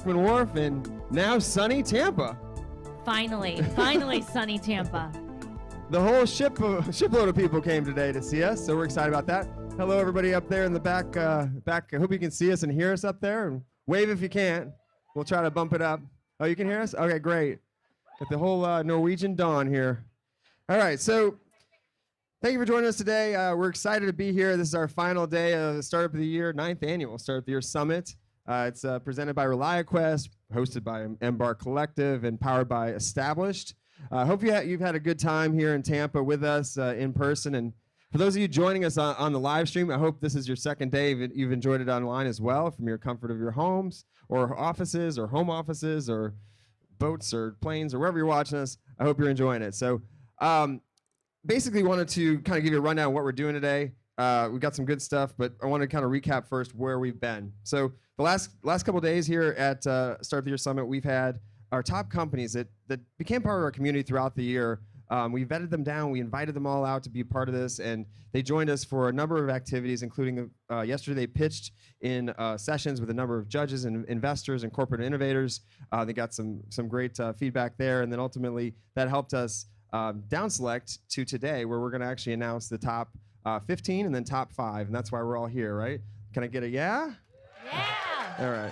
Oakland Wharf and now sunny Tampa. Finally sunny Tampa. The whole shipload of people came today to see us, so we're excited about that. Hello, everybody up there in the back. I hope you can see us and hear us up there. And wave if you can't. We'll try to bump it up. Oh, you can hear us? Okay, great. Got the whole Norwegian dawn here. All right, so thank you for joining us today. We're excited to be here. This is our final day of the Startup of the Year, 9th annual Startup of the Year Summit. It's presented by ReliaQuest, hosted by Embarc Collective, and powered by Established. Hope you've had a good time here in Tampa with us in person. And for those of you joining us on the live stream, I hope this is your second day. You've enjoyed it online as well from your comfort of your homes or offices or home offices or boats or planes or wherever you're watching us. I hope you're enjoying it. So basically wanted to kind of give you a rundown of what we're doing today. We've got some good stuff, but I want to kind of recap first where we've been. So the last couple of days here at Start of the Year Summit, we've had our top companies that became part of our community throughout the year. We vetted them down, we invited them all out to be part of this, and they joined us for a number of activities, including yesterday they pitched in sessions with a number of judges and investors and corporate innovators. They got some great feedback there, and then ultimately that helped us down select to today, where we're going to actually announce the top 15 and then top 5, and that's why we're all here, right? Can I get a yeah? Yeah!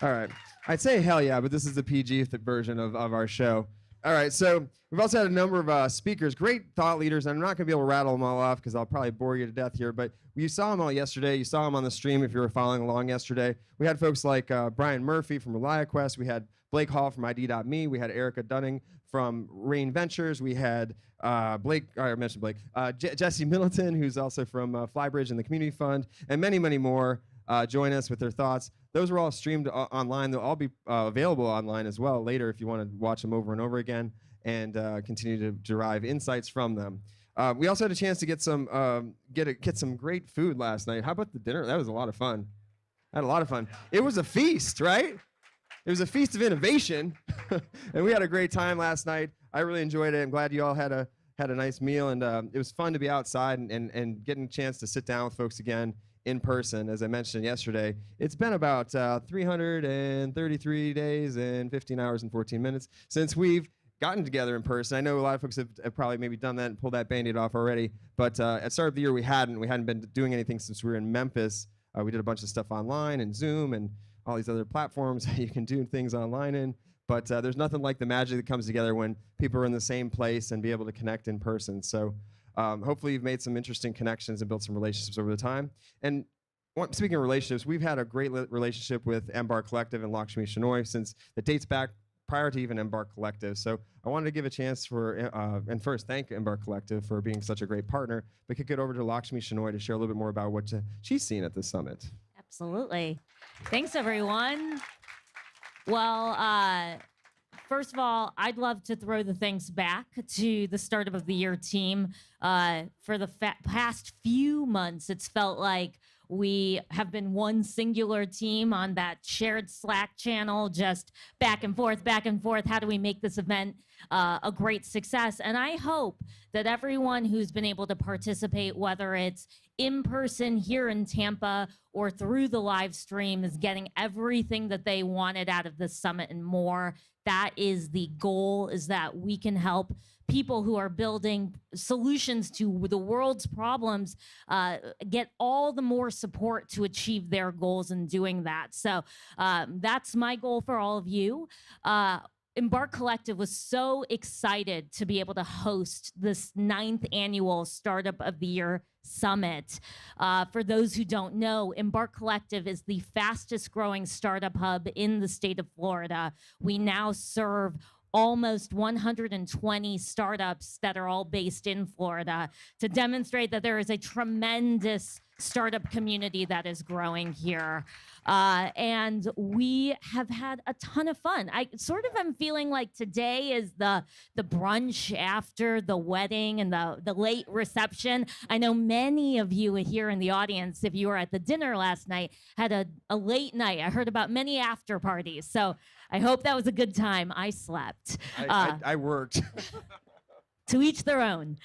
All right. I'd say hell yeah, but this is the PG version of our show. All right, so we've also had a number of speakers, great thought leaders, and I'm not going to be able to rattle them all off because I'll probably bore you to death here, but you saw them all yesterday. You saw them on the stream if you were following along yesterday. We had folks like Brian Murphy from ReliaQuest. We had Blake Hall from ID.me. We had Erica Dunning from Rain Ventures. We had I mentioned Blake. Jesse Middleton, who's also from Flybridge and the Community Fund, and many, many more join us with their thoughts. Those are all streamed online. They'll all be available online as well later if you want to watch them over and over again and continue to derive insights from them. We also had a chance to get some great food last night. How about the dinner? That was a lot of fun. I had a lot of fun. It was a feast, right? It was a feast of innovation, and we had a great time last night. I really enjoyed it. I'm glad you all had a nice meal, and it was fun to be outside and getting a chance to sit down with folks again in person. As I mentioned yesterday, it's been about 333 days and 15 hours and 14 minutes since we've gotten together in person. I know a lot of folks have probably maybe done that and pulled that Band-Aid off already, but at start of the year we hadn't been doing anything since we were in Memphis. We did a bunch of stuff online and Zoom and all these other platforms you can do things online in, but there's nothing like the magic that comes together when people are in the same place and be able to connect in person. So hopefully you've made some interesting connections and built some relationships over the time. And speaking of relationships, we've had a great relationship with Embarc Collective and Lakshmi Shenoy since it dates back prior to even Embarc Collective. So I wanted to give a chance for, and first thank Embarc Collective for being such a great partner. We could get over to Lakshmi Shenoy to share a little bit more about what she's seen at this summit. Absolutely. Thanks, everyone. Well, first of all, I'd love to throw the thanks back to the Startup of the Year team. For the past few months, it's felt like we have been one singular team on that shared Slack channel, just back and forth, back and forth. How do we make this event a great success? And I hope that everyone who's been able to participate, whether it's in person here in Tampa or through the live stream, is getting everything that they wanted out of this summit and more. That is the goal, is that we can help people who are building solutions to the world's problems get all the more support to achieve their goals in doing that. So that's my goal for all of you. Embarc Collective was so excited to be able to host this 9th annual Startup of the Year Summit. For those who don't know, Embarc Collective is the fastest growing startup hub in the state of Florida. We now serve almost 120 startups that are all based in Florida to demonstrate that there is a tremendous startup community that is growing here. And we have had a ton of fun. I sort of am feeling like today is the brunch after the wedding and the late reception. I know many of you here in the audience, if you were at the dinner last night, had a late night. I heard about many after parties. So I hope that was a good time. I slept. I worked. To each their own.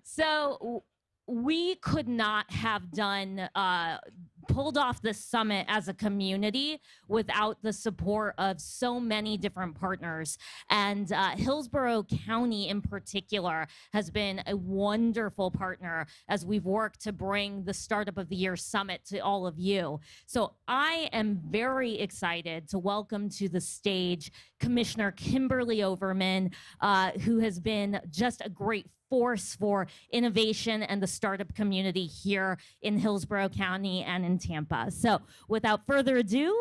So we could not have done pulled off this summit as a community without the support of so many different partners. And Hillsborough County in particular has been a wonderful partner as we've worked to bring the Startup of the Year Summit to all of you. So I am very excited to welcome to the stage Commissioner Kimberly Overman, who has been just a great force for innovation and the startup community here in Hillsborough County and in Tampa. So without further ado,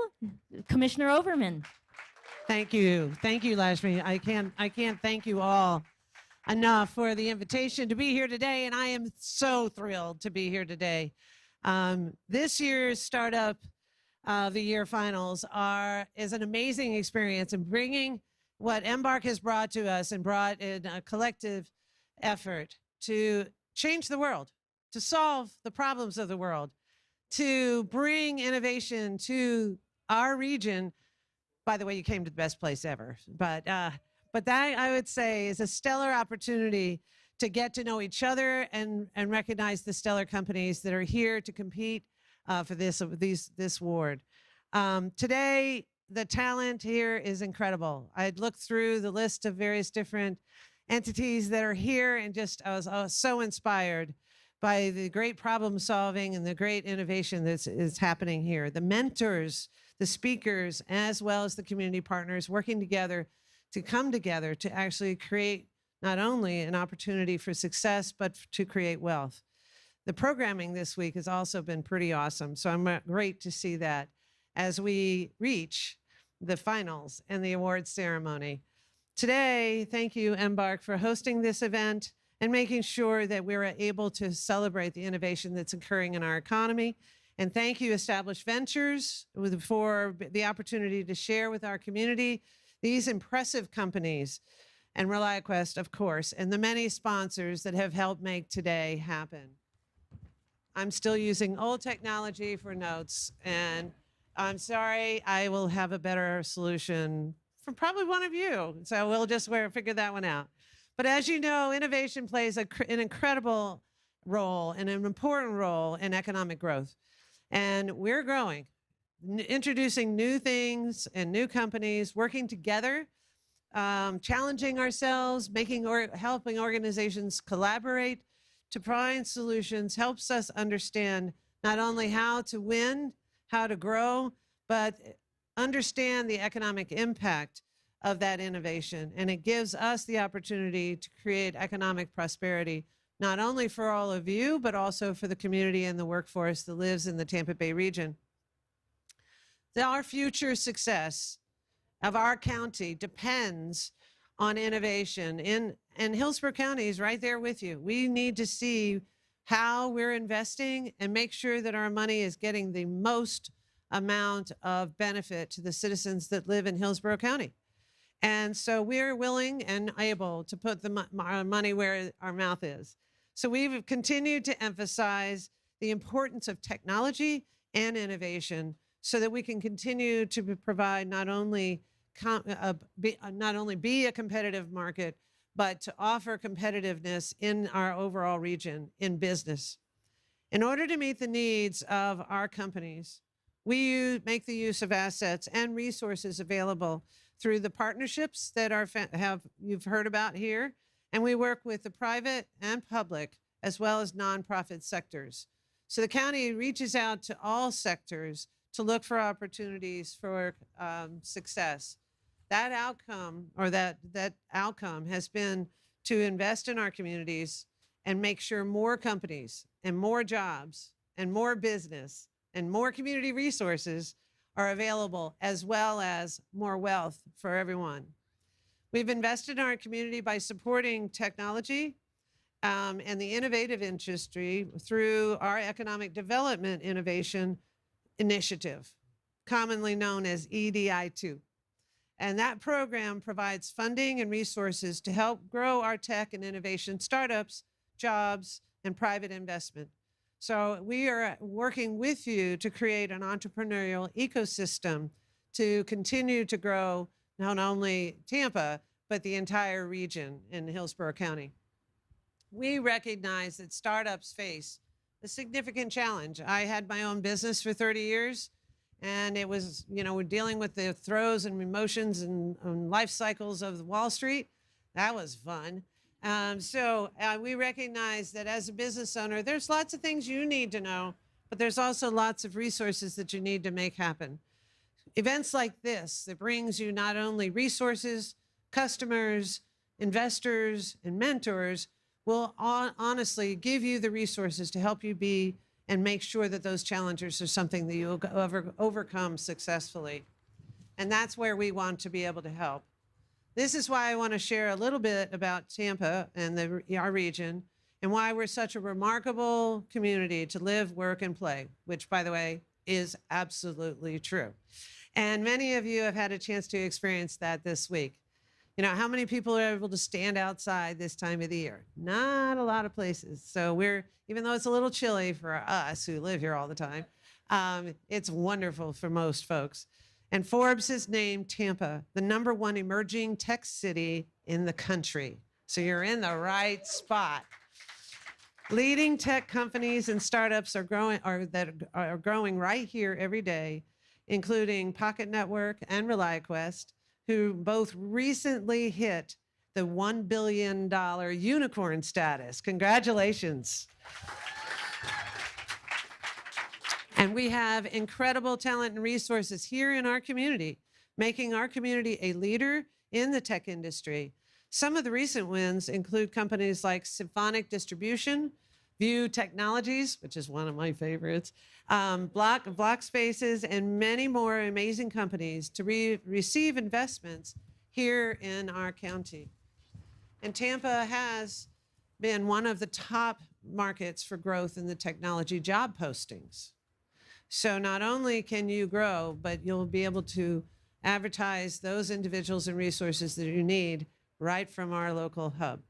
Commissioner Overman. Thank you, Lakshmi. I can't thank you all enough for the invitation to be here today, and I am so thrilled to be here today. This year's Startup of the Year Finals is an amazing experience in bringing what Embarc has brought to us and brought in a collective effort to change the world, to solve the problems of the world, to bring innovation to our region. By the way, you came to the best place ever. But that, I would say, is a stellar opportunity to get to know each other and recognize the stellar companies that are here to compete for this award. Today, the talent here is incredible. I'd looked through the list of various different entities that are here, and I was so inspired by the great problem solving and the great innovation that is happening here. The mentors, the speakers, as well as the community partners working together to come together to actually create not only an opportunity for success, but to create wealth. The programming this week has also been pretty awesome. So I'm great to see that as we reach the finals and the awards ceremony. Today, thank you, Embarc, for hosting this event and making sure that we're able to celebrate the innovation that's occurring in our economy. And thank you, Established Ventures, for the opportunity to share with our community these impressive companies, and ReliaQuest, of course, and the many sponsors that have helped make today happen. I'm still using old technology for notes, and I'm sorry, I will have a better solution from probably one of you. So we'll just figure that one out. But as you know, innovation plays an incredible role and an important role in economic growth. And we're growing, introducing new things and new companies, working together, challenging ourselves, helping organizations collaborate to find solutions, helps us understand not only how to win, how to grow, but understand the economic impact of that innovation. And it gives us the opportunity to create economic prosperity, not only for all of you, but also for the community and the workforce that lives in the Tampa Bay region. Our future success of our county depends on innovation. And Hillsborough County is right there with you. We need to see how we're investing and make sure that our money is getting the most amount of benefit to the citizens that live in Hillsborough County. And so we're willing and able to put our money where our mouth is. So we've continued to emphasize the importance of technology and innovation so that we can continue to provide not only be a competitive market, but to offer competitiveness in our overall region in business. In order to meet the needs of our companies, we make the use of assets and resources available through the partnerships that you've heard about here, and we work with the private and public as well as nonprofit sectors. So the county reaches out to all sectors to look for opportunities for success. That outcome has been to invest in our communities and make sure more companies and more jobs and more business and more community resources are available, as well as more wealth for everyone. We've invested in our community by supporting technology and the innovative industry through our Economic Development Innovation Initiative, commonly known as EDI2. And that program provides funding and resources to help grow our tech and innovation startups, jobs, and private investment. So we are working with you to create an entrepreneurial ecosystem to continue to grow not only Tampa, but the entire region in Hillsborough County. We recognize that startups face a significant challenge. I had my own business for 30 years, and it was, we're dealing with the throes and emotions and life cycles of Wall Street. That was fun. So we recognize that as a business owner, there's lots of things you need to know, but there's also lots of resources that you need to make happen. Events like this that brings you not only resources, customers, investors, and mentors will honestly give you the resources to help you be and make sure that those challenges are something that you'll overcome successfully. And that's where we want to be able to help. This is why I want to share a little bit about Tampa and our region and why we're such a remarkable community to live, work, and play, which, by the way, is absolutely true. And many of you have had a chance to experience that this week. How many people are able to stand outside this time of the year? Not a lot of places. So even though it's a little chilly for us who live here all the time, it's wonderful for most folks. And Forbes has named Tampa the #1 emerging tech city in the country. So you're in the right spot. Leading tech companies and startups are growing right here every day, including Pocket Network and ReliaQuest, who both recently hit the $1 billion unicorn status. Congratulations. And we have incredible talent and resources here in our community, making our community a leader in the tech industry. Some of the recent wins include companies like Symphonic Distribution, View Technologies, which is one of my favorites, Block Spaces, and many more amazing companies to receive investments here in our county. And Tampa has been one of the top markets for growth in the technology job postings. So not only can you grow, but you'll be able to advertise those individuals and resources that you need right from our local hub.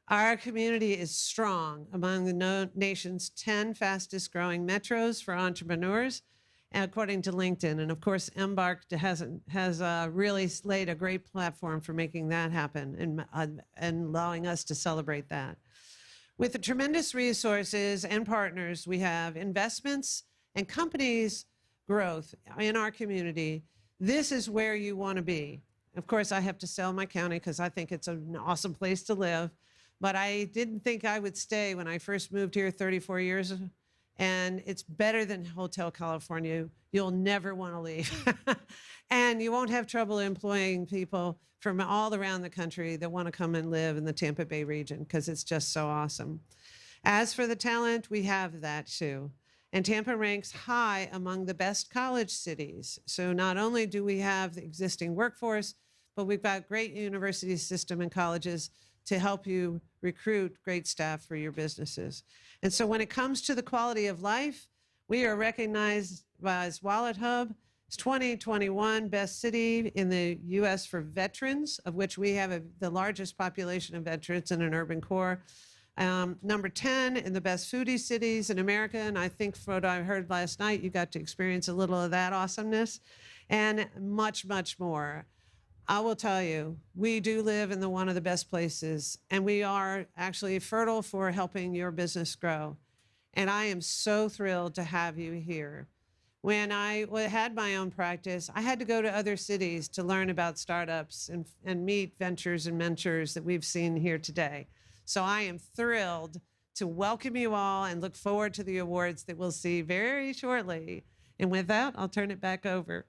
Our community is strong among the nation's 10 fastest growing metros for entrepreneurs, according to LinkedIn. And of course, Embarc has really laid a great platform for making that happen and allowing us to celebrate that. With the tremendous resources and partners we have, investments and companies growth in our community, this is where you want to be. Of course, I have to sell my county because I think it's an awesome place to live. But I didn't think I would stay when I first moved here 34 years ago. And it's better than Hotel California. You'll never want to leave. And you won't have trouble employing people from all around the country that want to come and live in the Tampa Bay region because it's just so awesome. As for the talent, we have that too. And Tampa ranks high among the best college cities. So not only do we have the existing workforce, but we've got great university system and colleges to help you recruit great staff for your businesses. And so when it comes to the quality of life, we are recognized as Wallet Hub, as 2021 best city in the U.S. for veterans, of which we have the largest population of veterans in an urban core. Number 10 in the best foodie cities in America. And I think from what I heard last night, you got to experience a little of that awesomeness and much, much more. I will tell you, we do live in one of the best places, and we are actually fertile for helping your business grow. And I am so thrilled to have you here. When I had my own practice, I had to go to other cities to learn about startups and meet ventures and mentors that we've seen here today. So I am thrilled to welcome you all and look forward to the awards that we'll see very shortly. And with that, I'll turn it back over.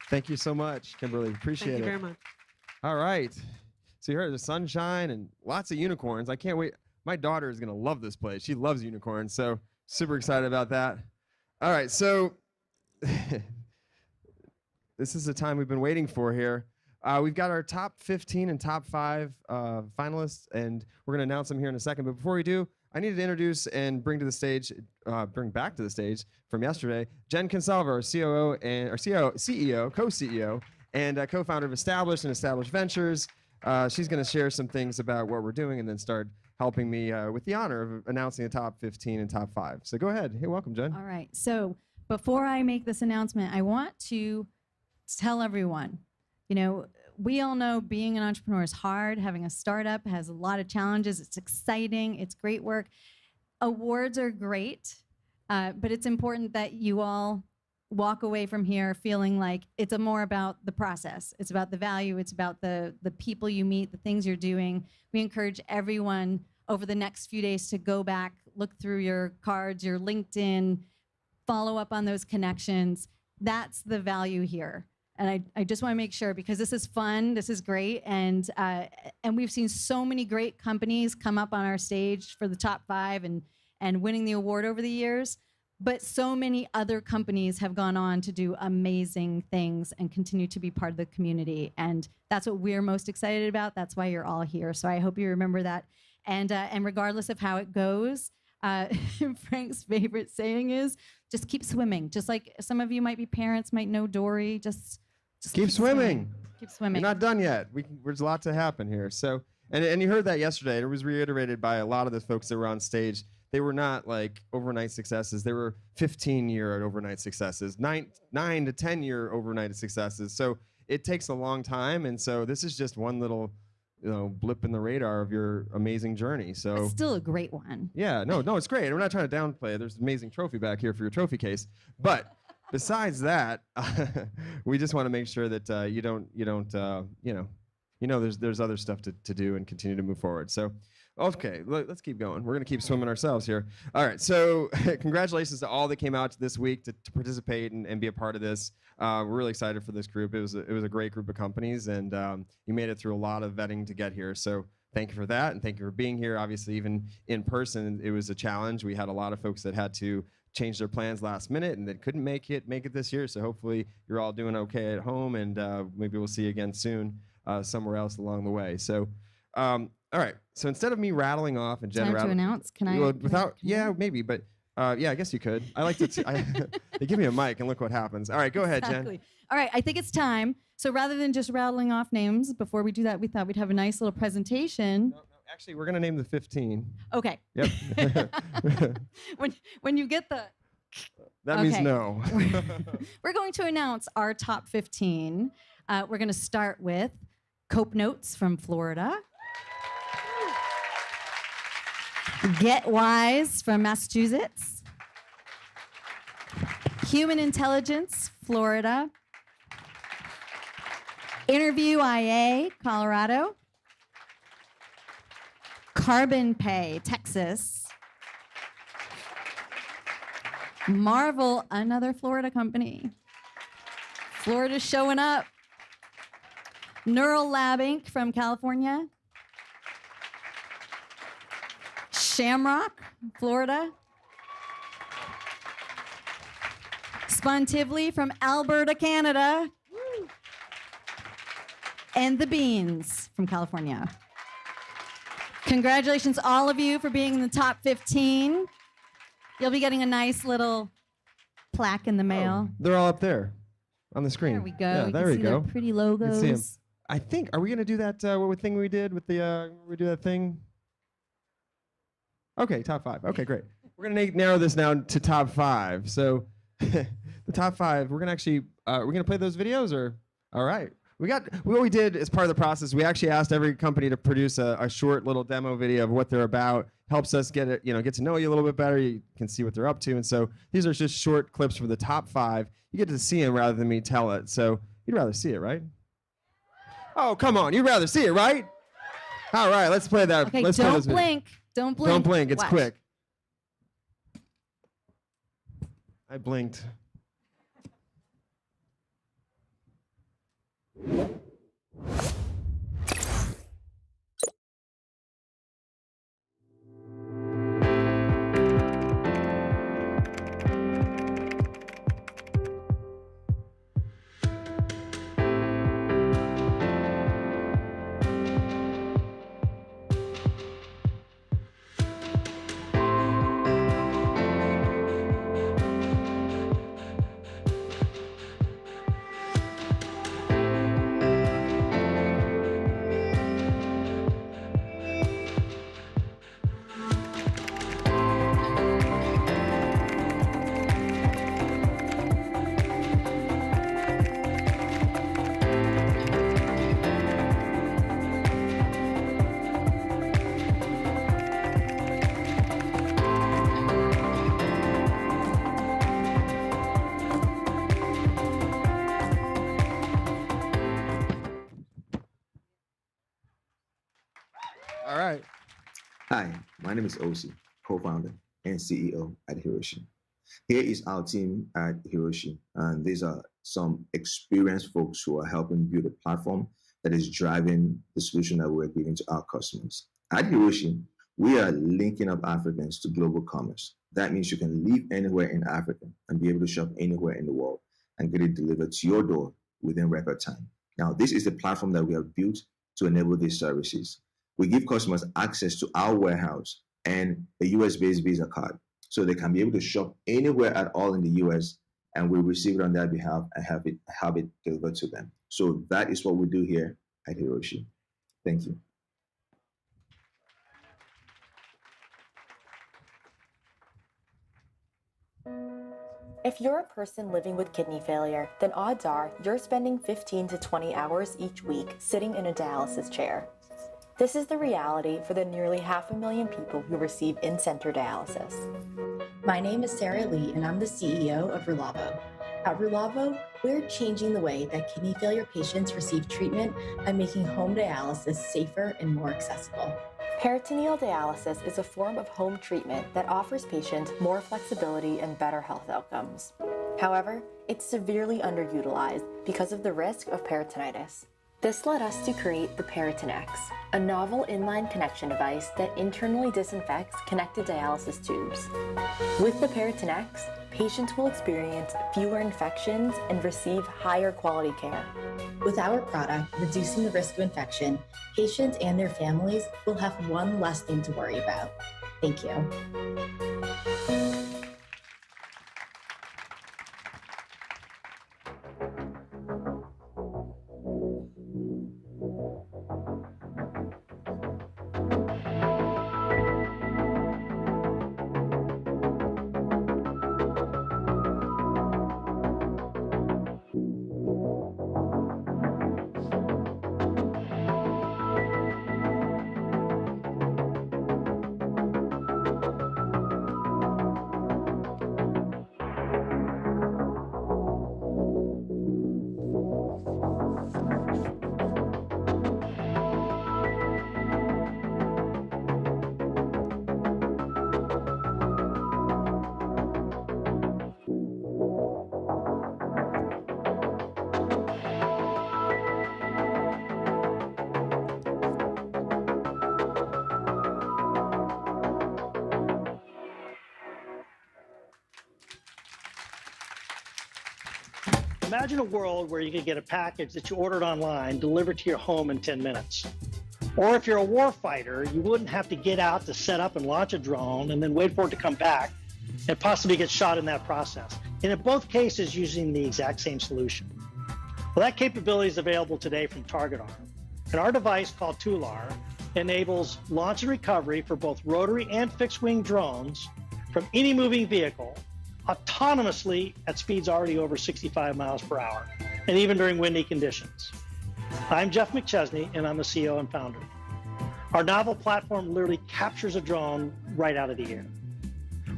Thank you so much, Kimberly. Appreciate it. Thank you very much. All right. So you heard the sunshine and lots of unicorns. I can't wait. My daughter is going to love this place. She loves unicorns, so super excited about that. All right, so this is the time we've been waiting for here. We've got our top 15 and top 5 finalists, and we're going to announce them here in a second. But before we do, I needed to introduce and bring back to the stage from yesterday, Jen Consalvo, our COO and our CEO, co-CEO, and co-founder of Established and Established Ventures. She's going to share some things about what we're doing and then start helping me with the honor of announcing the top 15 and top 5. So go ahead. Hey, welcome, Jen. All right. So before I make this announcement, I want to tell everyone, we all know being an entrepreneur is hard. Having a startup has a lot of challenges. It's exciting. It's great work. Awards are great, but it's important that you all walk away from here feeling like it's more about the process. It's about the value. It's about the people you meet, the things you're doing. We encourage everyone over the next few days to go back, look through your cards, your LinkedIn, follow up on those connections. That's the value here. And I just want to make sure, because this is fun, this is great, and we've seen so many great companies come up on our stage for the top 5 and winning the award over the years. But so many other companies have gone on to do amazing things and continue to be part of the community. And that's what we're most excited about. That's why you're all here. So I hope you remember that. And regardless of how it goes, Frank's favorite saying is, just keep swimming. Just like some of you might be parents, might know Dory, just keep swimming. Keep swimming. You're not done yet. There's a lot to happen here. So, and you heard that yesterday. It was reiterated by a lot of the folks that were on stage. They were not like overnight successes. They were 15-year overnight successes, 9 to 10-year overnight successes. So it takes a long time. And so this is just one little, blip in the radar of your amazing journey. So it's still a great one. Yeah, no, it's great. We're not trying to downplay it. There's an amazing trophy back here for your trophy case. But besides that, we just want to make sure that there's other stuff to do and continue to move forward. So, okay, let's keep going. We're going to keep swimming ourselves here. All right, so congratulations to all that came out this week to participate and be a part of this. We're really excited for this group. It was a great group of companies, and you made it through a lot of vetting to get here. So thank you for that, and thank you for being here. Obviously, even in person, it was a challenge. We had a lot of folks that had to change their plans last minute and that couldn't make it this year. So hopefully you're all doing okay at home, and maybe we'll see you again soon somewhere else along the way. So. All right. So instead of me rattling off and Jen Time to announce? Can I? Maybe, but I guess you could. I like to. They give me a mic and look what happens. All right, go ahead, Exactly. Jen. All right, I think it's time. So rather than just rattling off names, before we do that, we thought we'd have a nice little presentation. No, actually, we're gonna name the 15. Okay. Yep. when you get the. That means no. We're going to announce our top 15. We're going to start with Cope Notes from Florida. Get Wise from Massachusetts. Human Intelligence, Florida. Interview IA, Colorado. Carbon Pay, Texas. Marvel, another Florida company. Florida's showing up. Neural Lab Inc. from California. Shamrock, Florida. Spontively from Alberta, Canada. And The Beans from California. Congratulations, all of you, for being in the top 15. You'll be getting a nice little plaque in the mail. They're all up there on the screen. There we go. Yeah, you there can we see go. their pretty You logos. can see 'em. I think, are we going to do that thing we did with the, we do that thing? Okay, top 5. Okay, great. We're going to narrow this down to top 5. So the top 5, we're going to actually, we're going to play those videos, or? All right. What we did as part of the process, we actually asked every company to produce a short little demo video of what they're about. Helps us get to know you a little bit better. You can see what they're up to. And so these are just short clips for the top 5. You get to see them rather than me tell it. So you'd rather see it, right? Oh, come on. You'd rather see it, right? All right, let's play that. Okay, let's play don't those videos. blink. Don't blink. Don't blink. It's Watch. quick. I blinked. All right. Hi, my name is Osi, co-founder and CEO at Hiroshi. Here is our team at Hiroshi, and these are some experienced folks who are helping build a platform that is driving the solution that we're giving to our customers. At Hiroshi, we are linking up Africans to global commerce. That means you can live anywhere in Africa and be able to shop anywhere in the world and get it delivered to your door within record time. Now, this is the platform that we have built to enable these services. We give customers access to our warehouse and a US-based Visa card, so they can be able to shop anywhere at all in the US, and we receive it on their behalf and have it delivered to them. So that is what we do here at Hiroshi. Thank you. If you're a person living with kidney failure, then odds are you're spending 15 to 20 hours each week sitting in a dialysis chair. This is the reality for the nearly 500,000 people who receive in-center dialysis. My name is Sarah Lee, and I'm the CEO of Relavo. At Relavo, we're changing the way that kidney failure patients receive treatment by making home dialysis safer and more accessible. Peritoneal dialysis is a form of home treatment that offers patients more flexibility and better health outcomes. However, it's severely underutilized because of the risk of peritonitis. This led us to create the Peritonex, a novel inline connection device that internally disinfects connected dialysis tubes. With the Peritonex, patients will experience fewer infections and receive higher quality care. With our product reducing the risk of infection, patients and their families will have one less thing to worry about. Thank you. Imagine a world where you could get a package that you ordered online delivered to your home in 10 minutes. Or if you're a war fighter, you wouldn't have to get out to set up and launch a drone and then wait for it to come back and possibly get shot in that process. And in both cases, using the exact same solution. Well, that capability is available today from TargetArm. And our device called Tular enables launch and recovery for both rotary and fixed wing drones from any moving vehicle autonomously at speeds already over 65 miles per hour, and even during windy conditions. I'm Jeff McChesney, and I'm the CEO and founder. Our novel platform literally captures a drone right out of the air.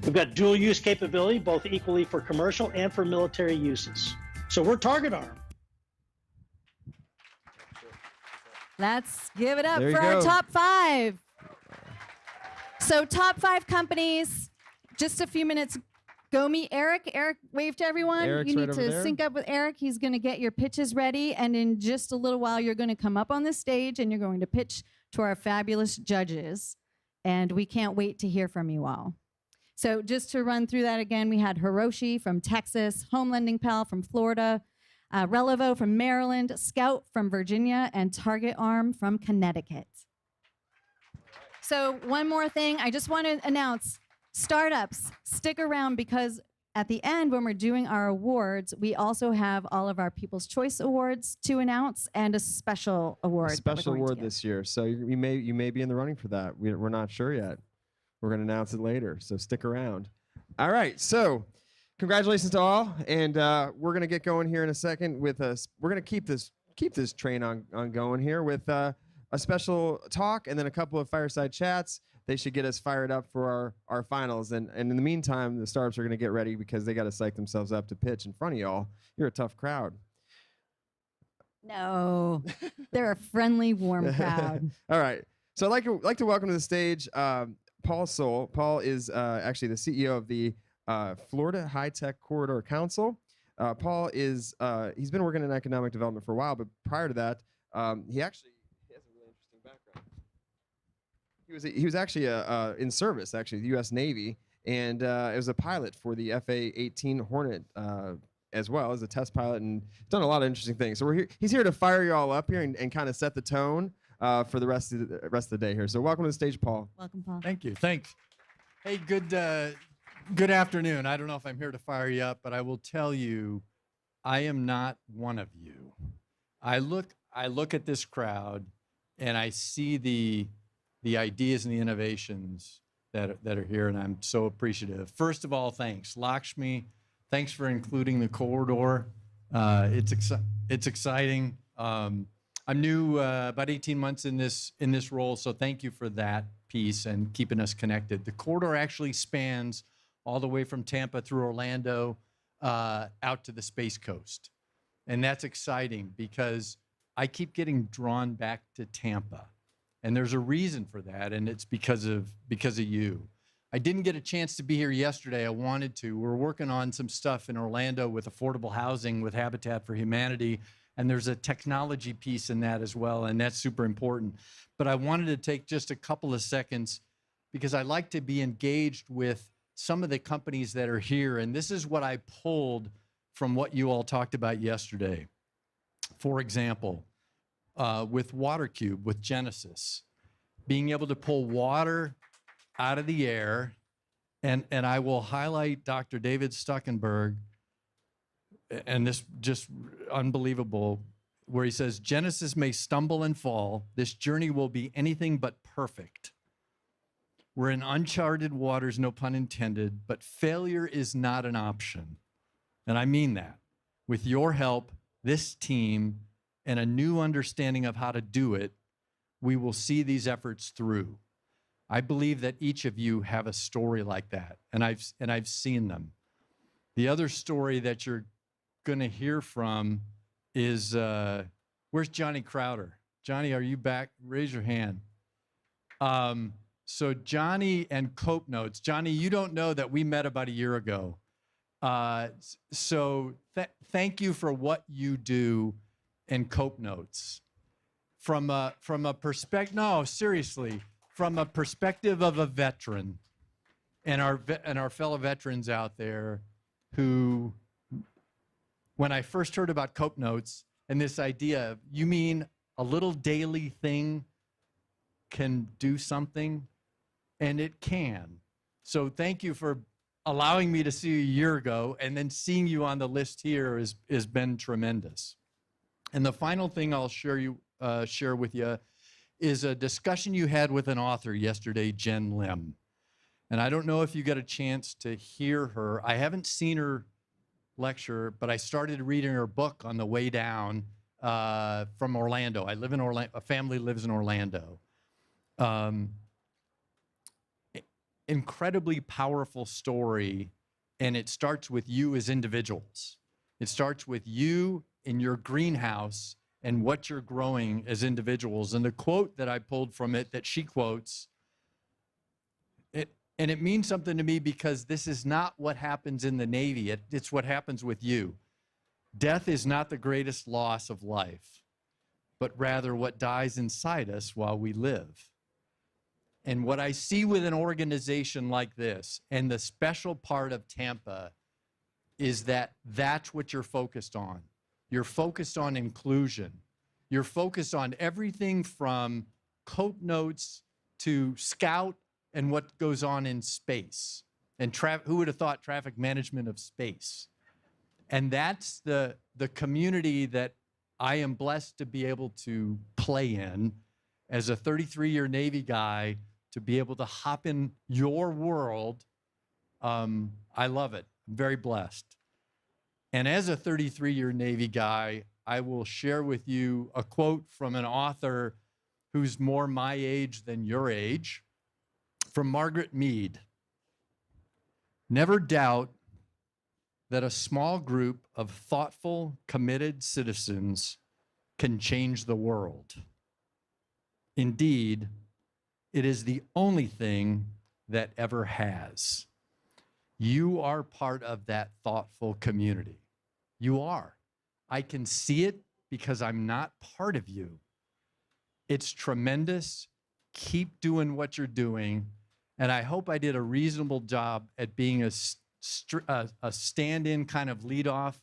We've got dual use capability, both equally for commercial and for military uses. So we're TargetArm. Let's give it up There you for our go. top 5. So top 5 companies, just a few minutes. Go meet Eric. Eric, wave to everyone. Eric's you need right over to there. sync up with Eric. He's going to get your pitches ready. And in just a little while, you're going to come up on the stage and you're going to pitch to our fabulous judges. And we can't wait to hear from you all. So just to run through that again, we had Hiroshi from Texas, Home Lending Pal from Florida, Relavo from Maryland, Scout from Virginia, and TargetArm from Connecticut. So one more thing, I just want to announce, startups, stick around, because at the end, when we're doing our awards, we also have all of our People's Choice Awards to announce and a special award. A special award this year. So you may be in the running for that. We're not sure yet. We're going to announce it later. So stick around. All right. So congratulations to all, and we're going to get going here in a second with us. We're going to keep this train on going here with a special talk and then a couple of fireside chats. They should get us fired up for our finals. And in the meantime, the startups are going to get ready because they got to psych themselves up to pitch in front of y'all. You're a tough crowd. No, they're a friendly, warm crowd. All right. So I'd like to welcome to the stage Paul Sohl. Paul is actually the CEO of the Florida High Tech Corridor Council. Paul is he's been working in economic development for a while, but prior to that, he has a really interesting background. He was actually in service, actually, the U.S. Navy, and it was a pilot for the FA-18 Hornet, as well as a test pilot, and done a lot of interesting things. So we're here. He's here to fire you all up here and kind of set the tone for the rest of the day here. So welcome to the stage, Paul. Welcome, Paul. Thank you. Thanks. Hey, good afternoon. I don't know if I'm here to fire you up, but I will tell you, I am not one of you. I look at this crowd, and I see the ideas and the innovations that are here, and I'm so appreciative. First of all, thanks, Lakshmi. Thanks for including the corridor. It's exciting. I'm new, about 18 months in this role, so thank you for that piece and keeping us connected. The corridor actually spans all the way from Tampa through Orlando out to the Space Coast, and that's exciting because I keep getting drawn back to Tampa, and there's a reason for that, and it's because of you. I didn't get a chance to be here yesterday. I wanted to. We're working on some stuff in Orlando with affordable housing with Habitat for Humanity, and there's a technology piece in that as well, and that's super important. But I wanted to take just a couple of seconds because I like to be engaged with some of the companies that are here, and this is what I pulled from what you all talked about yesterday. For example, with WaterCube, with Genesis, being able to pull water out of the air, and I will highlight Dr. David Stuckenberg, and this just unbelievable, where he says, Genesis may stumble and fall. This journey will be anything but perfect. We're in uncharted waters, no pun intended, but failure is not an option. And I mean that. With your help, this team, and a new understanding of how to do it, we will see these efforts through. I believe that each of you have a story like that, and I've seen them. The other story that you're going to hear from is, where's Johnny Crowder? Johnny, are you back? Raise your hand. So Johnny and Cope Notes. Johnny, you don't know that we met about a year ago. So thank you for what you do in Cope Notes. From a perspective, no, seriously, from a perspective of a veteran, and our fellow veterans out there who, when I first heard about Cope Notes and this idea of, you mean a little daily thing can do something? And it can. So thank you for allowing me to see you a year ago, and then seeing you on the list here has been tremendous. And the final thing I'll share with you is a discussion you had with an author yesterday, Jen Lim. And I don't know if you got a chance to hear her. I haven't seen her lecture, but I started reading her book on the way down from Orlando. I live in Orlando. A family lives in Orlando. Incredibly powerful story, and it starts with you as individuals. It starts with you in your greenhouse and what you're growing as individuals. And the quote that I pulled from it that she quotes, and it means something to me because this is not what happens in the Navy. It's what happens with you. Death is not the greatest loss of life, but rather what dies inside us while we live. And what I see with an organization like this, and the special part of Tampa, is that that's what you're focused on. You're focused on inclusion. You're focused on everything from Cope Notes to Scout and what goes on in space. And who would have thought traffic management of space? And that's the community that I am blessed to be able to play in as a 33-year Navy guy, to be able to hop in your world. I love it. I'm very blessed. And as a 33-year Navy guy, I will share with you a quote from an author who's more my age than your age, from Margaret Mead. Never doubt that a small group of thoughtful, committed citizens can change the world. Indeed, It is the only thing that ever has. You are part of that thoughtful community. You are. I can see it because I'm not part of you. It's tremendous. Keep doing what you're doing. And I hope I did a reasonable job at being a stand-in kind of lead off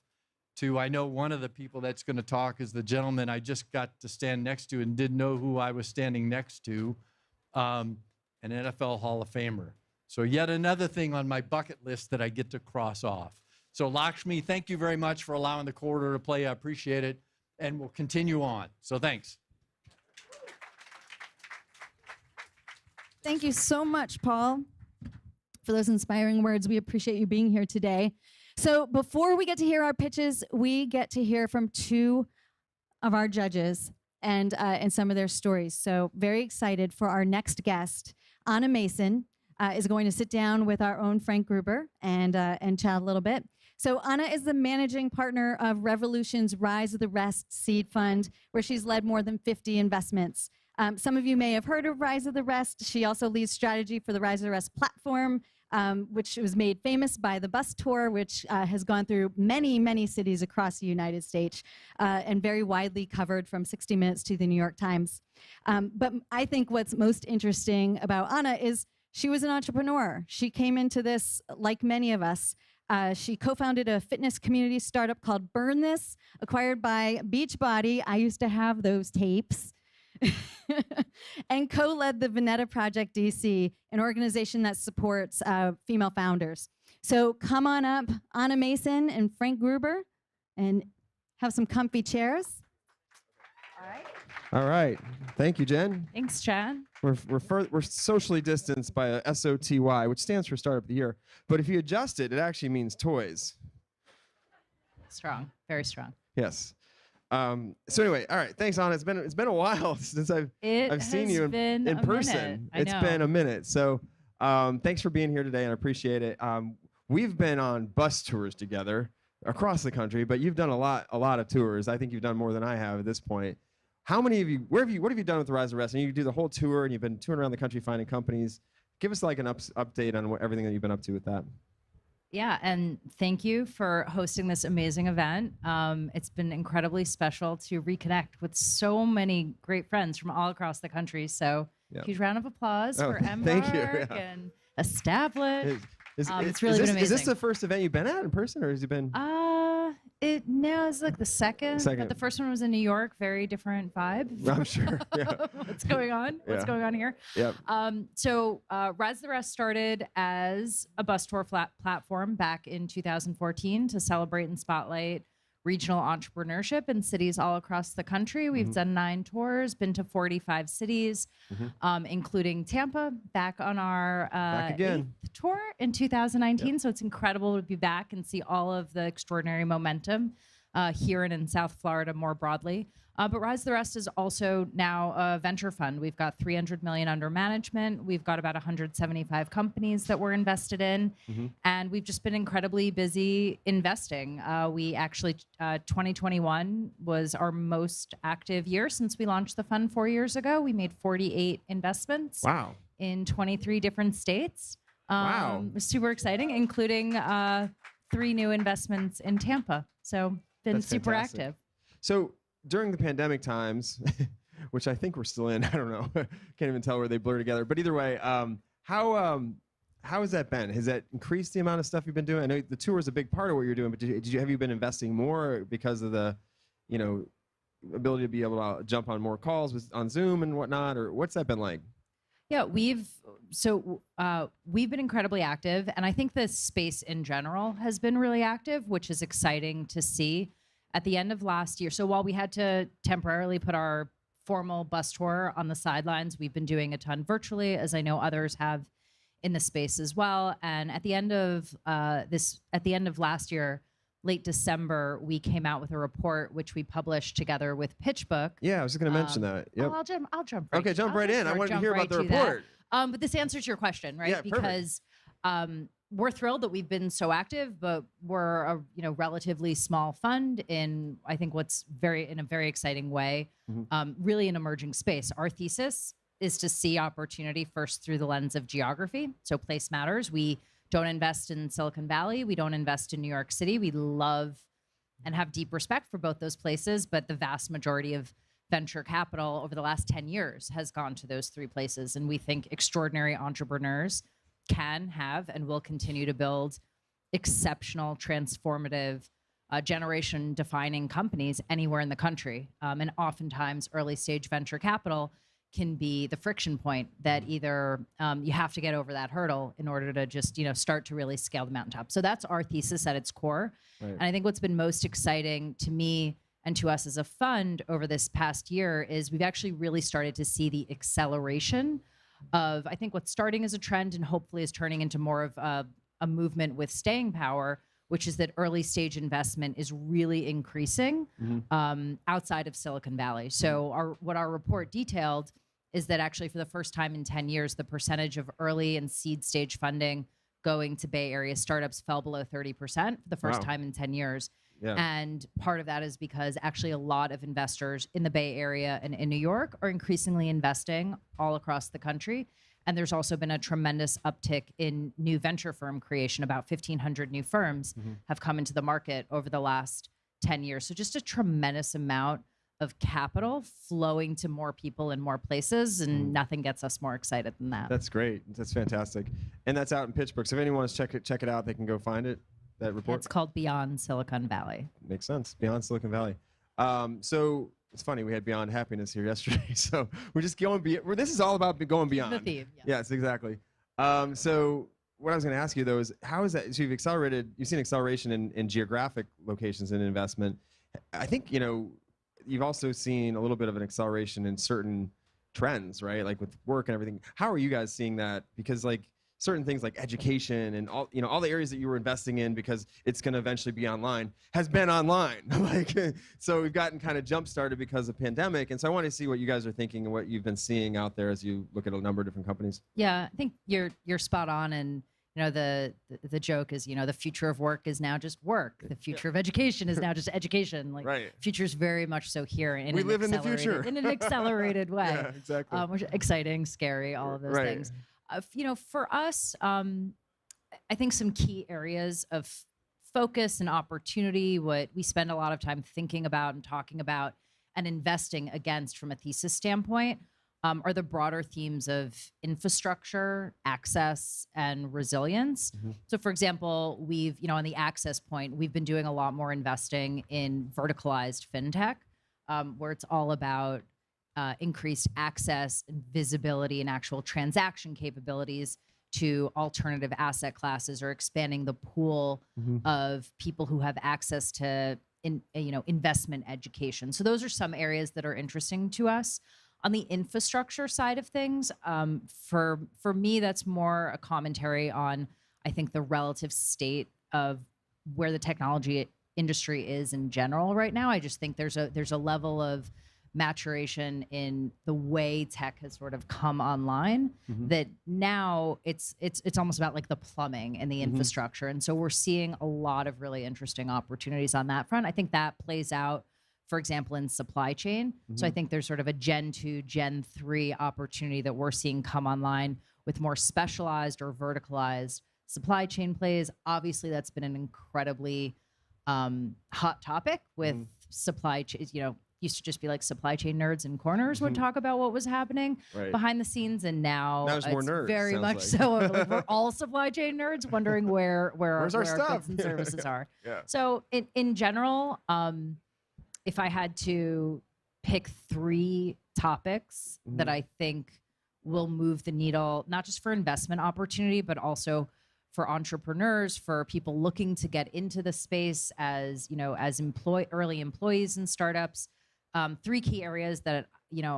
to, I know one of the people that's going to talk is the gentleman I just got to stand next to and didn't know who I was standing next to, an NFL Hall of Famer. So yet another thing on my bucket list that I get to cross off. So Lakshmi, thank you very much for allowing the corridor to play. I appreciate it. And we'll continue on. So thanks. Thank you so much, Paul, for those inspiring words. We appreciate you being here today. So before we get to hear our pitches, we get to hear from two of our judges and some of their stories. So very excited for our next guest. Anna Mason is going to sit down with our own Frank Gruber and chat a little bit. So Anna is the managing partner of Revolution's Rise of the Rest seed fund, where she's led more than 50 investments. Some of you may have heard of Rise of the Rest. She also leads strategy for the Rise of the Rest platform, which was made famous by the bus tour, which has gone through many, many cities across the United States and very widely covered from 60 Minutes to the New York Times. But I think what's most interesting about Anna is she was an entrepreneur. She came into this like many of us. She co-founded a fitness community startup called Burn This, acquired by Beachbody. I used to have those tapes. And co-led the Veneta Project DC, an organization that supports female founders. So come on up, Anna Mason and Frank Gruber, and have some comfy chairs. All right. All right. Thank you, Jen. Thanks, Chad. We're socially distanced by a SOTY, which stands for Startup of the Year. But if you adjust it, it actually means toys. Strong. Very strong. Yes. So anyway, all right. Thanks, Anna. It's been a while since I've seen you in person. It's been a minute. So thanks for being here today, and I appreciate it. We've been on bus tours together across the country, but you've done a lot of tours. I think you've done more than I have at this point. How many of you? What have you done with the Rise of Rest? And you do the whole tour, and you've been touring around the country finding companies. Give us like an update on everything that you've been up to with that. Yeah, and thank you for hosting this amazing event. It's been incredibly special to reconnect with so many great friends from all across the country. So huge round of applause for Embarc and Establish. It's really been amazing. Is this the first event you've been at in person, or has it been? It's like the second. But the first one was in New York. Very different vibe. I'm sure. Yeah. What's going on? What's going on here? Yep. So Rise of the Rest started as a bus tour platform back in 2014 to celebrate and spotlight regional entrepreneurship in cities all across the country. We've done 9 tours, been to 45 cities, including Tampa, back on our 8th tour in 2019. Yep. So it's incredible to be back and see all of the extraordinary momentum here and in South Florida more broadly. But Rise of the Rest is also now a venture fund. We've got $300 million under management. We've got about 175 companies that we're invested in. And we've just been incredibly busy investing. We actually, 2021 was our most active year since we launched the fund 4 years ago. We made 48 investments. Wow. In 23 different states. Wow. It was super exciting, including 3 new investments in Tampa. So been super active. So during the pandemic times, which I think we're still in, I don't know, can't even tell where they blur together. But either way, how has that been? Has that increased the amount of stuff you've been doing? I know the tour is a big part of what you're doing, but have you been investing more because of the, ability to be able to jump on more calls on Zoom and whatnot, or what's that been like? Yeah, we've been incredibly active, and I think this space in general has been really active, which is exciting to see. At the end of last year, so while we had to temporarily put our formal bus tour on the sidelines, we've been doing a ton virtually, as I know others have in the space as well. And at the end of last year, late December, we came out with a report which we published together with PitchBook. Yeah, I was just going to mention that. Yep. I'll jump right. Okay, jump right in. I wanted to hear about the report. But this answers your question, right? Yeah, because we're thrilled that we've been so active, but we're a relatively small fund in, I think, what's in a very exciting way, really an emerging space. Our thesis is to see opportunity first through the lens of geography. So place matters. We don't invest in Silicon Valley. We don't invest in New York City. We love and have deep respect for both those places, but the vast majority of venture capital over the last 10 years has gone to those three places. And we think extraordinary entrepreneurs can have and will continue to build exceptional, transformative, generation-defining companies anywhere in the country. And oftentimes, early-stage venture capital can be the friction point that either you have to get over that hurdle in order to just start to really scale the mountaintop. So that's our thesis at its core. Right. And I think what's been most exciting to me and to us as a fund over this past year is we've actually really started to see the acceleration of, I think, what's starting as a trend and hopefully is turning into more of a movement with staying power, which is that early stage investment is really increasing outside of Silicon Valley. So what our report detailed is that actually for the first time in 10 years, the percentage of early and seed stage funding going to Bay Area startups fell below 30% for the first time in 10 years. Yeah. And part of that is because actually a lot of investors in the Bay Area and in New York are increasingly investing all across the country. And there's also been a tremendous uptick in new venture firm creation. About 1,500 new firms have come into the market over the last 10 years. So just a tremendous amount of capital flowing to more people in more places, and nothing gets us more excited than that. That's great. That's fantastic. And that's out in Pittsburgh. So if anyone wants to check it out, they can go find it, that report? It's called Beyond Silicon Valley. Makes sense. Beyond Silicon Valley. So it's funny, we had Beyond Happiness here yesterday. So we're just going beyond. This is all about going beyond. The theme. Yeah. Yes, exactly. So what I was going to ask you though is, how is that? So you've seen acceleration in geographic locations and investment. I think, you've also seen a little bit of an acceleration in certain trends, right? Like with work and everything. How are you guys seeing that? Because like certain things like education and all the areas that you were investing in, because it's going to eventually be online, has been online. So we've gotten kind of jump started because of pandemic. And so I want to see what you guys are thinking and what you've been seeing out there as you look at a number of different companies. Yeah, I think you're spot on. And the joke is, the future of work is now just work. The future of education is now just education. Like, right. Future's very much so here. We live in the future. In an accelerated way. Yeah, exactly. Which is exciting, scary, all of those things. For us, I think some key areas of focus and opportunity, what we spend a lot of time thinking about and talking about and investing against from a thesis standpoint, are the broader themes of infrastructure, access, and resilience. So for example, we've, on the access point, we've been doing a lot more investing in verticalized fintech, where it's all about increased access and visibility and actual transaction capabilities to alternative asset classes, or expanding the pool of people who have access to investment education. So those are some areas that are interesting to us. On the infrastructure side of things, for me, that's more a commentary on, I think, the relative state of where the technology industry is in general right now. I just think there's a level of maturation in the way tech has sort of come online that now it's almost about like the plumbing and the infrastructure. And so we're seeing a lot of really interesting opportunities on that front. I think that plays out, for example, in supply chain. So I think there's sort of a Gen 2, Gen 3 opportunity that we're seeing come online with more specialized or verticalized supply chain plays. Obviously, that's been an incredibly hot topic with supply chain. Used to just be like supply chain nerds in corners would talk about what was happening behind the scenes, and now there's more nerds, very much like. So we're all supply chain nerds wondering where our goods and services are. Yeah. So in general, if I had to pick 3 topics that I think will move the needle, not just for investment opportunity, but also for entrepreneurs, for people looking to get into the space as early employees in startups, 3 key areas that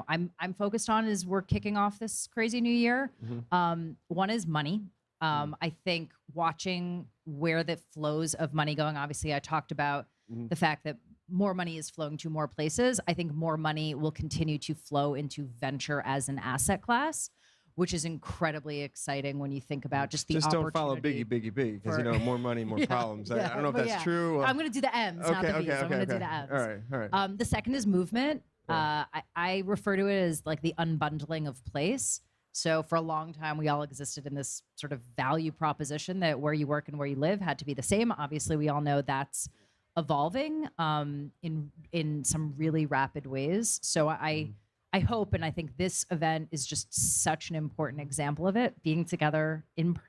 I'm focused on as we're kicking off this crazy new year. One is money. I think watching where the flows of money going. Obviously, I talked about the fact that more money is flowing to more places. I think more money will continue to flow into venture as an asset class, which is incredibly exciting when you think about just the opportunity. Don't follow Biggie, because more money, more problems. I don't know if that's true. I'm going to do the M's, not the B's. I'm going to do the M's. All right. The second is movement. I refer to it as like the unbundling of place. So for a long time, we all existed in this sort of value proposition that where you work and where you live had to be the same. Obviously, we all know that's evolving in some really rapid ways. So I hope, and I think this event is just such an important example of it. Being together in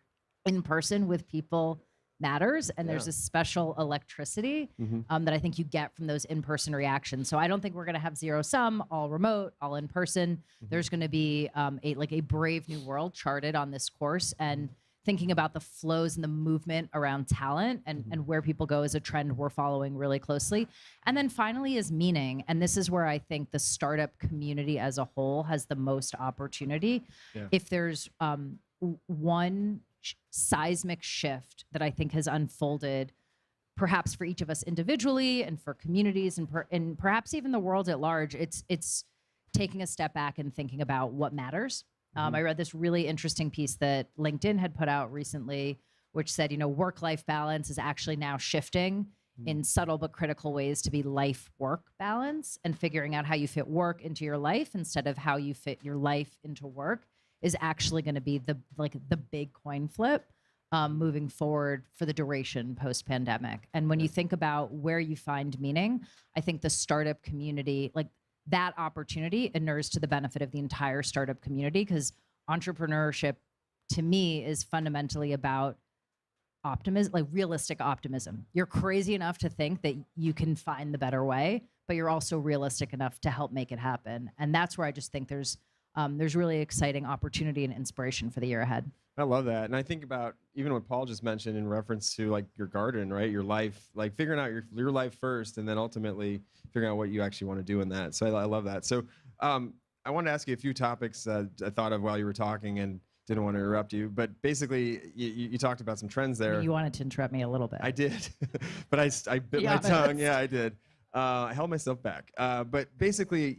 person with people matters, and there's a special electricity that I think you get from those in-person reactions. So I don't think we're going to have zero sum, all remote, all in person. There's going to be a brave new world charted on this course, and thinking about the flows and the movement around talent and where people go is a trend we're following really closely. And then finally is meaning, and this is where I think the startup community as a whole has the most opportunity. If there's one seismic shift that I think has unfolded, perhaps for each of us individually and for communities and perhaps even the world at large, it's taking a step back and thinking about what matters. I read this really interesting piece that LinkedIn had put out recently, which said, work-life balance is actually now shifting in subtle but critical ways to be life-work balance, and figuring out how you fit work into your life instead of how you fit your life into work is actually going to be the big coin flip moving forward for the duration post-pandemic. And when you think about where you find meaning, I think the startup community, like that opportunity, inures to the benefit of the entire startup community, because entrepreneurship to me is fundamentally about optimism, like realistic optimism. You're crazy enough to think that you can find the better way, but you're also realistic enough to help make it happen. And that's where I just think there's really exciting opportunity and inspiration for the year ahead. I love that. And I think about even what Paul just mentioned in reference to like your garden, right? Your life, like figuring out your life first, and then ultimately figuring out what you actually want to do in that. So I love that. So I wanted to ask you a few topics I thought of while you were talking, and didn't want to interrupt you. But basically, you talked about some trends there. You wanted to interrupt me a little bit. I did, but I bit my tongue. Yeah, I did. I held myself back. But basically,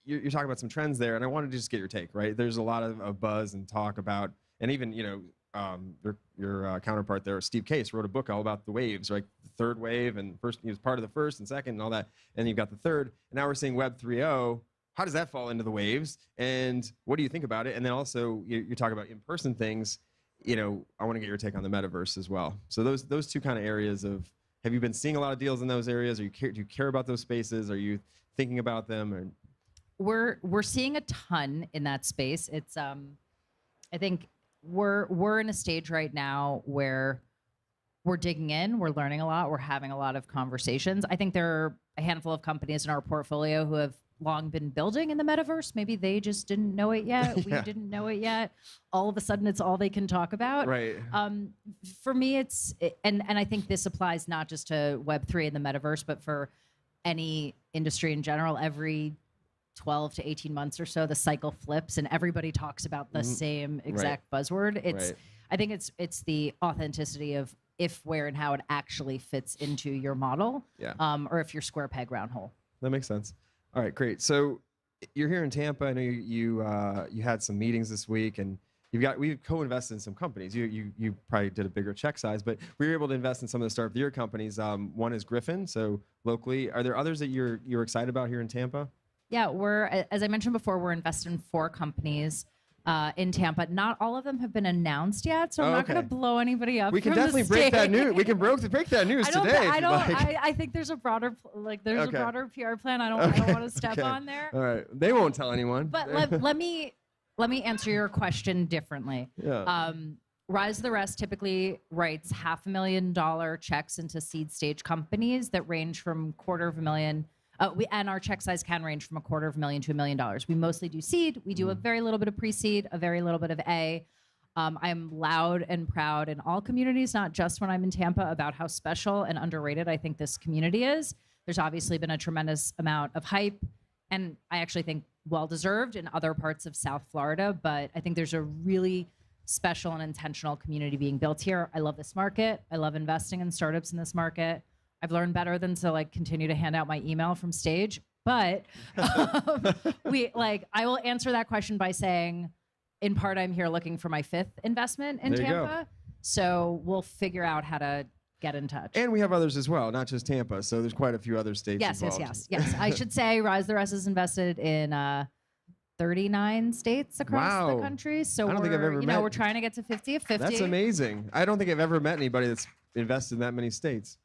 you're talking about some trends there, and I wanted to just get your take, right? There's a lot of buzz and talk about, and even, your counterpart there, Steve Case, wrote a book all about the waves, right? The third wave, and first, he was part of the first and second and all that, and you've got the third, and now we're seeing Web 3.0. How does that fall into the waves, and what do you think about it? And then also, you talk about in-person things. I want to get your take on the metaverse as well. So those two kind of areas of, have you been seeing a lot of deals in those areas? Do you care about those spaces? Are you thinking about them? Or we're seeing a ton in that space. It's I think we're in a stage right now where we're digging in, we're learning a lot, we're having a lot of conversations. I think there are a handful of companies in our portfolio who have long been building in the metaverse. Maybe they just didn't know it yet. We didn't know it yet. All of a sudden, it's all they can talk about. Right. For me, and I think this applies not just to Web3 and the metaverse, but for any industry in general. Every 12 to 18 months or so, the cycle flips and everybody talks about the same exact buzzword. I think it's the authenticity of if, where, and how it actually fits into your model, or if you're square peg round hole. That makes sense. All right, great. So you're here in Tampa. I know you had some meetings this week, and we've co-invested in some companies. You probably did a bigger check size, but we were able to invest in some of the Startup of the Year companies. One is Griffin. So locally, are there others that you're excited about here in Tampa? Yeah, as I mentioned before, we're invested in 4 companies in Tampa. Not all of them have been announced yet, so I'm not going to blow anybody up. We can definitely break that news. We can break that news today. I think there's a broader a broader PR plan. I don't want to step on there. All right, they won't tell anyone. But let me answer your question differently. Yeah. Rise of the Rest typically writes $500,000 checks into seed stage companies that range from $250,000. And our check size can range from $250,000 to $1 million. We mostly do seed. We do a very little bit of pre-seed, a very little bit of A. I'm loud and proud in all communities, not just when I'm in Tampa, about how special and underrated I think this community is. There's obviously been a tremendous amount of hype, and I actually think well-deserved in other parts of South Florida, but I think there's a really special and intentional community being built here. I love this market. I love investing in startups in this market. I've learned better than to continue to hand out my email from stage, but I will answer that question by saying, in part, I'm here looking for my 5th investment in Tampa. So we'll figure out how to get in touch. And we have others as well, not just Tampa. So there's quite a few other states involved. Yes. I should say Rise the Rest is invested in 39 states across the country. So I don't think I've ever met. we're trying to get to 50 of 50. That's amazing. I don't think I've ever met anybody that's invested in that many states.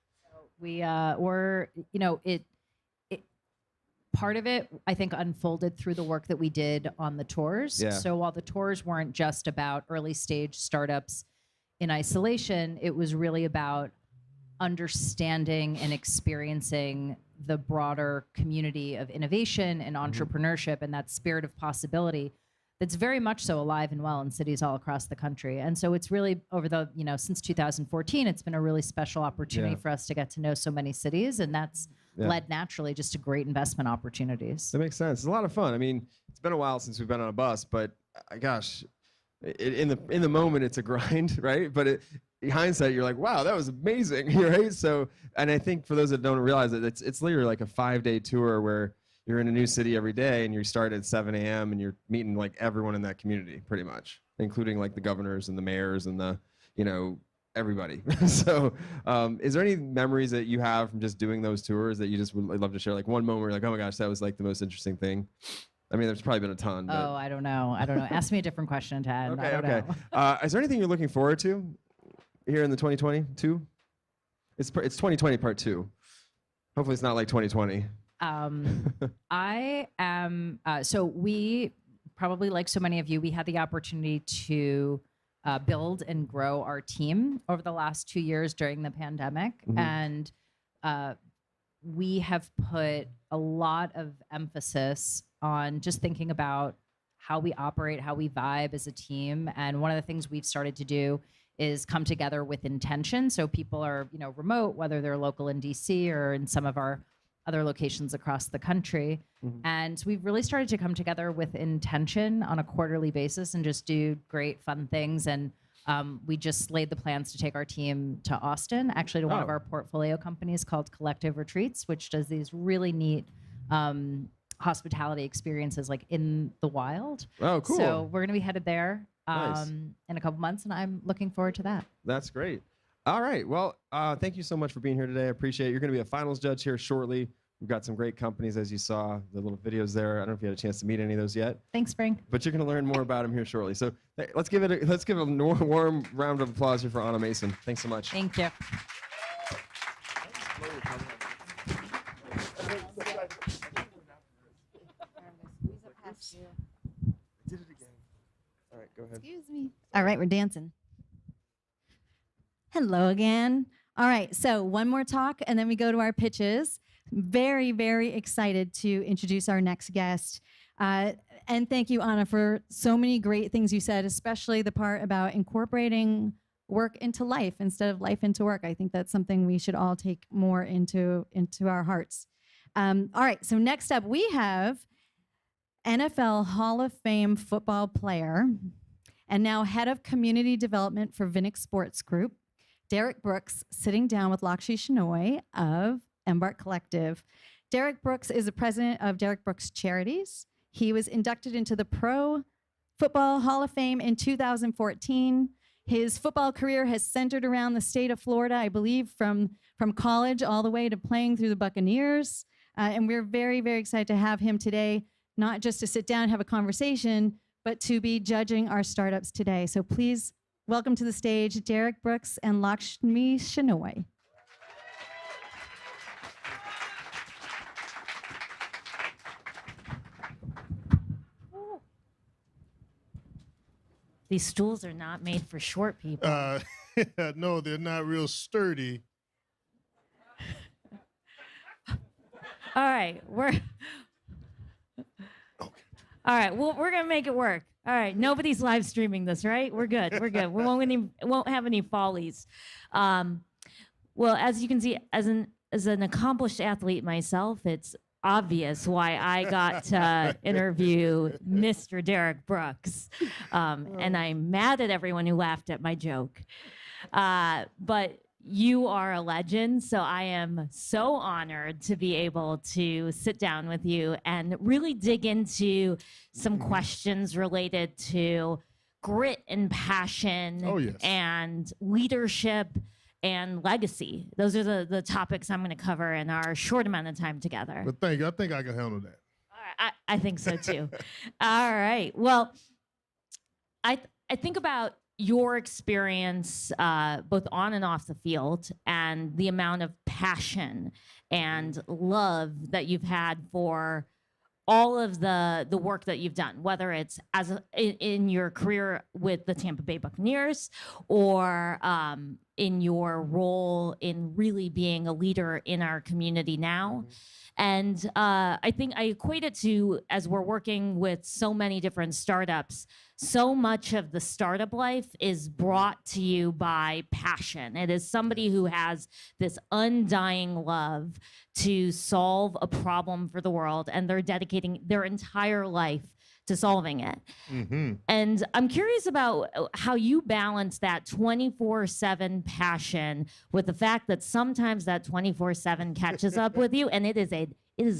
We're part of it, I think, unfolded through the work that we did on the tours. Yeah. So while the tours weren't just about early stage startups in isolation, it was really about understanding and experiencing the broader community of innovation and entrepreneurship and that spirit of possibility that's very much so alive and well in cities all across the country. And so it's really over the, since 2014, it's been a really special opportunity for us to get to know so many cities. And that's led naturally just to great investment opportunities. That makes sense. It's a lot of fun. I mean, it's been a while since we've been on a bus, but gosh, in the moment, it's a grind, right? But in hindsight, you're like, wow, that was amazing, right? So, and I think for those that don't realize it, it's literally like a 5-day tour where you're in a new city every day and you start at 7 a.m. and you're meeting like everyone in that community pretty much, including like the governors and the mayors and the, everybody. So is there any memories that you have from just doing those tours that you just would love to share? Like one moment where you're like, oh my gosh, that was like the most interesting thing. I mean, there's probably been a ton. But... Oh, I don't know. Ask me a different question, Tad. Okay. Is there anything you're looking forward to here in the 2022? It's 2020 part 2. Hopefully it's not like 2020. I am, so we probably, like so many of you, we had the opportunity to build and grow our team over the last 2 years during the pandemic. And we have put a lot of emphasis on just thinking about how we operate, how we vibe as a team. And one of the things we've started to do is come together with intention. So people are, remote, whether they're local in DC or in some of our other locations across the country. And we've really started to come together with intention on a quarterly basis and just do great fun things. And we just laid the plans to take our team to Austin, actually to one of our portfolio companies called Collective Retreats, which does these really neat hospitality experiences like in the wild. Oh, cool. So we're going to be headed there Nice. in a couple months, and I'm looking forward to that. That's great. All right. Well, thank you so much for being here today. I appreciate it. You're going to be a finals judge here shortly. We've got some great companies, as you saw, the little videos there. I don't know if you had a chance to meet any of those yet. Thanks, Frank. But you're going to learn more about them here shortly. So let's give a warm round of applause here for Anna Mason. Thanks so much. Thank you. Did it again. All right, go ahead. Excuse me. All right, we're dancing. Hello again. All right, so one more talk, and then we go to our pitches. Very, very excited to introduce our next guest. And thank you, Anna, for so many great things you said, especially the part about incorporating work into life instead of life into work. I think that's something we should all take more into our hearts. All right, so next up, we have NFL Hall of Fame football player and now head of community development for Vinik Sports Group, Derrick Brooks, sitting down with Lakshmi Shenoy of Embarc Collective. Derrick Brooks is the president of Derrick Brooks Charities. He was inducted into the Pro Football Hall of Fame in 2014. His football career has centered around the state of Florida, I believe, from college all the way to playing through the Buccaneers. And we're very, very excited to have him today, not just to sit down and have a conversation, but to be judging our startups today. So please welcome to the stage, Derrick Brooks and Lakshmi Shenoy. These stools are not made for short people. No, they're not real sturdy. All right, all right, well, we're gonna make it work. All right, nobody's live streaming this, right? We're good. We won't have any follies. Well, as you can see, as an accomplished athlete myself, it's obvious why I got to interview Mr. Derrick Brooks. And I'm mad at everyone who laughed at my joke. But you are a legend, so I am so honored to be able to sit down with you and really dig into some questions related to grit and passion Oh, yes. and leadership and legacy. Those are the topics I'm going to cover in our short amount of time together. But thank you. I think I can handle that. All right, I think so too. All right. Well, I think about your experience both on and off the field and the amount of passion and love that you've had for all of the work that you've done, whether it's in your career with the Tampa Bay Buccaneers or in your role in really being a leader in our community now. And I think I equate it to, as we're working with so many different startups, so much of the startup life is brought to you by passion. It is somebody who has this undying love to solve a problem for the world, and they're dedicating their entire life to solving it. Mm-hmm. And I'm curious about how you balance that 24/7 passion with the fact that sometimes that 24/7 catches up with you, and it is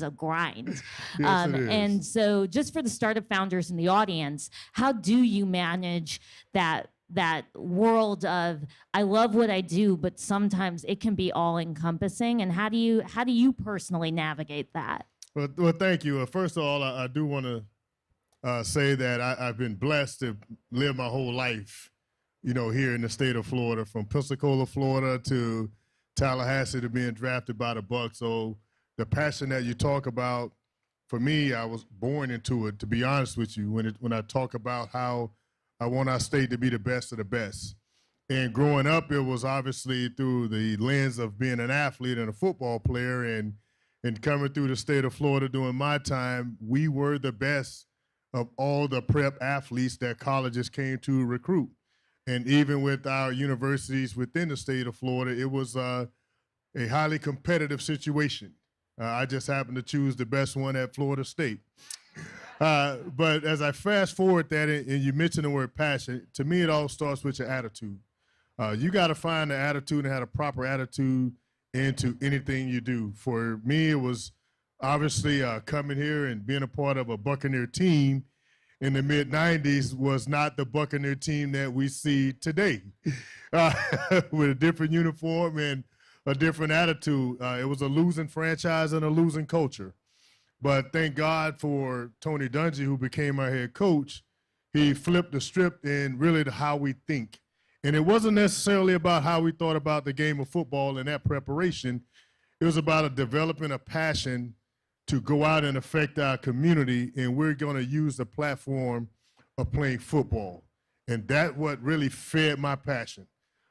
a grind. Yes, it is. And so just for the startup founders in the audience, how do you manage that world of, I love what I do, but sometimes it can be all encompassing, and how do you personally navigate that? Well, thank you. First of all, I do want to say that I've been blessed to live my whole life, here in the state of Florida, from Pensacola, Florida to Tallahassee, to being drafted by the Bucs. So the passion that you talk about, for me, I was born into it, to be honest with you, when I talk about how I want our state to be the best of the best. And growing up, it was obviously through the lens of being an athlete and a football player, and coming through the state of Florida during my time, we were the best of all the prep athletes that colleges came to recruit. And even with our universities within the state of Florida, it was a highly competitive situation. I just happened to choose the best one at Florida State. But as I fast forward that, and you mentioned the word passion, to me it all starts with your attitude. You got to find the attitude and have a proper attitude into anything you do. For me, it was obviously coming here and being a part of a Buccaneer team in the mid-'90s was not the Buccaneer team that we see today, with a different uniform and a different attitude. It was a losing franchise and a losing culture. But thank God for Tony Dungy, who became our head coach. He flipped the script in really to how we think. And it wasn't necessarily about how we thought about the game of football and that preparation. It was about developing a passion to go out and affect our community, and we're going to use the platform of playing football. And that's what really fed my passion.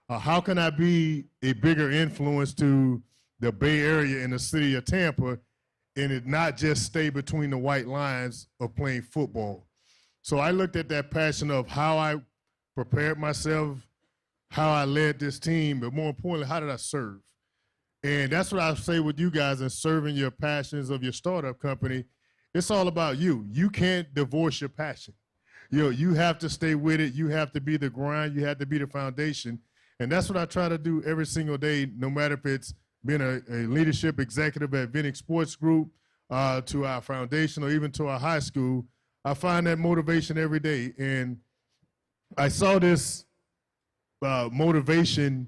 How can I be a bigger influence to the Bay Area and the city of Tampa, and it not just stay between the white lines of playing football? So I looked at that passion of how I prepared myself, how I led this team, but more importantly, how did I serve? And that's what I say with you guys in serving your passions of your startup company. It's all about you. You can't divorce your passion. You have to stay with it. You have to be the grind. You have to be the foundation. And that's what I try to do every single day, no matter if it's being a leadership executive at Vinik Sports Group, to our foundation, or even to our high school. I find that motivation every day. And I saw this motivation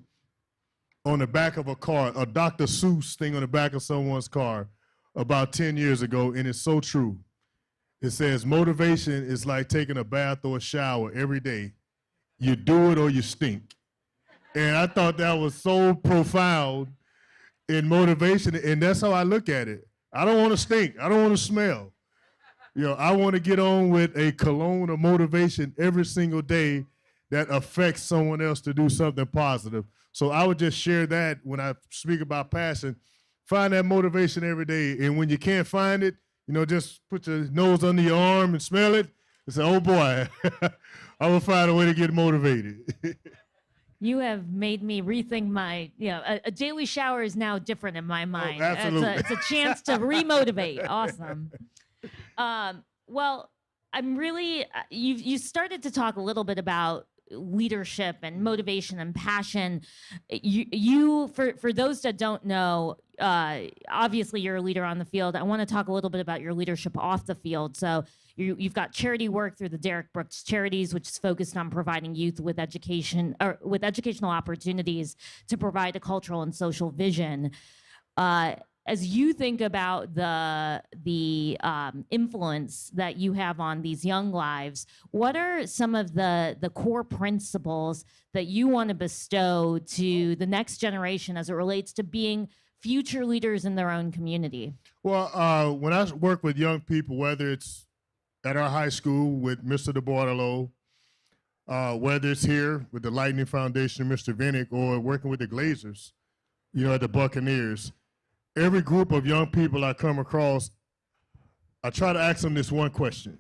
on the back of a car, a Dr. Seuss thing on the back of someone's car about 10 years ago, and it's so true. It says motivation is like taking a bath or a shower every day. You do it or you stink. And I thought that was so profound in motivation, and that's how I look at it. I don't want to stink. I don't want to smell. I want to get on with a cologne of motivation every single day that affects someone else to do something positive. So I would just share that when I speak about passion. Find that motivation every day. And when you can't find it, just put your nose under your arm and smell it and say, oh boy, I will find a way to get motivated. You have made me rethink my, a daily shower is now different in my mind. Oh, absolutely. It's a chance to remotivate. Awesome. Well, I'm really, you started to talk a little bit about leadership and motivation and passion. You for those that don't know, obviously you're a leader on the field. I want to talk a little bit about your leadership off the field. So You've got charity work through the Derrick Brooks Charities, which is focused on providing youth with education or with educational opportunities to provide a cultural and social vision. As you think about the influence that you have on these young lives, what are some of the core principles that you want to bestow to the next generation as it relates to being future leaders in their own community? Well, when I work with young people, whether it's at our high school with Mr. DeBartolo, whether it's here with the Lightning Foundation, Mr. Vinik, or working with the Glazers, at the Buccaneers, every group of young people I come across, I try to ask them this one question.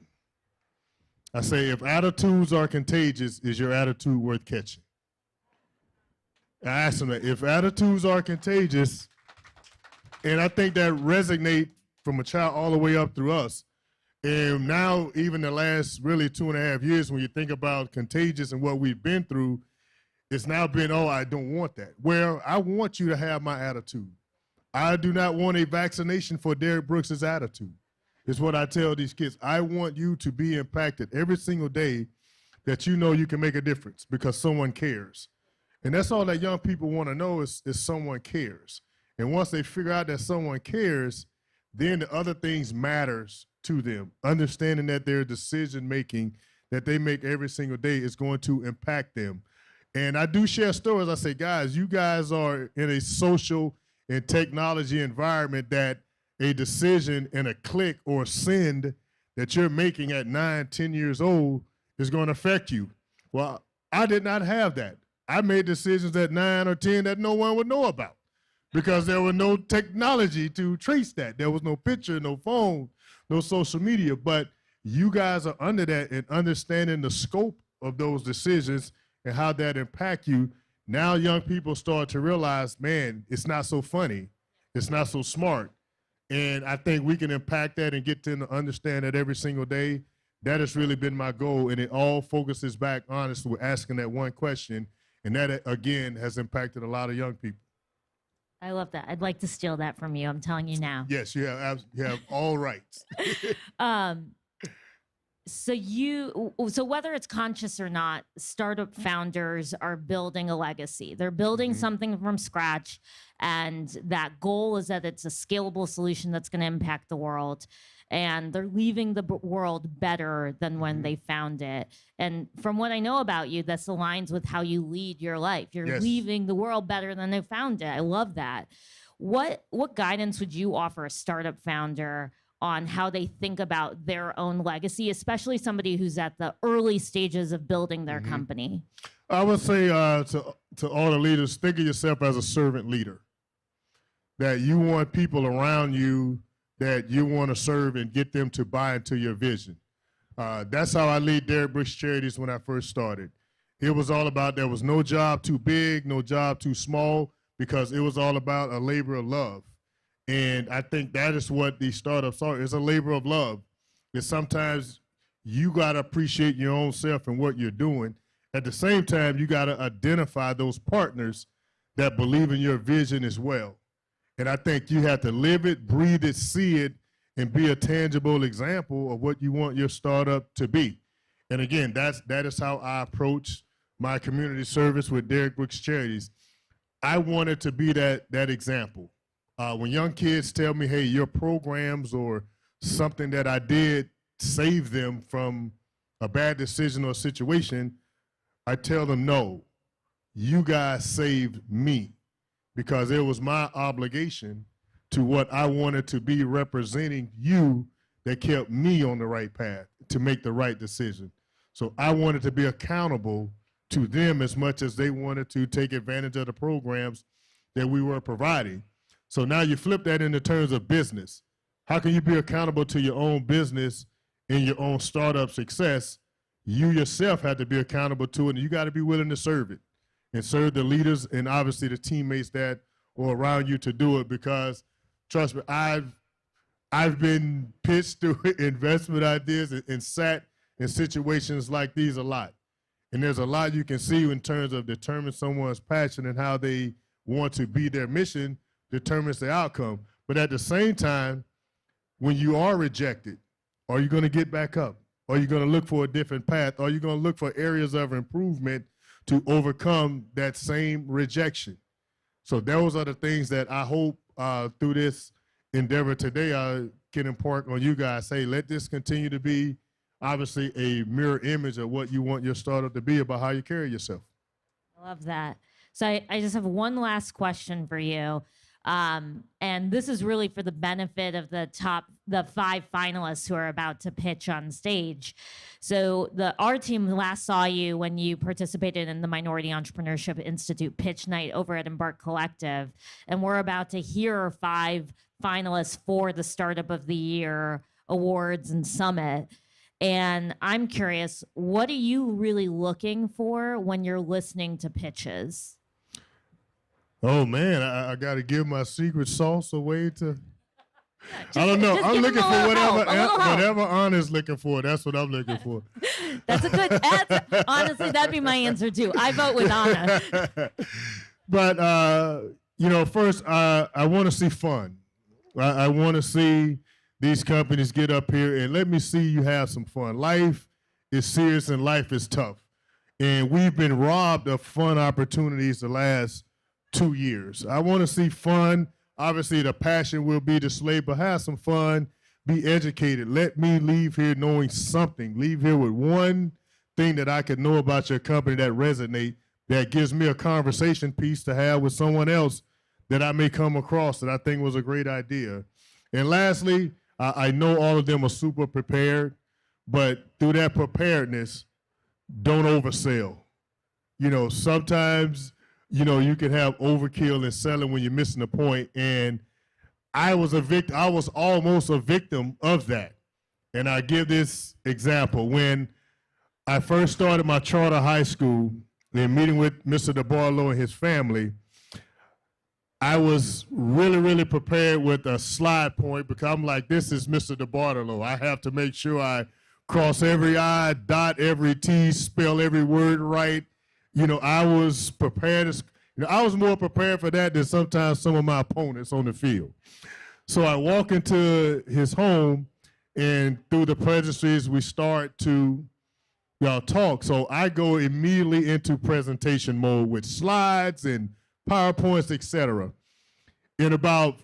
I say, if attitudes are contagious, is your attitude worth catching? I ask them that. If attitudes are contagious, and I think that resonate from a child all the way up through us. And now, even the last really 2.5 years, when you think about contagious and what we've been through, it's now been, oh, I don't want that. Well, I want you to have my attitude. I do not want a vaccination for Derrick Brooks' attitude. It's what I tell these kids. I want you to be impacted every single day that you know you can make a difference because someone cares. And that's all that young people want to know is someone cares. And once they figure out that someone cares, then the other things matters to them. Understanding that their decision-making that they make every single day is going to impact them. And I do share stories. I say, guys, you guys are in a social and technology environment that a decision and a click or send that you're making at 9, 10 years old is going to affect you. Well, I did not have that. I made decisions at 9 or 10 that no one would know about because there was no technology to trace that. There was no picture, no phone, no social media. But you guys are under that and understanding the scope of those decisions and how that impact you. Now young people start to realize, man, it's not so funny. It's not so smart. And I think we can impact that and get them to understand that every single day. That has really been my goal. And it all focuses back, honestly, with asking that one question. And that, again, has impacted a lot of young people. I love that. I'd like to steal that from you. I'm telling you now. Yes, you have all rights. So whether it's conscious or not, startup founders are building a legacy. They're building something from scratch, and that goal is that it's a scalable solution that's going to impact the world. And they're leaving the world better than when they found it. And from what I know about you, this aligns with how you lead your life. You're leaving the world better than they found it. I love that. What guidance would you offer a startup founder on how they think about their own legacy, especially somebody who's at the early stages of building their company? I would say to all the leaders, think of yourself as a servant leader, that you want people around you that you want to serve and get them to buy into your vision. That's how I lead Derrick Brooks Charities when I first started. It was all about there was no job too big, no job too small, because it was all about a labor of love. And I think that is what these startups are. It's a labor of love. It's sometimes you got to appreciate your own self and what you're doing. At the same time, you got to identify those partners that believe in your vision as well. And I think you have to live it, breathe it, see it, and be a tangible example of what you want your startup to be. And again, that is how I approach my community service with Derrick Brooks Charities. I wanted to be that example. When young kids tell me, hey, your programs or something that I did saved them from a bad decision or situation, I tell them, no, you guys saved me, because it was my obligation to what I wanted to be representing you that kept me on the right path to make the right decision. So I wanted to be accountable to them as much as they wanted to take advantage of the programs that we were providing. So now you flip that into terms of business. How can you be accountable to your own business and your own startup success? You yourself have to be accountable to it, and you got to be willing to serve it and serve the leaders and obviously the teammates that are around you to do it, because trust me, I've been pitched through investment ideas and sat in situations like these a lot. And there's a lot you can see in terms of determining someone's passion and how they want to be their mission determines the outcome. But at the same time, when you are rejected Are you going to get back up? Are you going to look for a different path? Are you going to look for areas of improvement to overcome that same rejection? So those are the things that I hope through this endeavor today I can impart on you guys. Hey, let this continue to be obviously a mirror image of what you want your startup to be about how you carry yourself. I love that. So I just have one last question for you. And this is really for the benefit of the 5 finalists who are about to pitch on stage. So our team last saw you when you participated in the Minority Entrepreneurship Institute pitch night over at Embarc Collective. And we're about to hear 5 finalists for the Startup of the Year Awards and Summit. And I'm curious, what are you really looking for when you're listening to pitches? Oh man, I got to give my secret sauce away to. I don't know. I'm looking for whatever Anna's looking for. That's what I'm looking for. That's a good. Honestly, that'd be my answer too. I vote with Anna. But first, I want to see fun. I want to see these companies get up here and let me see you have some fun. Life is serious and life is tough, and we've been robbed of fun opportunities the last 2 years. I want to see fun. Obviously, the passion will be displayed, but have some fun, be educated. Let me leave here knowing something. Leave here with one thing that I can know about your company that resonate, that gives me a conversation piece to have with someone else that I may come across that I think was a great idea. And lastly, I know all of them are super prepared, but through that preparedness, don't oversell. Sometimes you can have overkill and selling when you're missing the point. And I was almost a victim of that. And I give this example. When I first started my charter high school and meeting with Mr. DeBarlow and his family, I was really, really prepared with a slide point because I'm like, this is Mr. DeBarlow. I have to make sure I cross every I, dot every T, spell every word right. I was prepared. I was more prepared for that than sometimes some of my opponents on the field. So I walk into his home, and through the pleasantries, we start to talk. So I go immediately into presentation mode with slides and PowerPoints, etc. In about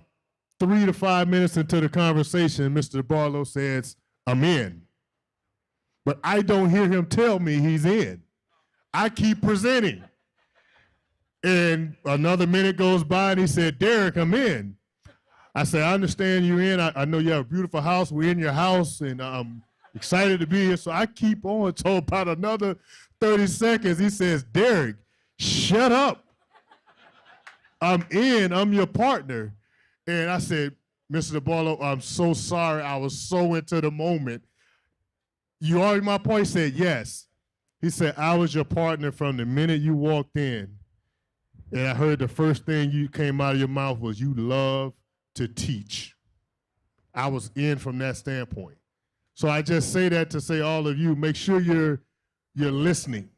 3 to 5 minutes into the conversation, Mr. Barlow says, "I'm in." But I don't hear him tell me he's in. I keep presenting. And another minute goes by and he said, "Derrick, I'm in." I said, "I understand you're in. I know you have a beautiful house. We're in your house and I'm excited to be here." So I keep on. So about another 30 seconds, he says, "Derrick, shut up. I'm in. I'm your partner." And I said, "Mr. DeBarlow, I'm so sorry. I was so into the moment. You already my point?" He said, "Yes." He said, "I was your partner from the minute you walked in. And I heard the first thing you came out of your mouth was you love to teach." I was in from that standpoint. So I just say that to say all of you, make sure you're listening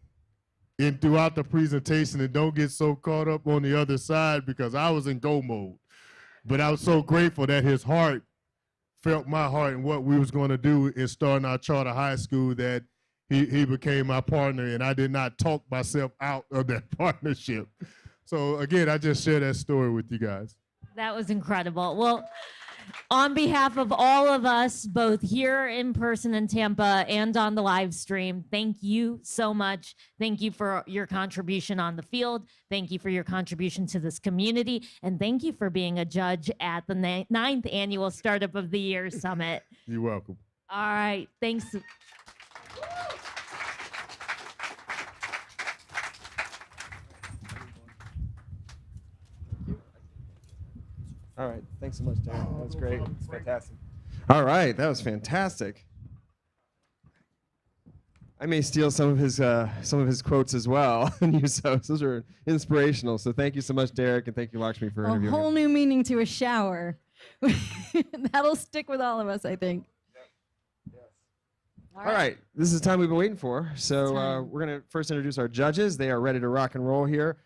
and throughout the presentation and don't get so caught up on the other side because I was in go mode. But I was so grateful that his heart felt my heart and what we was going to do in starting our charter high school, that he became my partner and I did not talk myself out of that partnership. So again, I just share that story with you guys. That was incredible. Well, on behalf of all of us, both here in person in Tampa and on the live stream, thank you so much. Thank you for your contribution on the field. Thank you for your contribution to this community. And thank you for being a judge at the 9th Annual Startup of the Year Summit. You're welcome. All right. Thanks. All right. Thanks so much, Dan. That was great. It's fantastic. All right. That was fantastic. I may steal some of his quotes as well and use those. Those are inspirational. So thank you so much, Derrick, and thank you, Lakshmi, for interviewing. A whole new meaning to a shower. That'll stick with all of us, I think. Yes. All right. This is the time we've been waiting for. So we're going to first introduce our judges. They are ready to rock and roll here.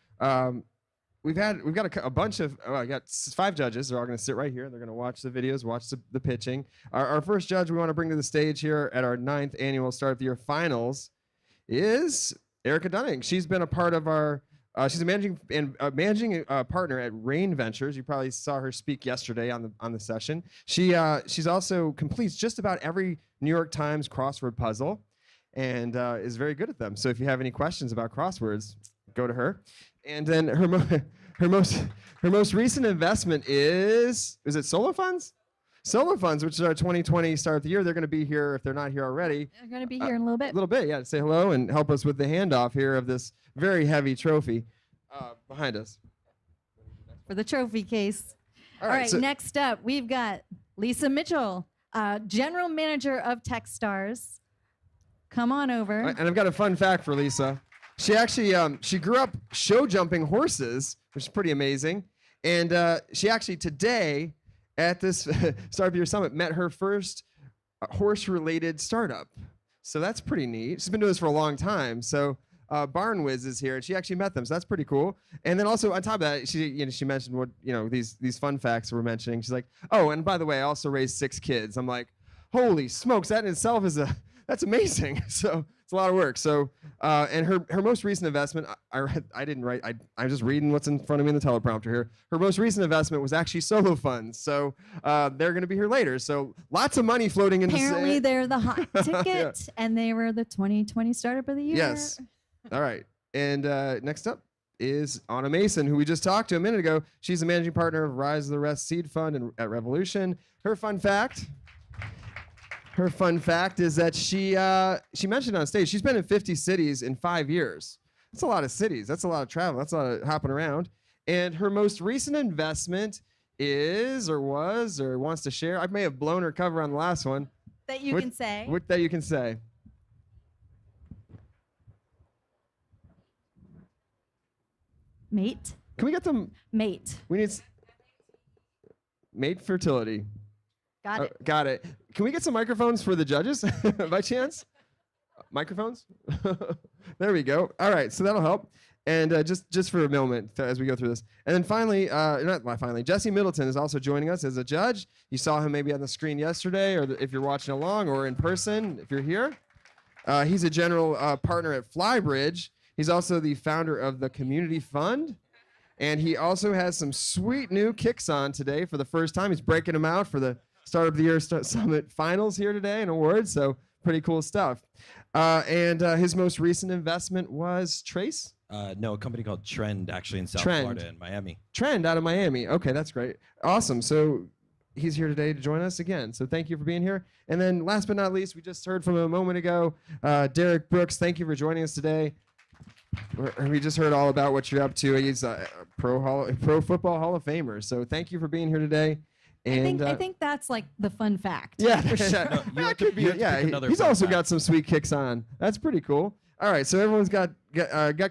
we've got a bunch of I got 5 judges. They're all going to sit right here. They're going to watch the videos, watch the pitching. Our first judge we want to bring to the stage here at our 9th annual Start of the Year Finals is Erica Dunning. She's been a part of our. She's a managing partner at Rain Ventures. You probably saw her speak yesterday on the session. She's also completes just about every New York Times crossword puzzle, and is very good at them. So if you have any questions about crosswords, go to her. And then her most recent investment is it Solar Funds? Solar Funds, which is our 2020 Start of the Year. They're going to be here if they're not here already. They're going to be here in a little bit. A little bit, yeah. Say hello and help us with the handoff here of this very heavy trophy behind us. For the trophy case. All right, so next up, we've got Lesa Mitchell, General Manager of Techstars. Come on over. And I've got a fun fact for Lesa. She actually she grew up show jumping horses, which is pretty amazing. And she actually today at this Start of the Year Summit met her first horse-related startup. So that's pretty neat. She's been doing this for a long time. So Barn Wiz is here, and she actually met them. So that's pretty cool. And then also on top of that, she mentioned what these fun facts we're mentioning. She's like, oh, and by the way, I also raised 6 kids. I'm like, holy smokes, that in itself is that's amazing. So it's a lot of work. So and her most recent investment, I didn't write. I'm just reading what's in front of me in the teleprompter here. Her most recent investment was actually Solo Funds. So they're going to be here later. So lots of money floating into. Apparently, they're the hot ticket, and they were the 2020 Startup of the Year. Yes. All right. And next up is Anna Mason, who we just talked to a minute ago. She's the managing partner of Rise of the Rest Seed Fund at Revolution. Her fun fact is that she mentioned on stage she's been in 50 cities in 5 years. That's a lot of cities. That's a lot of travel. That's a lot of hopping around. And her most recent investment is or wants to share. I may have blown her cover on the last one. That you can say. That you can say. Mate. Can we get them? Mate. We need mate fertility. Got it. Got it. Can we get some microphones for the judges by chance? Microphones? There we go. All right, so that'll help. And just for a moment as we go through this. And then finally, Jesse Middleton is also joining us as a judge. You saw him maybe on the screen yesterday, or if you're watching along, or in person if you're here. He's a general partner at Flybridge. He's also the founder of the Community Fund. And he also has some sweet new kicks on today for the first time. He's breaking them out for the Start of the Year Summit Finals here today and awards. So pretty cool stuff. And his most recent investment was Trace? No, a company called Trend, actually in South Florida in Miami. Trend out of Miami. Okay, that's great. Awesome. So he's here today to join us again. So thank you for being here. And then last but not least, we just heard from him a moment ago, Derrick Brooks. Thank you for joining us today. We just heard all about what you're up to. He's a pro football Hall of Famer. So thank you for being here today. And I think that's like the fun fact. Yeah, for sure. That could be. Yeah, he's also got some sweet kicks on. That's pretty cool. All right, so everyone's got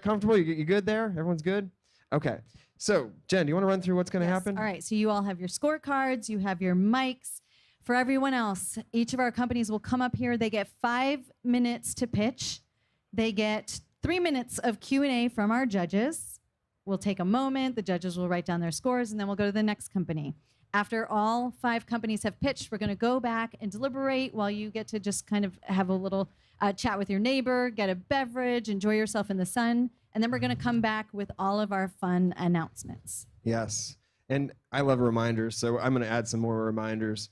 comfortable. You good there? Everyone's good. Okay. So Jen, do you want to run through what's going to happen? All right. So you all have your scorecards. You have your mics. For everyone else, each of our companies will come up here. They get 5 minutes to pitch. They get 3 minutes of Q&A from our judges. We'll take a moment. The judges will write down their scores, and then we'll go to the next company. After all 5 companies have pitched, we're going to go back and deliberate while you get to just kind of have a little chat with your neighbor, get a beverage, enjoy yourself in the sun, and then we're going to come back with all of our fun announcements. Yes, and I love reminders, so I'm going to add some more reminders.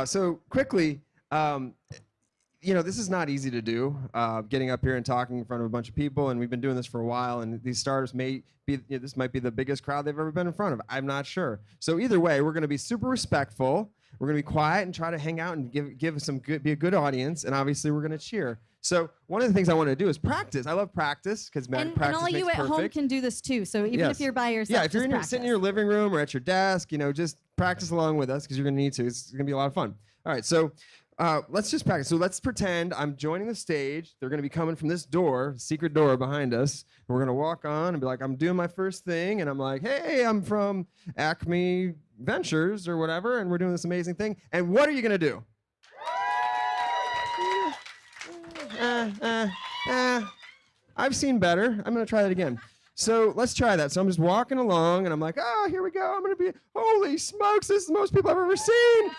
So quickly, this is not easy to do, getting up here and talking in front of a bunch of people, and we've been doing this for a while, and these startups this might be the biggest crowd they've ever been in front of. I'm not sure. So either way, we're going to be super respectful. We're going to be quiet and try to hang out and be a good audience, and obviously we're going to cheer. So one of the things I want to do is practice. I love practice because practice makes perfect. And all you at home can do this too. So even if you're by yourself, if you're sitting in your living room or at your desk, just practice along with us because you're going to need to. It's going to be a lot of fun. All right, so let's just practice. So let's pretend I'm joining the stage. They're going to be coming from this door, secret door behind us. And we're going to walk on and be like, I'm doing my first thing. And I'm like, hey, I'm from Acme Ventures or whatever. And we're doing this amazing thing. And what are you going to do? I've seen better. I'm going to try that again. So let's try that. So I'm just walking along, and I'm like, oh, here we go. I'm going to be, holy smokes, this is the most people I've ever seen.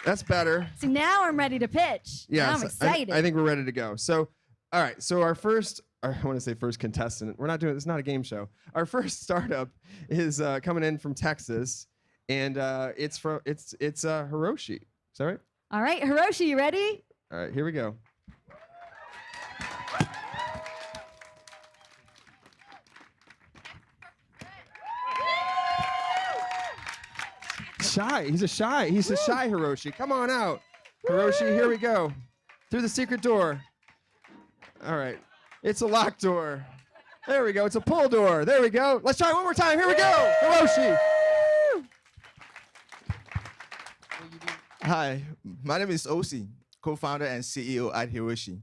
That's better. See, now I'm ready to pitch. Yeah, Now I'm excited. I think we're ready to go. So, all right. So our first, I want to say first contestant. We're not doing, it's not a game show. Our first startup is coming in from Texas, and it's Hiroshi. Is that right? All right, Hiroshi, you ready? All right, here we go. He's a shy Hiroshi. Come on out. Hiroshi, here we go. Through the secret door. All right. It's a locked door. There we go. It's a pull door. There we go. Let's try it one more time. Here we go. Hiroshi. Hi, my name is Osi, co-founder and CEO at Hiroshi.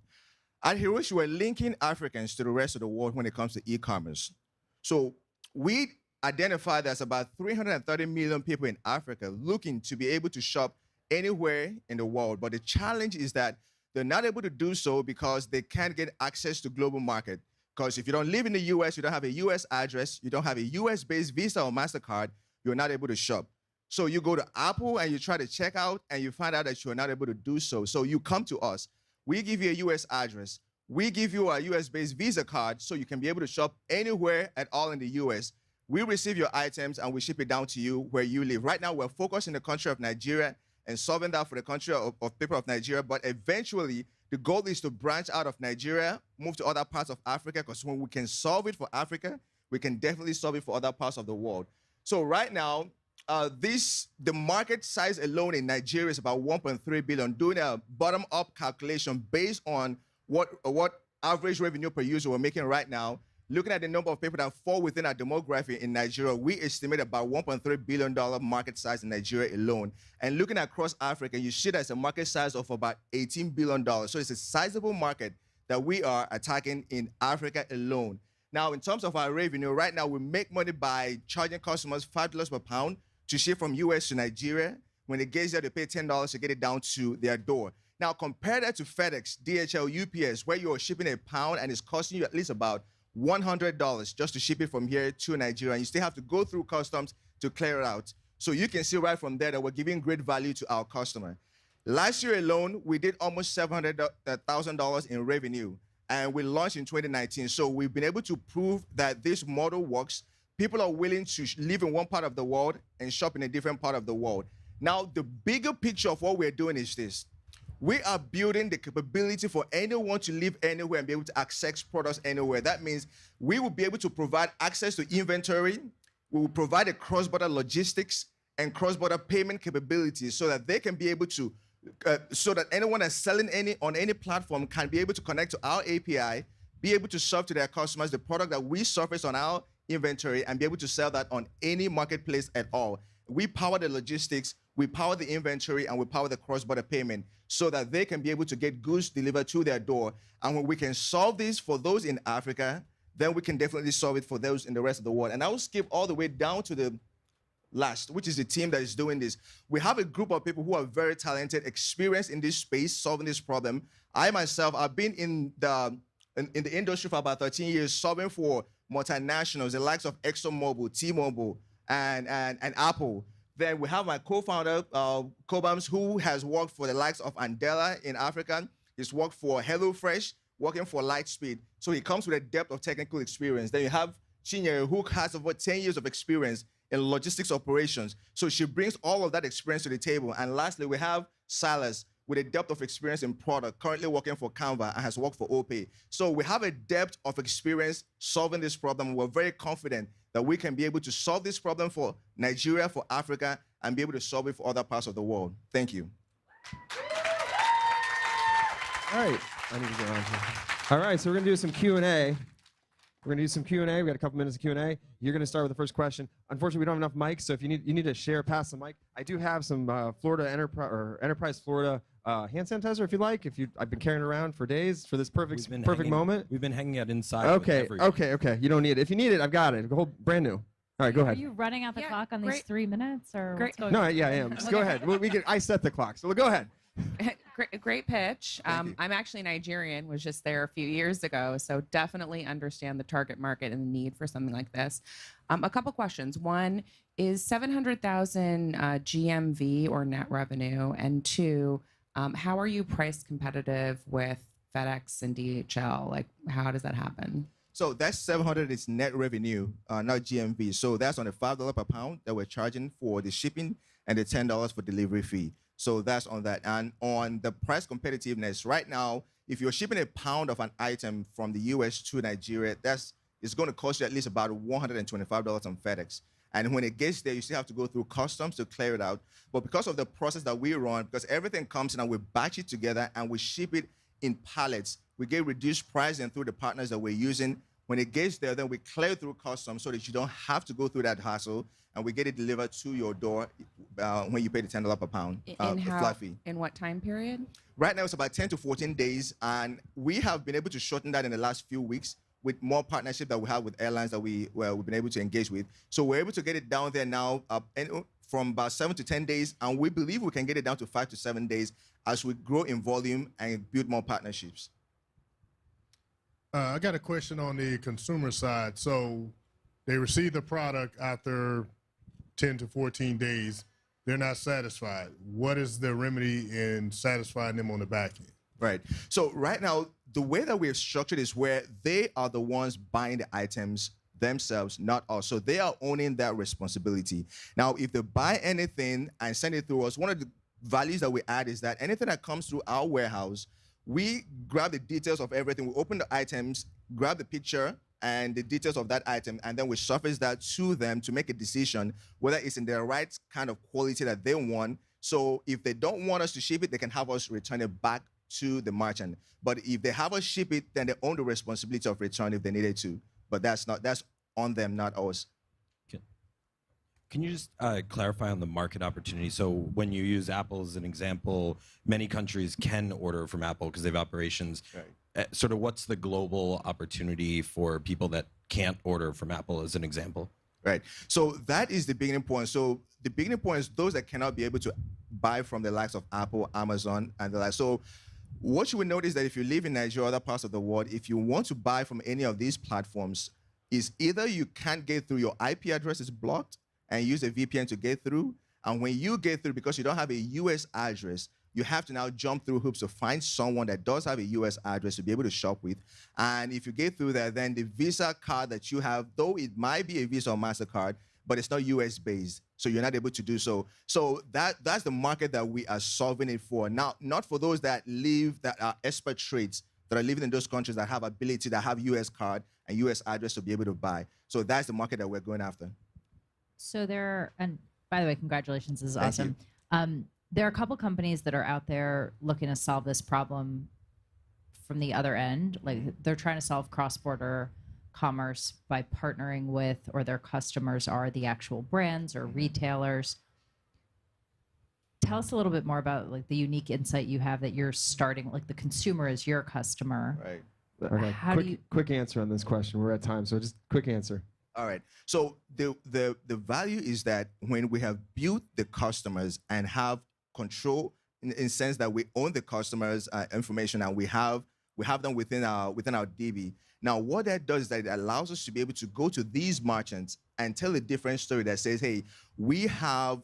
At Hiroshi, we're linking Africans to the rest of the world when it comes to e-commerce. So we identify there's about 330 million people in Africa looking to be able to shop anywhere in the world. But the challenge is that they're not able to do so because they can't get access to global market. Because if you don't live in the US, you don't have a US address, you don't have a US-based Visa or MasterCard, you're not able to shop. So you go to Apple and you try to check out and you find out that you're not able to do so. So you come to us. We give you a US address. We give you a US-based Visa card so you can be able to shop anywhere at all in the US. We receive your items and we ship it down to you where you live. Right now, we're focused in the country of Nigeria and solving that for the country of people of Nigeria. But eventually, the goal is to branch out of Nigeria, move to other parts of Africa, because when we can solve it for Africa, we can definitely solve it for other parts of the world. So right now, the market size alone in Nigeria is about 1.3 billion. Doing a bottom-up calculation based on what average revenue per user we're making right now, looking at the number of people that fall within our demography in Nigeria, we estimate about $1.3 billion market size in Nigeria alone. And looking across Africa, you see that's a market size of about $18 billion. So it's a sizable market that we are attacking in Africa alone. Now, in terms of our revenue, right now we make money by charging customers $5 per pound to ship from US to Nigeria. When it gets there, they pay $10 to get it down to their door. Now, compare that to FedEx, DHL, UPS, where you're shipping a pound and it's costing you at least about $100 just to ship it from here to Nigeria. And you still have to go through customs to clear it out. So you can see right from there that we're giving great value to our customer. Last year alone, we did almost $700,000 in revenue, and we launched in 2019. So we've been able to prove that this model works. People are willing to live in one part of the world and shop in a different part of the world. Now, the bigger picture of what we're doing is this. We are building the capability for anyone to live anywhere and be able to access products anywhere. That means we will be able to provide access to inventory. We will provide a cross-border logistics and cross-border payment capabilities so that they can be able to, so that anyone that's selling on any platform can be able to connect to our API, be able to serve to their customers the product that we surface on our inventory and be able to sell that on any marketplace at all. We power the logistics, we power the inventory, and we power the cross-border payment so that they can be able to get goods delivered to their door. And when we can solve this for those in Africa, then we can definitely solve it for those in the rest of the world. And I will skip all the way down to the last, which is the team that is doing this. We have a group of people who are very talented, experienced in this space, solving this problem. I myself, I've been in the industry for about 13 years, solving for multinationals, the likes of ExxonMobil, T-Mobile, and Apple. Then we have my co-founder, Cobams, who has worked for the likes of Andela in Africa. He's worked for HelloFresh, working for Lightspeed. So he comes with a depth of technical experience. Then you have Chinyere, who has over 10 years of experience in logistics operations. So she brings all of that experience to the table. And lastly, we have Silas with a depth of experience in product, currently working for Canva and has worked for OPay. So we have a depth of experience solving this problem. We're very confident that we can be able to solve this problem for Nigeria, for Africa, and be able to solve it for other parts of the world. Thank you. All right, I need to get on here. All right, so we're gonna do some Q&A. We're gonna do some Q&A. We got a couple minutes of Q&A. You're gonna start with the first question. Unfortunately, we don't have enough mics, so if you need to share, pass the mic. I do have some Florida Enterprise Florida hand sanitizer if you like. I've been carrying it around for days for this perfect moment. We've been hanging out inside. Okay. You don't need it. If you need it, I've got it. Whole brand new. All right, go ahead. Are you running out the clock on these 3 minutes, or No, yeah, I am. So go ahead. I set the clock, so go ahead. great pitch. I'm actually Nigerian, was just there a few years ago, so definitely understand the target market and the need for something like this. A couple questions. One, is 700,000 GMV or net revenue? And two, how are you price competitive with FedEx and DHL? Like, how does that happen? So that's 700 is net revenue, not GMV. So that's on the $5 per pound that we're charging for the shipping and the $10 for delivery fee. So that's on that. And on the price competitiveness, right now, if you're shipping a pound of an item from the US to Nigeria, it's going to cost you at least about $125 on FedEx. And when it gets there, you still have to go through customs to clear it out. But because of the process that we run, because everything comes in and we batch it together and we ship it in pallets, we get reduced pricing through the partners that we're using. When it gets there, then we clear through customs so that you don't have to go through that hassle, and we get it delivered to your door when you pay the $10 per pound flat fee. In what time period? Right now, it's about 10 to 14 days, and we have been able to shorten that in the last few weeks with more partnership that we have with airlines that we've been able to engage with. So we're able to get it down there now from about 7 to 10 days, and we believe we can get it down to 5 to 7 days as we grow in volume and build more partnerships. I got a question on the consumer side. So they receive the product after 10 to 14 days. They're not satisfied. What is the remedy in satisfying them on the back end? Right. So right now, the way that we have structured is where they are the ones buying the items themselves, not us. So they are owning that responsibility. Now, if they buy anything and send it through us, one of the values that we add is that anything that comes through our warehouse, we grab the details of everything. We open the items, grab the picture and the details of that item, and then we surface that to them to make a decision whether it's in the right kind of quality that they want. So if they don't want us to ship it, they can have us return it back to the merchant. But if they have us ship it, then they own the responsibility of return if they needed to. But that's on them, not us. Can you just clarify on the market opportunity? So when you use Apple as an example, many countries can order from Apple because they have operations. Right. Sort of what's the global opportunity for people that can't order from Apple as an example? Right. So that is the beginning point. So the beginning point is those that cannot be able to buy from the likes of Apple, Amazon, and the like. So what you will notice that if you live in Nigeria or other parts of the world, if you want to buy from any of these platforms, is either you can't get through, your IP address is blocked, and use a VPN to get through. And when you get through, because you don't have a US address, you have to now jump through hoops to find someone that does have a US address to be able to shop with. And if you get through there, then the Visa card that you have, though it might be a Visa or MasterCard, but it's not US based, so you're not able to do so. So that's the market that we are solving it for. Now, not for those that are expatriates, that are living in those countries that have ability, that have US card and US address to be able to buy. So that's the market that we're going after. So and by the way, congratulations, this is Thank awesome. There are a couple companies that are out there looking to solve this problem from the other end. Like they're trying to solve cross-border commerce by partnering with, or their customers are the actual brands or retailers. Tell us a little bit more about like the unique insight you have that you're starting, like the consumer is your customer. Right. Okay. Quick answer on this question. We're at time, so just quick answer. All right. So the value is that when we have built the customers and have control in sense that we own the customers' information and we have them within our DB. Now, what that does is that it allows us to be able to go to these merchants and tell a different story that says, hey, we have,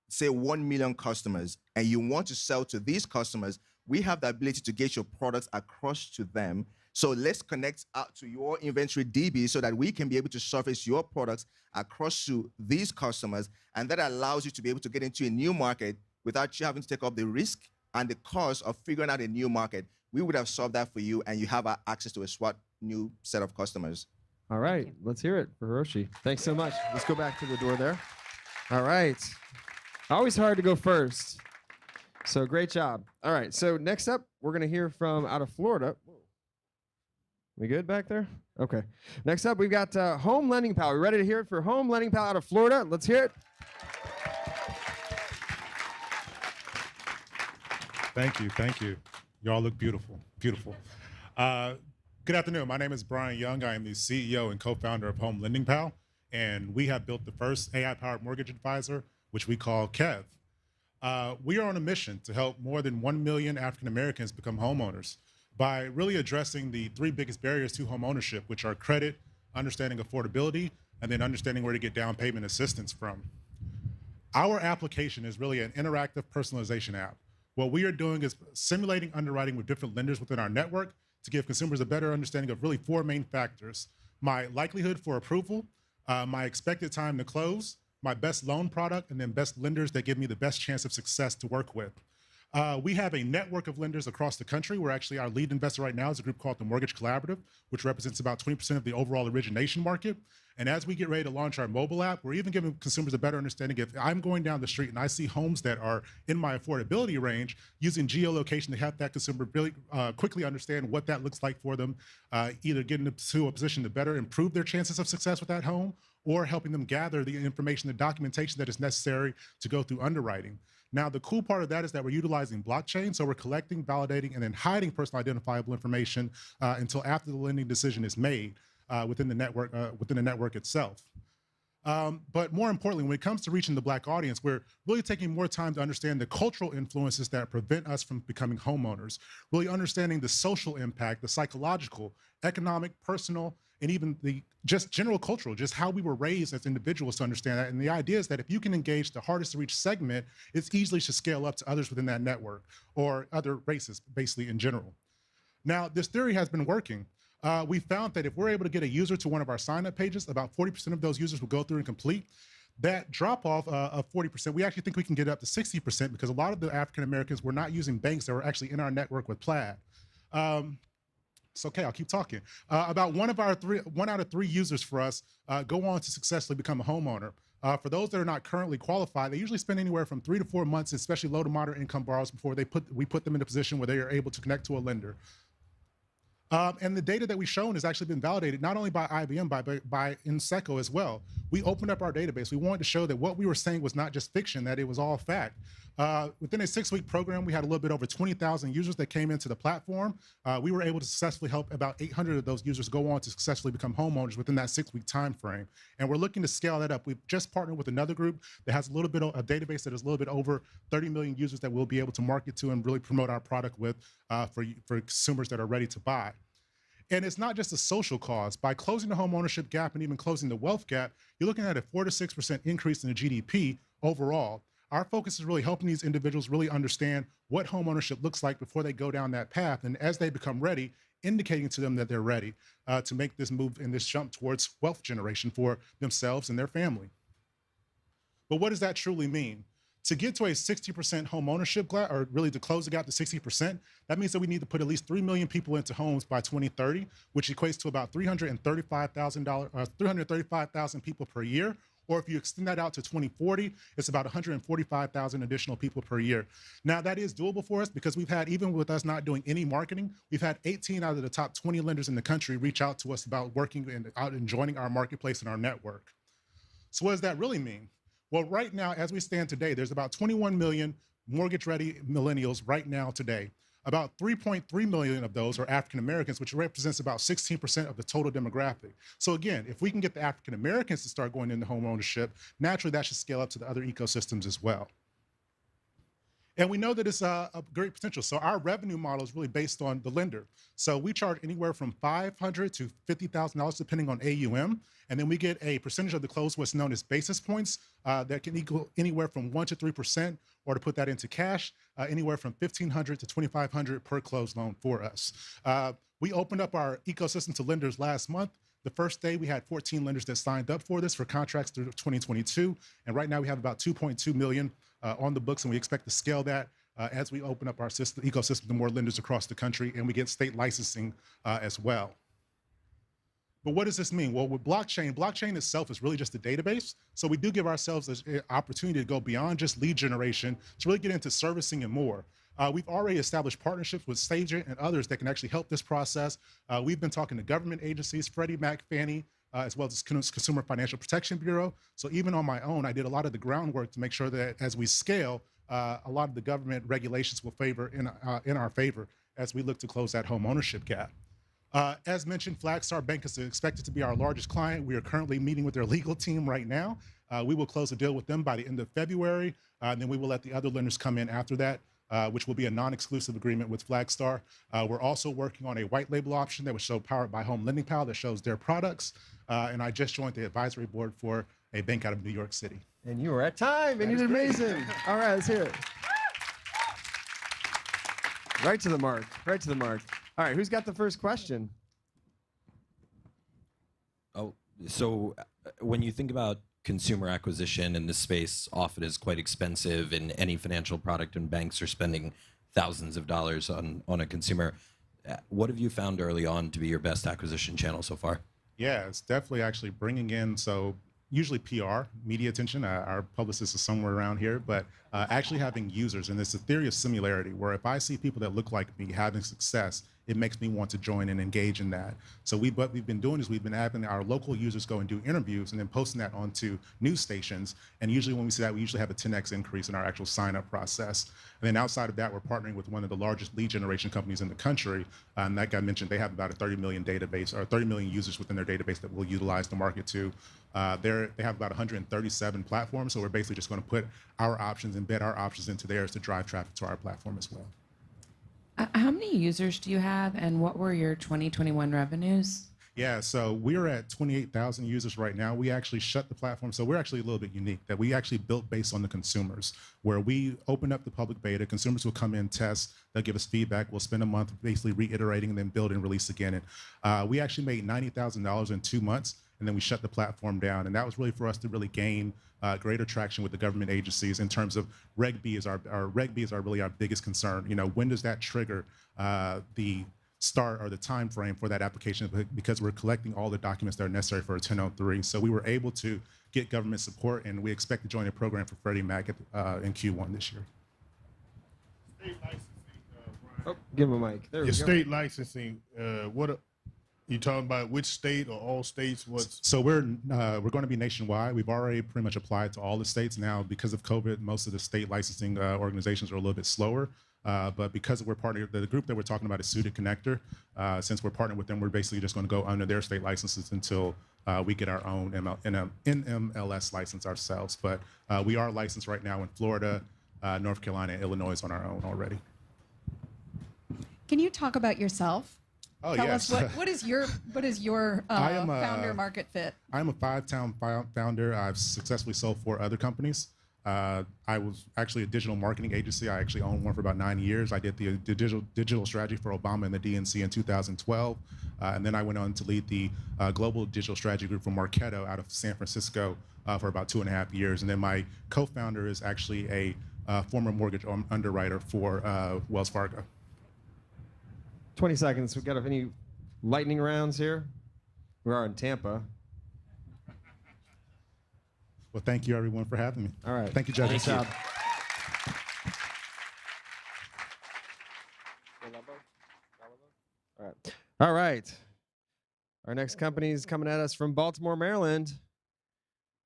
say, 1 million customers, and you want to sell to these customers. We have the ability to get your products across to them. So let's connect out to your inventory DB so that we can be able to surface your products across to these customers. And that allows you to be able to get into a new market without you having to take up the risk and the cost of figuring out a new market. We would have solved that for you, and you have access to a new set of customers. All right, let's hear it for Hiroshi. Thanks so much. Let's go back to the door there. All right. Always hard to go first. So great job. All right, so next up, we're going to hear from out of Florida. We good back there? Okay. Next up, we've got Home Lending Pal. We ready to hear it for Home Lending Pal out of Florida? Let's hear it. Thank you. Thank you. Y'all look beautiful. Beautiful. Good afternoon. My name is Brian Young. I am the CEO and co-founder of Home Lending Pal, and we have built the first AI-powered mortgage advisor, which we call Kev. We are on a mission to help more than 1 million African Americans become homeowners by really addressing the three biggest barriers to home ownership, which are credit, understanding affordability, and then understanding where to get down payment assistance from. Our application is really an interactive personalization app. What we are doing is simulating underwriting with different lenders within our network to give consumers a better understanding of really four main factors: my likelihood for approval, my expected time to close, my best loan product, and then best lenders that give me the best chance of success to work with. We have a network of lenders across the country. We're actually, our lead investor right now is a group called the Mortgage Collaborative, which represents about 20% of the overall origination market. And as we get ready to launch our mobile app, we're even giving consumers a better understanding. If I'm going down the street and I see homes that are in my affordability range, using geolocation to help that consumer really quickly understand what that looks like for them, either getting them to a position to better improve their chances of success with that home, or helping them gather the information, the documentation that is necessary to go through underwriting. Now, the cool part of that is that we're utilizing blockchain, so we're collecting, validating, and then hiding personal identifiable information until after the lending decision is made within the network itself. But more importantly, when it comes to reaching the Black audience, we're really taking more time to understand the cultural influences that prevent us from becoming homeowners, really understanding the social impact, the psychological, economic, personal, and even the just general cultural, just how we were raised as individuals to understand that. And the idea is that if you can engage the hardest to reach segment, it's easily to scale up to others within that network or other races, basically in general. Now, this theory has been working. We found that if we're able to get a user to one of our sign-up pages, about 40% of those users will go through and complete. That drop-off of 40%, we actually think we can get up to 60% because a lot of the African Americans were not using banks that were actually in our network with Plaid. It's okay, I'll keep talking. About one out of three users for us go on to successfully become a homeowner. For those that are not currently qualified, they usually spend anywhere from 3 to 4 months, especially low to moderate income borrowers, before we put them in a position where they are able to connect to a lender. And the data that we've shown has actually been validated not only by IBM, by Inseco as well. We opened up our database. We wanted to show that what we were saying was not just fiction, that it was all fact. Within a 6-week program, we had a little bit over 20,000 users that came into the platform. We were able to successfully help about 800 of those users go on to successfully become homeowners within that 6-week time frame. And we're looking to scale that up. We've just partnered with another group that has a little bit of a database that is a little bit over 30 million users that we'll be able to market to and really promote our product with for consumers that are ready to buy. And it's not just a social cause. By closing the home ownership gap and even closing the wealth gap, you're looking at a 4 to 6% increase in the GDP overall. Our focus is really helping these individuals really understand what home ownership looks like before they go down that path. And as they become ready, indicating to them that they're ready to make this move and this jump towards wealth generation for themselves and their family. But what does that truly mean? To get to a 60% home ownership gap, or really to close the gap to 60%, that means that we need to put at least 3 million people into homes by 2030, which equates to about $335,000 people per year. Or if you extend that out to 2040, it's about 145,000 additional people per year. Now that is doable for us because we've had, even with us not doing any marketing, we've had 18 out of the top 20 lenders in the country reach out to us about working and joining our marketplace and our network. So what does that really mean? Well, right now, as we stand today, there's about 21 million mortgage-ready millennials right now today. About 3.3 million of those are African Americans, which represents about 16% of the total demographic. So again, if we can get the African Americans to start going into home ownership, naturally that should scale up to the other ecosystems as well. And we know that it's a great potential. So our revenue model is really based on the lender. So we charge anywhere from $500 to $50,000 depending on AUM. And then we get a percentage of the close, what's known as basis points, that can equal anywhere from 1 to 3%, or to put that into cash, anywhere from $1,500 to $2,500 per closed loan for us. We opened up our ecosystem to lenders last month. The first day, we had 14 lenders that signed up for this for contracts through 2022. And right now, we have about 2.2 million on the books, and we expect to scale that as we open up our ecosystem to more lenders across the country, and we get state licensing as well. But what does this mean? Well, with blockchain itself is really just a database. So we do give ourselves an opportunity to go beyond just lead generation to really get into servicing and more. We've already established partnerships with Sagent and others that can actually help this process. We've been talking to government agencies, Freddie Mac, Fannie, as well as Consumer Financial Protection Bureau. So even on my own, I did a lot of the groundwork to make sure that as we scale, a lot of the government regulations will favor in our favor as we look to close that home ownership gap. As mentioned, Flagstar Bank is expected to be our largest client. We are currently meeting with their legal team right now We will close a deal with them by the end of February, and then we will let the other lenders come in after that, which will be a non-exclusive agreement with Flagstar. We're also working on a white label option that will show Powered by Home Lending Pal that shows their products. And I just joined the advisory board for a bank out of New York City. And you were at time, and you did amazing. All right, let's hear it. Right to the mark, right to the mark. All right, who's got the first question? Oh, so when you think about consumer acquisition in this space, often is quite expensive, and any financial product, and banks are spending thousands of dollars on a consumer. What have you found early on to be your best acquisition channel so far? Yeah, it's definitely actually bringing in, so usually PR, media attention. Our publicist is somewhere around here, but actually having users. And it's a theory of similarity, where if I see people that look like me having success, it makes me want to join and engage in that. So what we've been doing is we've been having our local users go and do interviews and then posting that onto news stations. And usually when we see that, we usually have a 10x increase in our actual sign-up process. And then outside of that, we're partnering with one of the largest lead generation companies in the country. And like I mentioned, they have about a 30 million database, or 30 million users within their database that we'll utilize to market to. They have about 137 platforms, so we're basically just going to put our options, embed our options into theirs to drive traffic to our platform as well. How many users do you have, and what were your 2021 revenues? Yeah, so we're at 28,000 users right now. We actually shut the platform, so we're actually a little bit unique, that we actually built based on the consumers, where we open up the public beta, consumers will come in, test, they'll give us feedback, we'll spend a month basically reiterating, and then build and release again. And we actually made $90,000 in 2 months, and then we shut the platform down. And that was really for us to really gain greater traction with the government agencies in terms of Reg B is really our biggest concern. You know, when does that trigger the start or the time frame for that application, because we're collecting all the documents that are necessary for a 1003. So we were able to get government support, and we expect to join a program for Freddie Mac in Q1 this year. State licensing, Oh, give him a mic. There we your go. state licensing, you talking about which state or all states? So we're going to be nationwide. We've already pretty much applied to all the states now. Because of COVID, most of the state licensing organizations are a little bit slower. But because we're partnering, the group that we're talking about is Suited Connector. Since we're partnering with them, we're basically just going to go under their state licenses until we get our own NMLS license ourselves. But we are licensed right now in Florida, North Carolina, and Illinois on our own already. Can you talk about yourself? Oh, Tell yes. us what is your founder market fit? I'm a 5-town founder. I've successfully sold 4 other companies. I was actually a digital marketing agency. I actually owned one for about 9 years. I did the digital strategy for Obama and the DNC in 2012. And then I went on to lead the global digital strategy group for Marketo out of San Francisco for about 2.5 years. And then my co-founder is actually a former mortgage underwriter for Wells Fargo. 20 seconds. We got any lightning rounds here? We are in Tampa. Well, thank you everyone for having me. All right. Thank you, judges. Nice job. All right. All right. Our next company is coming at us from Baltimore, Maryland.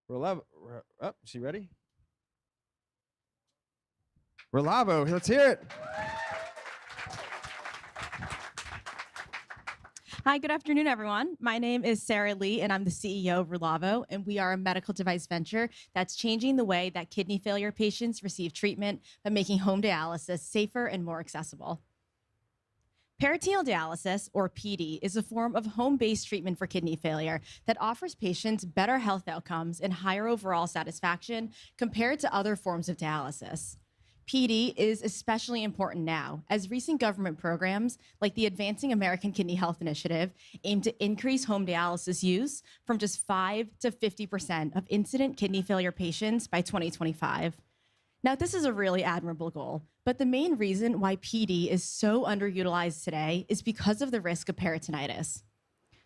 Oh, she ready? Relavo, let's hear it. Hi, good afternoon, everyone. My name is Sarah Lee, and I'm the CEO of Relavo, and we are a medical device venture that's changing the way that kidney failure patients receive treatment by making home dialysis safer and more accessible. Peritoneal dialysis, or PD, is a form of home-based treatment for kidney failure that offers patients better health outcomes and higher overall satisfaction compared to other forms of dialysis. PD is especially important now, as recent government programs like the Advancing American Kidney Health Initiative aim to increase home dialysis use from just 5 to 50% of incident kidney failure patients by 2025. Now, this is a really admirable goal, but the main reason why PD is so underutilized today is because of the risk of peritonitis.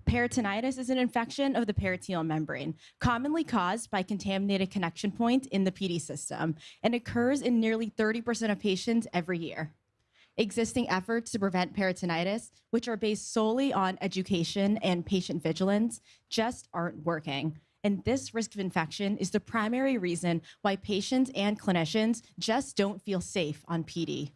Peritonitis is an infection of the peritoneal membrane, commonly caused by contaminated connection points in the PD system, and occurs in nearly 30% of patients every year. Existing efforts to prevent peritonitis, which are based solely on education and patient vigilance, just aren't working. And this risk of infection is the primary reason why patients and clinicians just don't feel safe on PD.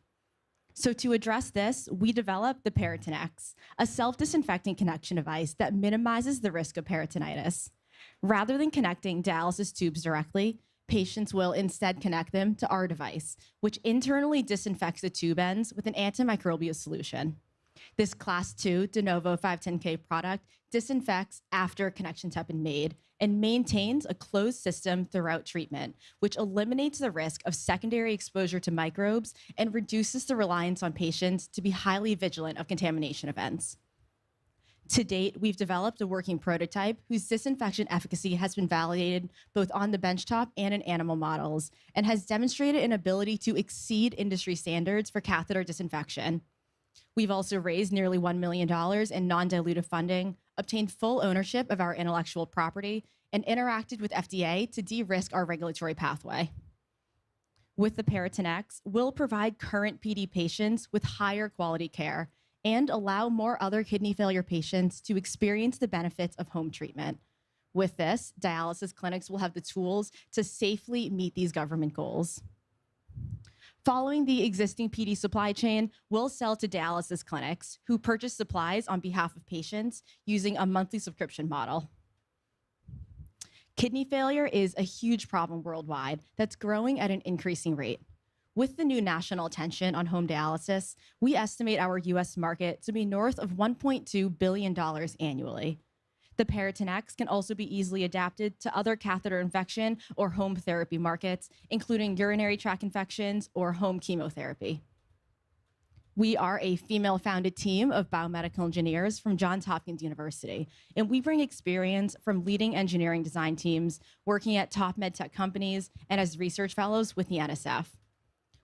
So to address this, we developed the Peritonex, a self-disinfecting connection device that minimizes the risk of peritonitis. Rather than connecting dialysis tubes directly, patients will instead connect them to our device, which internally disinfects the tube ends with an antimicrobial solution. This Class 2 de novo 510K product disinfects after connections have been made and maintains a closed system throughout treatment, which eliminates the risk of secondary exposure to microbes and reduces the reliance on patients to be highly vigilant of contamination events. To date, we've developed a working prototype whose disinfection efficacy has been validated both on the benchtop and in animal models, and has demonstrated an ability to exceed industry standards for catheter disinfection. We've also raised nearly $1 million in non-dilutive funding, obtained full ownership of our intellectual property, and interacted with FDA to de-risk our regulatory pathway. With the Peritonex, we'll provide current PD patients with higher quality care and allow more other kidney failure patients to experience the benefits of home treatment. With this, dialysis clinics will have the tools to safely meet these government goals. Following the existing PD supply chain, we'll sell to dialysis clinics who purchase supplies on behalf of patients using a monthly subscription model. Kidney failure is a huge problem worldwide that's growing at an increasing rate. With the new national attention on home dialysis, we estimate our US market to be north of $1.2 billion annually. The Peritonex can also be easily adapted to other catheter infection or home therapy markets, including urinary tract infections or home chemotherapy. We are a female-founded team of biomedical engineers from Johns Hopkins University, and we bring experience from leading engineering design teams, working at top medtech companies, and as research fellows with the NSF.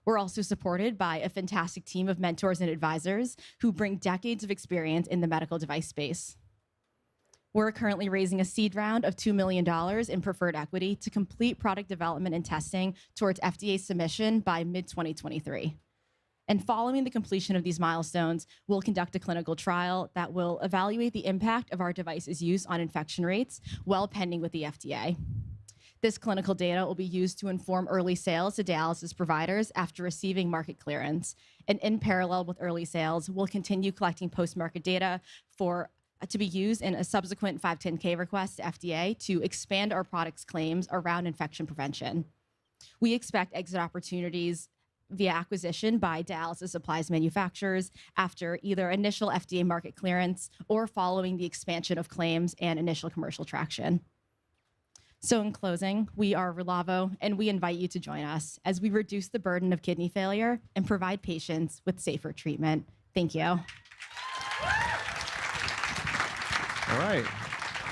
We're also supported by a fantastic team of mentors and advisors who bring decades of experience in the medical device space. We're currently raising a seed round of $2 million in preferred equity to complete product development and testing towards FDA submission by mid-2023. And following the completion of these milestones, we'll conduct a clinical trial that will evaluate the impact of our device's use on infection rates while pending with the FDA. This clinical data will be used to inform early sales to dialysis providers after receiving market clearance. And in parallel with early sales, we'll continue collecting post-market data to be used in a subsequent 510K request to FDA to expand our product's claims around infection prevention. We expect exit opportunities via acquisition by dialysis supplies manufacturers after either initial FDA market clearance or following the expansion of claims and initial commercial traction. So in closing, we are Relavo, and we invite you to join us as we reduce the burden of kidney failure and provide patients with safer treatment. Thank you. All right.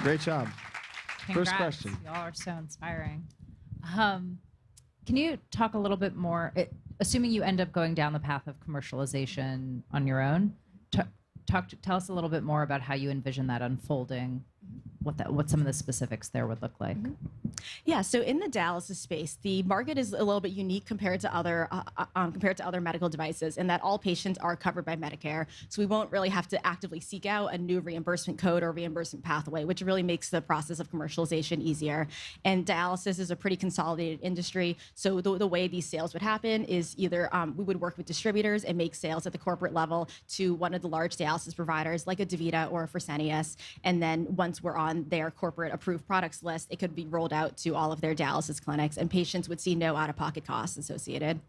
Great job. Congrats. First question. Y'all are so inspiring. Can you talk a little bit more, assuming you end up going down the path of commercialization on your own, tell us a little bit more about how you envision that unfolding, what some of the specifics there would look like. Yeah, so in the dialysis space, the market is a little bit unique compared to other medical devices in that all patients are covered by Medicare. So we won't really have to actively seek out a new reimbursement code or reimbursement pathway, which really makes the process of commercialization easier. And dialysis is a pretty consolidated industry. So the way these sales would happen is either we would work with distributors and make sales at the corporate level to one of the large dialysis providers like a DaVita or a Fresenius. And then once we're on their corporate approved products list, it could be rolled out to all of their dialysis clinics, and patients would see no out-of-pocket costs associated.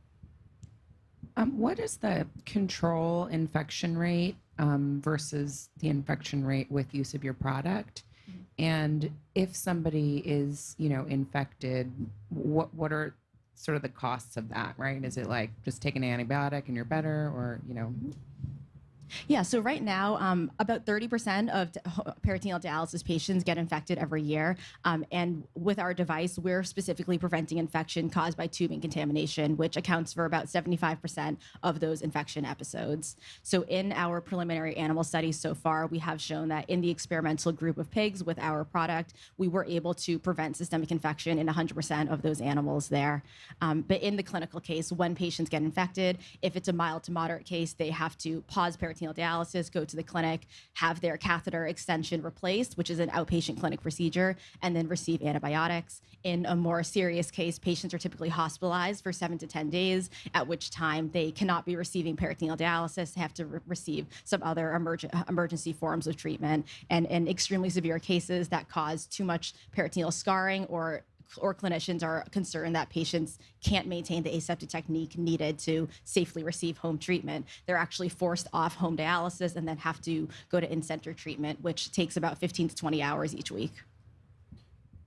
What is the control infection rate versus the infection rate with use of your product? And if somebody is, infected, what are sort of the costs of that, right? Is it like just take an antibiotic and you're better, or, Yeah, so right now, about 30% of peritoneal dialysis patients get infected every year. And with our device, we're specifically preventing infection caused by tubing contamination, which accounts for about 75% of those infection episodes. So in our preliminary animal studies so far, we have shown that in the experimental group of pigs with our product, we were able to prevent systemic infection in 100% of those animals there. But in the clinical case, when patients get infected, if it's a mild to moderate case, they have to pause peritoneal peritoneal dialysis, go to the clinic, have their catheter extension replaced, which is an outpatient clinic procedure, and then receive antibiotics. In a more serious case, patients are typically hospitalized for 7 to 10 days, at which time they cannot be receiving peritoneal dialysis, have to receive some other emergency forms of treatment. And in extremely severe cases that cause too much peritoneal scarring, or clinicians are concerned that patients can't maintain the aseptic technique needed to safely receive home treatment, they're actually forced off home dialysis and then have to go to in-center treatment, which takes about 15 to 20 hours each week.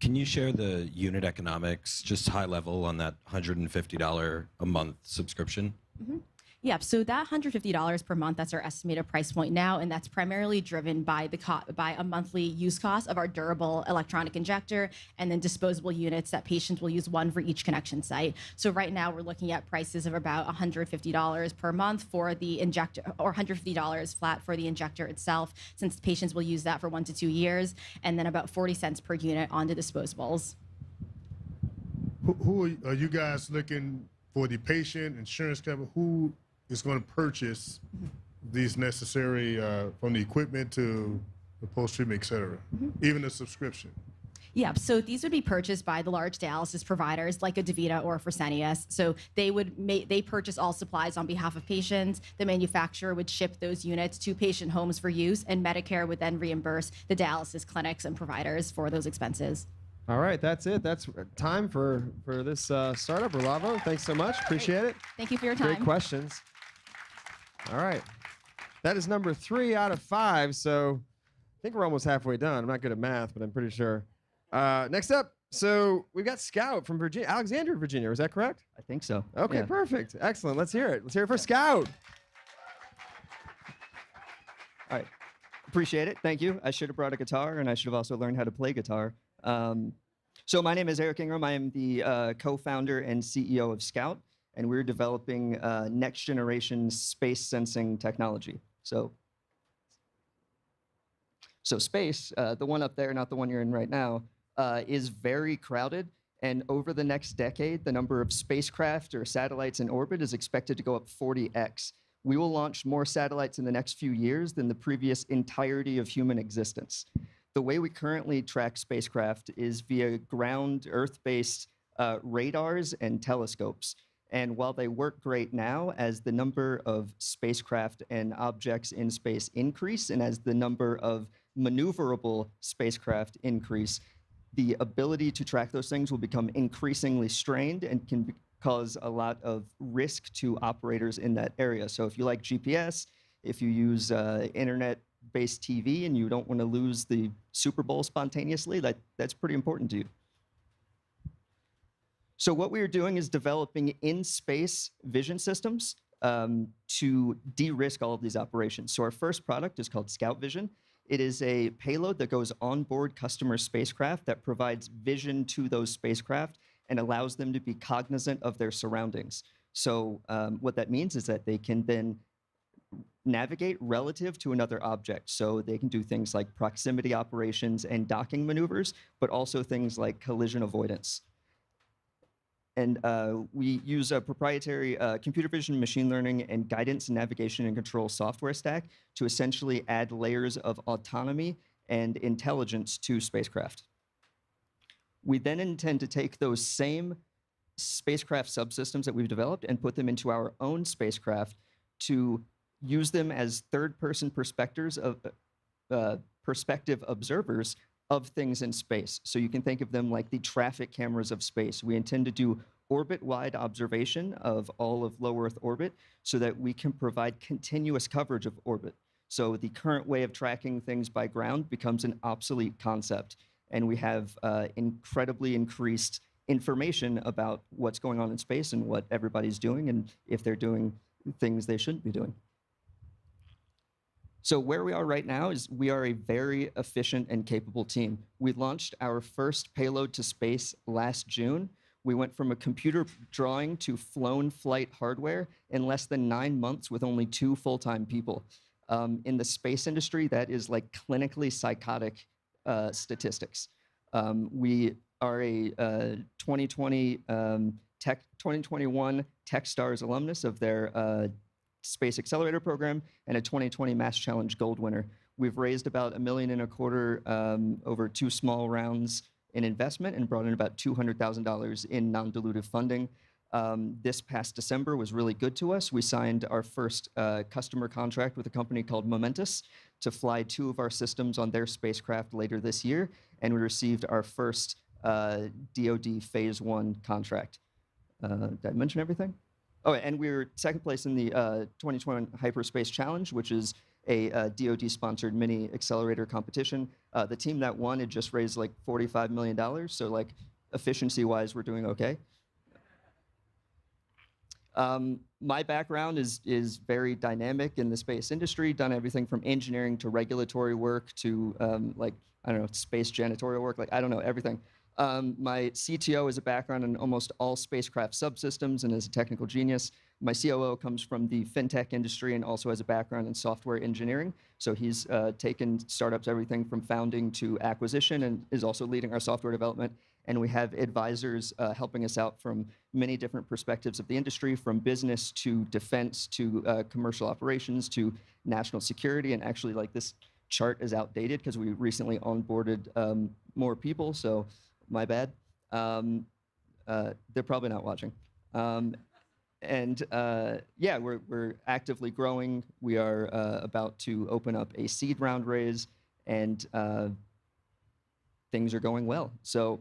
Can you share the unit economics, just high level, on that $150 a month subscription? Mm-hmm. Yeah, so that $150 per month, that's our estimated price point now, and that's primarily driven by by a monthly use cost of our durable electronic injector and then disposable units that patients will use, one for each connection site. So right now we're looking at prices of about $150 per month for the injector, or $150 flat for the injector itself, since patients will use that for 1 to 2 years, and then about 40 cents per unit on the disposables. Who are you guys looking for? The patient, insurance company, who is going to purchase these necessary, from the equipment to the post-treatment, et cetera, even the subscription? Yeah, so these would be purchased by the large dialysis providers like a DaVita or a Fresenius. So they purchase all supplies on behalf of patients. The manufacturer would ship those units to patient homes for use, and Medicare would then reimburse the dialysis clinics and providers for those expenses. All right, that's it. That's time for this startup. Relavo, thanks so much. Appreciate it. Thank you for your time. Great questions. All right. That is number 3 out of 5. So I think we're almost halfway done. I'm not good at math, but I'm pretty sure. Next up, so we've got Scout from Virginia, Alexandria, Virginia. Is that correct? I think so. Okay, Yeah. perfect. Excellent. Let's hear it. Let's hear it for Scout. All right. Appreciate it. Thank you. I should have brought a guitar, and I should have also learned how to play guitar. So my name is Eric Ingram. I am the co-founder and CEO of Scout, and we're developing next generation space sensing technology. So space, the one up there, not the one you're in right now, is very crowded. And over the next decade, the number of spacecraft or satellites in orbit is expected to go up 40x. We will launch more satellites in the next few years than the previous entirety of human existence. The way we currently track spacecraft is via ground Earth-based radars and telescopes. And while they work great now, as the number of spacecraft and objects in space increase, and as the number of maneuverable spacecraft increase, the ability to track those things will become increasingly strained and can cause a lot of risk to operators in that area. So if you like GPS, if you use internet-based TV and you don't want to lose the Super Bowl spontaneously, that's pretty important to you. So what we are doing is developing in-space vision systems to de-risk all of these operations. So our first product is called Scout Vision. It is a payload that goes on board customer spacecraft that provides vision to those spacecraft and allows them to be cognizant of their surroundings. So what that means is that they can then navigate relative to another object. So they can do things like proximity operations and docking maneuvers, but also things like collision avoidance. And we use a proprietary computer vision, machine learning, and guidance and navigation and control software stack to essentially add layers of autonomy and intelligence to spacecraft. We then intend to take those same spacecraft subsystems that we've developed and put them into our own spacecraft to use them as third-person perspective observers of things in space. So you can think of them like the traffic cameras of space. We intend to do orbit-wide observation of all of low Earth orbit so that we can provide continuous coverage of orbit. So the current way of tracking things by ground becomes an obsolete concept. And we have incredibly increased information about what's going on in space and what everybody's doing and if they're doing things they shouldn't be doing. So where we are right now is we are a very efficient and capable team. We launched our first payload to space last June. We went from a computer drawing to flown flight hardware in less than 9 months with only 2 full-time people. In the space industry, that is like clinically psychotic statistics. We are a 2021 Techstars alumnus of their Space Accelerator Program and a 2020 Mass Challenge Gold winner. We've raised about $1.25 million over 2 small rounds in investment and brought in about $200,000 in non-dilutive funding. This past December was really good to us. We signed our first customer contract with a company called Momentous to fly 2 of our systems on their spacecraft later this year, and we received our first DoD Phase 1 contract. Did I mention everything? Oh, and we were second place in the 2021 Hyperspace Challenge, which is a DoD-sponsored mini accelerator competition. The team that won had just raised like $45 million, so like efficiency-wise, we're doing okay. My background is very dynamic in the space industry, done everything from engineering to regulatory work to like, I don't know, space janitorial work, like I don't know, everything. My CTO has a background in almost all spacecraft subsystems and is a technical genius. My COO comes from the fintech industry and also has a background in software engineering. So he's taken startups, everything from founding to acquisition, and is also leading our software development. And we have advisors helping us out from many different perspectives of the industry, from business to defense to commercial operations to national security. And actually, like, this chart is outdated because we recently onboarded more people, so my bad. They're probably not watching. Yeah, we're actively growing. We are about to open up a seed round raise, and things are going well. So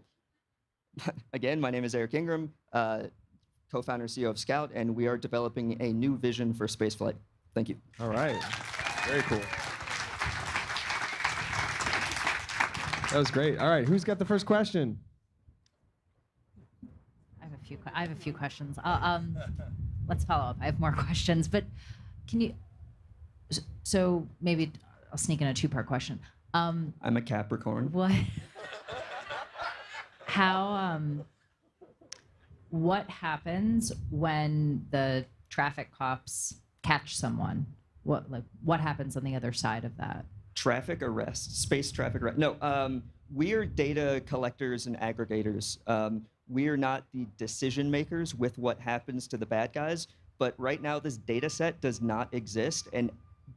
again, my name is Eric Ingram, co-founder and CEO of Scout, and we are developing a new vision for spaceflight. Thank you. All right. Very cool. That was great. All right, who's got the first question? I have a few questions. Let's follow up. I have more questions, but can you? So maybe I'll sneak in a 2-part question. I'm a Capricorn. What? How? What happens when the traffic cops catch someone? What happens on the other side of that? Traffic arrest, space traffic arrest. No, we are data collectors and aggregators. We are not the decision makers with what happens to the bad guys, but right now this data set does not exist and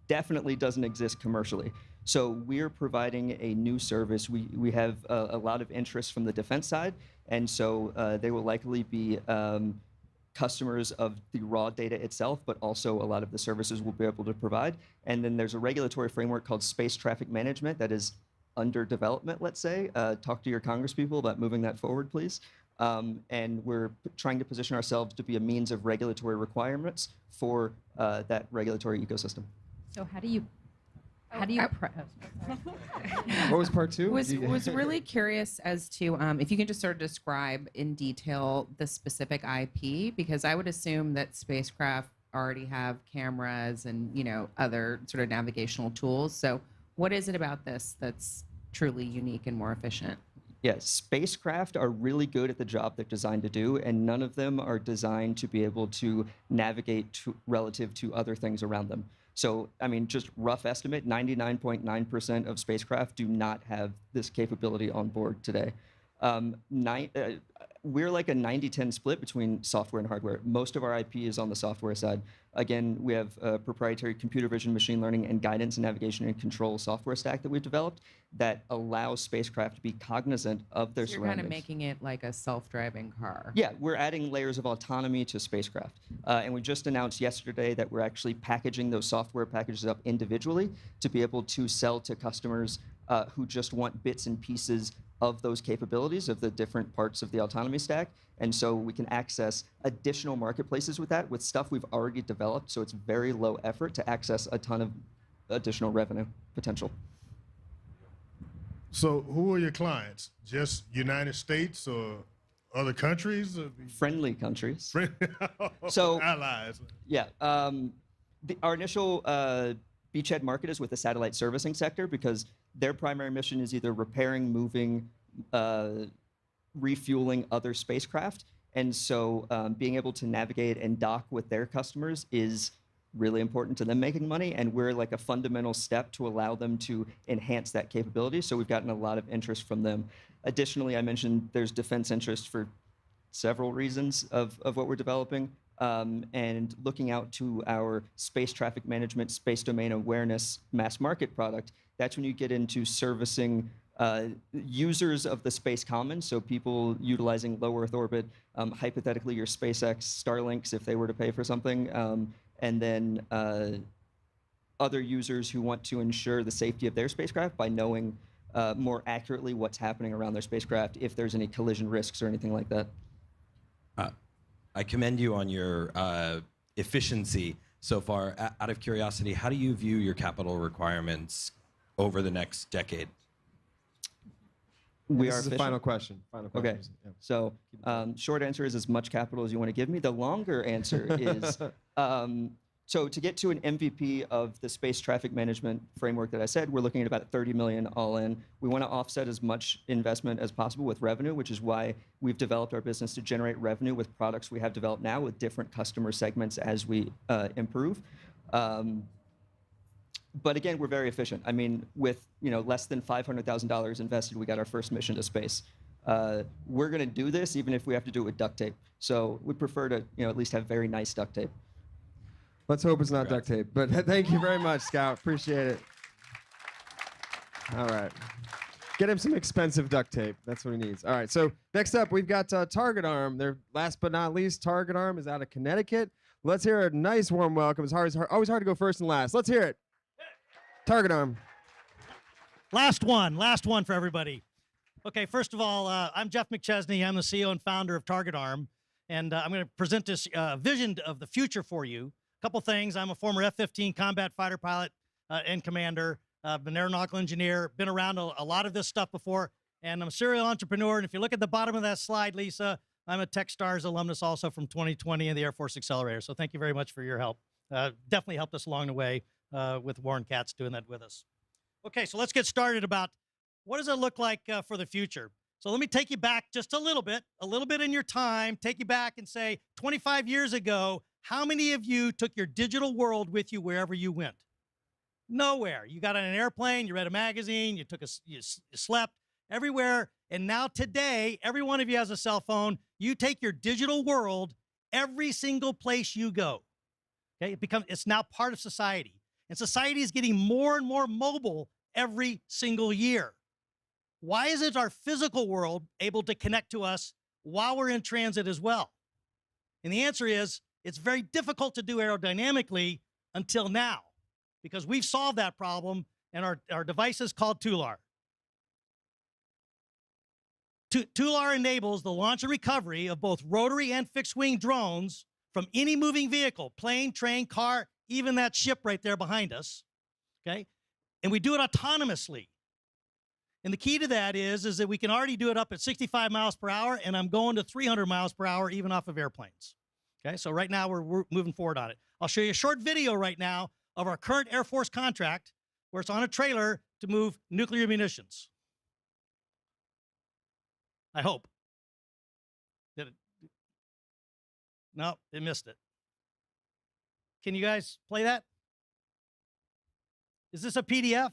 definitely doesn't exist commercially. So we're providing a new service. We have a lot of interest from the defense side, and so they will likely be customers of the raw data itself, but also a lot of the services we'll be able to provide. And then there's a regulatory framework called Space Traffic Management that is under development, let's say. Talk to your congresspeople about moving that forward, please. And we're trying to position ourselves to be a means of regulatory requirements for that regulatory ecosystem. So how do you? What was part 2? Was really curious as to if you can just sort of describe in detail the specific IP, because I would assume that spacecraft already have cameras and, you know, other sort of navigational tools. So what is it about this that's truly unique and more efficient? Yeah, spacecraft are really good at the job they're designed to do, and none of them are designed to be able to navigate relative to other things around them. So, I mean, just rough estimate, 99.9% of spacecraft do not have this capability on board today. We're like a 90-10 split between software and hardware. Most of our IP is on the software side. Again, we have a proprietary computer vision, machine learning, and guidance and navigation and control software stack that we've developed that allows spacecraft to be cognizant of their So you're surroundings. kind of making it like a self-driving car. Yeah, we're adding layers of autonomy to spacecraft. And we just announced yesterday that we're actually packaging those software packages up individually to be able to sell to customers who just want bits and pieces of those capabilities of the different parts of the autonomy stack. And so we can access additional marketplaces with that, with stuff we've already developed. So it's very low effort to access a ton of additional revenue potential. So who are your clients? Just United States or other countries? Friendly countries. So So allies. Yeah. Our initial beachhead market is with the satellite servicing sector because their primary mission is either repairing, moving, refueling other spacecraft. And so being able to navigate and dock with their customers is really important to them making money. And we're like a fundamental step to allow them to enhance that capability. So we've gotten a lot of interest from them. Additionally, I mentioned there's defense interest for several reasons of what we're developing. and looking out to our space traffic management, space domain awareness mass market product, that's when you get into servicing users of the space commons, so people utilizing low Earth orbit, hypothetically your SpaceX Starlinks if they were to pay for something, and then other users who want to ensure the safety of their spacecraft by knowing more accurately what's happening around their spacecraft, if there's any collision risks or anything like that. I commend you on your efficiency so far. Out of curiosity, how do you view your capital requirements over the next decade? We This are is the efficient? final question. Final Okay. question. Yeah. So short answer is as much capital as you want to give me. The longer answer is, so to get to an MVP of the space traffic management framework that I said, we're looking at about 30 million all in. We want to offset as much investment as possible with revenue, which is why we've developed our business to generate revenue with products we have developed now with different customer segments as we improve. But again, we're very efficient. I mean, with less than $500,000 invested, we got our first mission to space. We're going to do this even if we have to do it with duct tape. So we prefer to at least have very nice duct tape. Let's hope it's not duct tape. But thank you very much, Scout. Appreciate it. All right. Get him some expensive duct tape. That's what he needs. All right. So next up, we've got Target Arm. Last but not least, Target Arm is out of Connecticut. Let's hear a nice warm welcome. It's always hard to go first and last. Let's hear it. Target Arm. Last one for everybody. Okay, first of all, I'm Jeff McChesney. I'm the CEO and founder of Target Arm, and I'm going to present this vision of the future for you. A couple things. I'm a former F-15 combat fighter pilot and commander. Been an aeronautical engineer, been around a lot of this stuff before, and I'm a serial entrepreneur. And if you look at the bottom of that slide, Lesa, I'm a Techstars alumnus also from 2020 and the Air Force Accelerator. So thank you very much for your help. Definitely helped us along the way with Warren Katz doing that with us. Okay, so let's get started about what does it look like for the future. So let me take you back just a little bit in your time, take you back and say 25 years ago, how many of you took your digital world with you wherever you went? Nowhere. You got on an airplane, you read a magazine, you slept everywhere. And now today, every one of you has a cell phone. You take your digital world every single place you go. Okay, it's now part of society. And society is getting more and more mobile every single year. Why isn't our physical world able to connect to us while we're in transit as well? And the answer is, it's very difficult to do aerodynamically until now, because we've solved that problem, and our device is called TULAR. TULAR enables the launch and recovery of both rotary and fixed-wing drones from any moving vehicle, plane, train, car, even that ship right there behind us, okay? And we do it autonomously. And the key to that is that we can already do it up at 65 miles per hour, and I'm going to 300 miles per hour even off of airplanes. Okay, so right now we're moving forward on it. I'll show you a short video right now of our current Air Force contract where it's on a trailer to move nuclear munitions. I hope. Did it? No, it missed it. Can you guys play that? Is this a PDF?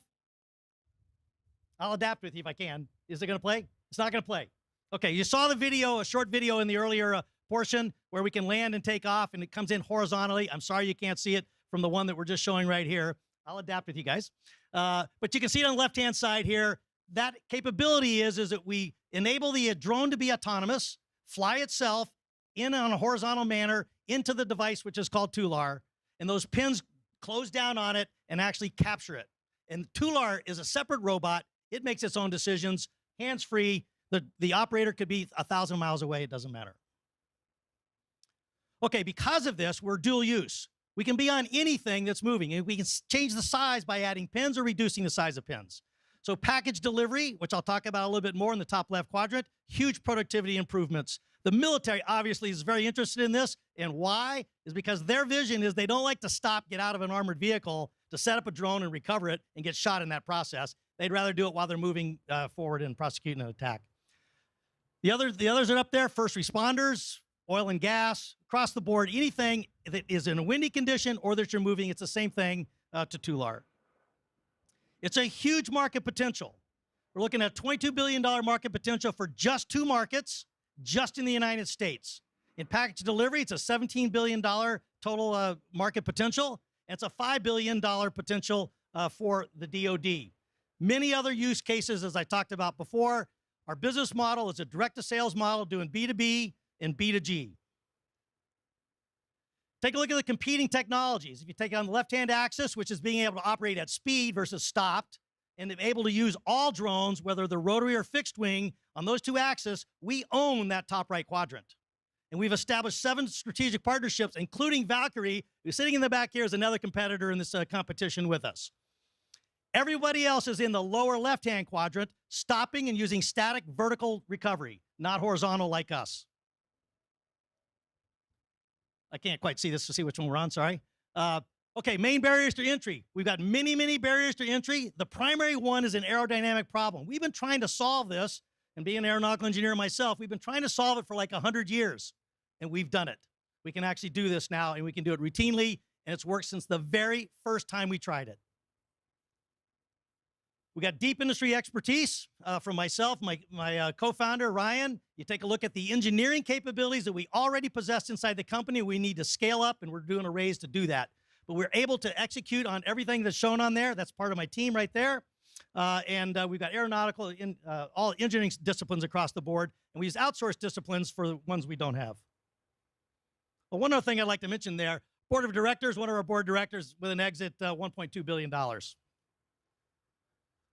I'll adapt with you if I can. Is it going to play? It's not going to play. Okay, you saw the video, a short video in the earlier portion where we can land and take off, and it comes in horizontally. I'm sorry you can't see it from the one that we're just showing right here. I'll adapt with you guys. But you can see it on the left-hand side here. That capability is that we enable the drone to be autonomous, fly itself in on a horizontal manner into the device, which is called TULAR, and those pins close down on it and actually capture it. And TULAR is a separate robot. It makes its own decisions, hands-free. The operator could be 1,000 miles away. It doesn't matter. Okay, because of this, we're dual use. We can be on anything that's moving, and we can change the size by adding pins or reducing the size of pins. So package delivery, which I'll talk about a little bit more in the top left quadrant, huge productivity improvements. The military obviously is very interested in this, and why? Is because their vision is they don't like to stop, get out of an armored vehicle to set up a drone and recover it and get shot in that process. They'd rather do it while they're moving forward and prosecuting an attack. The others are up there, first responders, oil and gas, across the board, anything that is in a windy condition or that you're moving, it's the same thing to TULAR. It's a huge market potential. We're looking at $22 billion market potential for just two markets, just in the United States. In package delivery, it's a $17 billion total market potential. And it's a $5 billion potential for the DoD. Many other use cases, as I talked about before. Our business model is a direct-to-sales model doing B2B and B2G. Take a look at the competing technologies. If you take it on the left-hand axis, which is being able to operate at speed versus stopped, and able to use all drones, whether they're rotary or fixed wing, on those two axes, we own that top right quadrant. And we've established 7 strategic partnerships, including Valkyrie, who's sitting in the back here as another competitor in this competition with us. Everybody else is in the lower left-hand quadrant, stopping and using static vertical recovery, not horizontal like us. I can't quite see this to see which one we're on, sorry. Okay, main barriers to entry. We've got many, many barriers to entry. The primary one is an aerodynamic problem. We've been trying to solve this, and being an aeronautical engineer myself, we've been trying to solve it for like 100 years, and we've done it. We can actually do this now, and we can do it routinely, and it's worked since the very first time we tried it. We got deep industry expertise from myself, my co-founder, Ryan. You take a look at the engineering capabilities that we already possess inside the company. We need to scale up, and we're doing a raise to do that. But we're able to execute on everything that's shown on there. That's part of my team right there. We've got aeronautical, all engineering disciplines across the board, and we use outsourced disciplines for the ones we don't have. Well, one other thing I'd like to mention there, board of directors, one of our board directors with an exit, $1.2 billion.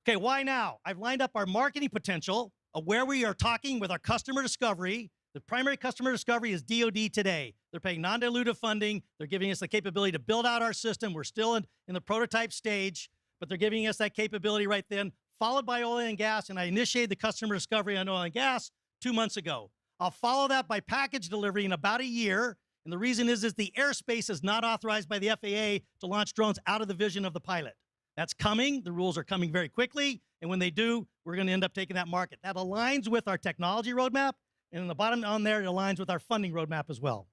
Okay, why now? I've lined up our marketing potential of where we are talking with our customer discovery. The primary customer discovery is DoD today. They're paying non-dilutive funding. They're giving us the capability to build out our system. We're still in the prototype stage, but they're giving us that capability right then, followed by oil and gas, and I initiated the customer discovery on oil and gas 2 months ago. I'll follow that by package delivery in about a year, and the reason is the airspace is not authorized by the FAA to launch drones out of the vision of the pilot. That's coming. The rules are coming very quickly. And when they do, we're going to end up taking that market. That aligns with our technology roadmap. And in the bottom on there, it aligns with our funding roadmap as well.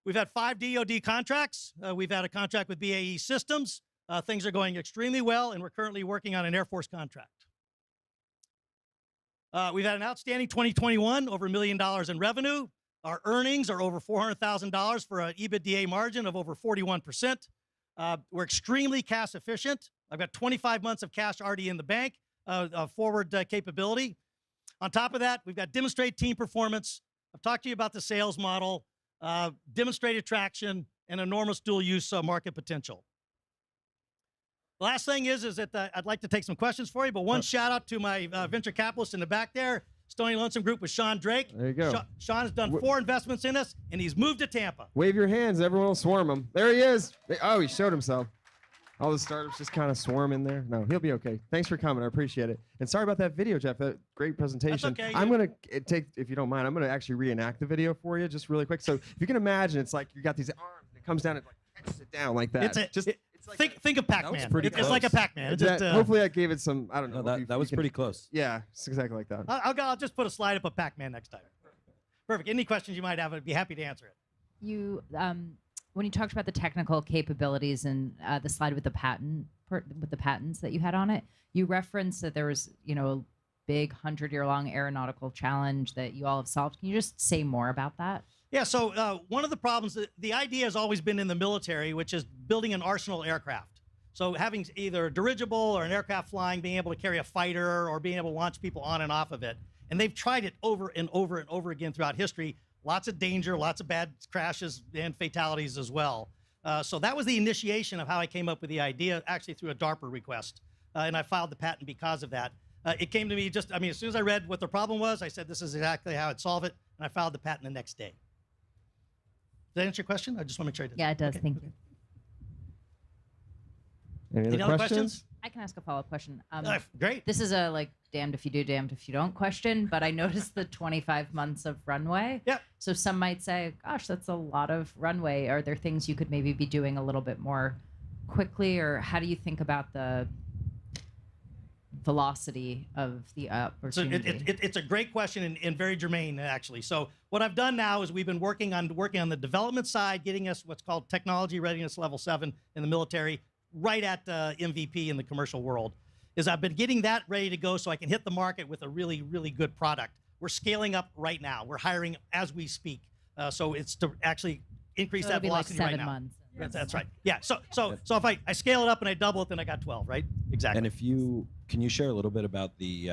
We've had 5 DoD contracts. We've had a contract with BAE Systems. Things are going extremely well, and we're currently working on an Air Force contract. We've had an outstanding 2021, over $1 million in revenue. Our earnings are over $400,000 for an EBITDA margin of over 41%. We're extremely cash efficient. I've got 25 months of cash already in the bank, forward capability. On top of that, we've got demonstrated team performance. I've talked to you about the sales model, demonstrated traction, and enormous dual use market potential. The last thing is that I'd like to take some questions for you, but one shout out to my venture capitalist in the back there, Stony Lonesome Group with Sean Drake. There you go. Sean has done 4 investments in us, and he's moved to Tampa. Wave your hands. Everyone will swarm him. There he is. Oh, he showed himself. All the startups just kind of swarm in there. No, he'll be okay. Thanks for coming. I appreciate it. And sorry about that video, Jeff. That great presentation. That's okay. I'm going to take, if you don't mind, I'm going to actually reenact the video for you just really quick. So if you can imagine, it's like you got these arms. It comes down and like catches it down like that. Think of Pac-Man. It's like a Pac-Man. Hopefully I gave it some, I don't know. No, that was pretty close. Yeah, it's exactly like that. I'll just put a slide up of Pac-Man next time. Perfect. Any questions you might have, I'd be happy to answer it. You, when you talked about the technical capabilities and the slide with the patents that you had on it, you referenced that there was, a big 100-year-long aeronautical challenge that you all have solved. Can you just say more about that? Yeah, so one of the problems, the idea has always been in the military, which is building an arsenal aircraft. So having either a dirigible or an aircraft flying, being able to carry a fighter or being able to launch people on and off of it. And they've tried it over and over and over again throughout history. Lots of danger, lots of bad crashes and fatalities as well. So that was the initiation of how I came up with the idea, actually through a DARPA request. And I filed the patent because of that. It came to me as soon as I read what the problem was, I said, this is exactly how I'd solve it. And I filed the patent the next day. Does that answer your question? I just want to make sure I did. Yeah, it does. Okay. Thank you. Any other questions? I can ask a follow-up question. Great. This is a damned if you do, damned if you don't question, but I noticed the 25 months of runway. Yep. So some might say, gosh, that's a lot of runway. Are there things you could maybe be doing a little bit more quickly, or how do you think about the velocity of the opportunity? So it's a great question and very germane, actually. So what I've done now is we've been working on the development side, getting us what's called technology readiness level 7 in the military, right at MVP in the commercial world. Is I've been getting that ready to go so I can hit the market with a really, really good product. we're scaling up right now. We're hiring as we speak. So it's to actually increase So that it'll be like velocity right 7 now. months. That's right. Yeah. So if I scale it up and I double it, then I got 12, right? Exactly. And can you share a little bit about the,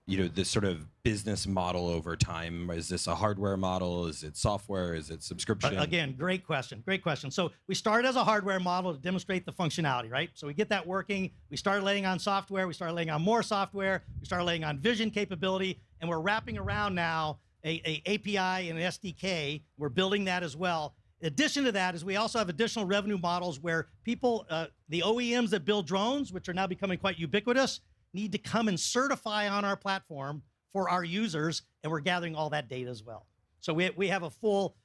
this sort of business model over time? Is this a hardware model? Is it software? Is it subscription? Again, great question. Great question. So we started as a hardware model to demonstrate the functionality, right? So we get that working. We started laying on software. We started laying on more software. We started laying on vision capability, and we're wrapping around now a API and an SDK. We're building that as well. In addition to that is we also have additional revenue models where people, the OEMs that build drones, which are now becoming quite ubiquitous, need to come and certify on our platform for our users, and we're gathering all that data as well. So we have a full,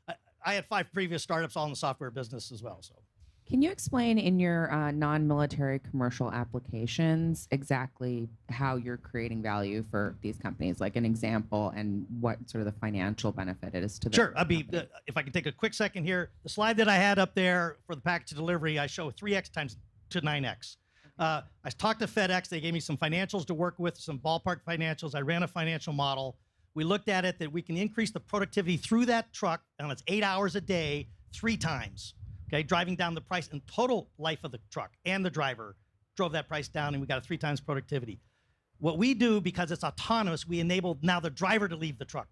I had 5 previous startups all in the software business as well. So Can you explain in your non-military commercial applications exactly how you're creating value for these companies, like an example, and what sort of the financial benefit it is to them? Sure. If I can take a quick second here, the slide that I had up there for the package delivery, I show 3x times to 9x. I talked to FedEx. They gave me some financials to work with, some ballpark financials. I ran a financial model. We looked at it that we can increase the productivity through that truck, and it's 8 hours a day, 3 times. Okay, driving down the price and total life of the truck, and the driver drove that price down, and we got a 3 times productivity. What we do, because it's autonomous, we enable now the driver to leave the truck,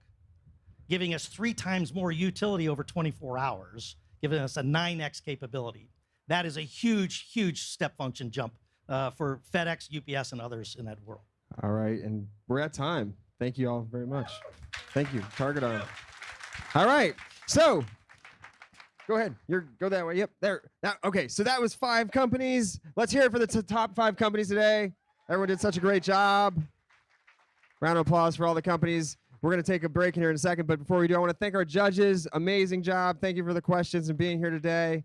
giving us 3 times more utility over 24 hours, giving us a 9x capability. That is a huge, huge step function jump for FedEx, UPS, and others in that world. All right, and we're at time. Thank you all very much. Thank you, Target Arm. All right, so go ahead. Go that way. Yep, there. Now, okay, so that was 5 companies. Let's hear it for the top 5 companies today. Everyone did such a great job. Round of applause for all the companies. We're going to take a break here in a second, but before we do, I want to thank our judges. Amazing job. Thank you for the questions and being here today.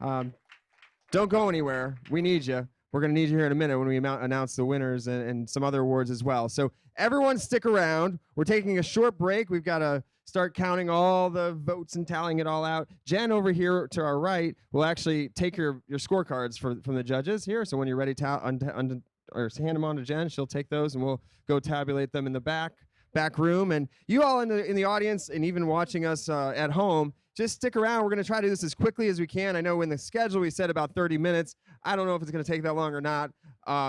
Don't go anywhere. We need you. We're going to need you here in a minute when we announce the winners and some other awards as well. So everyone stick around. We're taking a short break. We've got to start counting all the votes and tallying it all out. Jen over here to our right will actually take your scorecards from the judges here. So when you're ready to hand them on to Jen, she'll take those and we'll go tabulate them in the back room. And you all in the audience and even watching us at home, just stick around. We're going to try to do this as quickly as we can. I know in the schedule we said about 30 minutes. I don't know if it's going to take that long or not.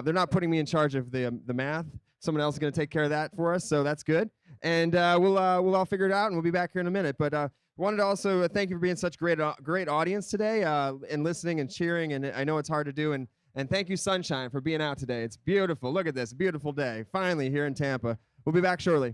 They're not putting me in charge of the math. Someone else is going to take care of that for us, so that's good. And we'll all figure it out, and we'll be back here in a minute. But wanted to also thank you for being such great audience today and listening and cheering. And I know it's hard to do. And thank you, Sunshine, for being out today. It's beautiful. Look at this beautiful day. Finally here in Tampa. We'll be back shortly.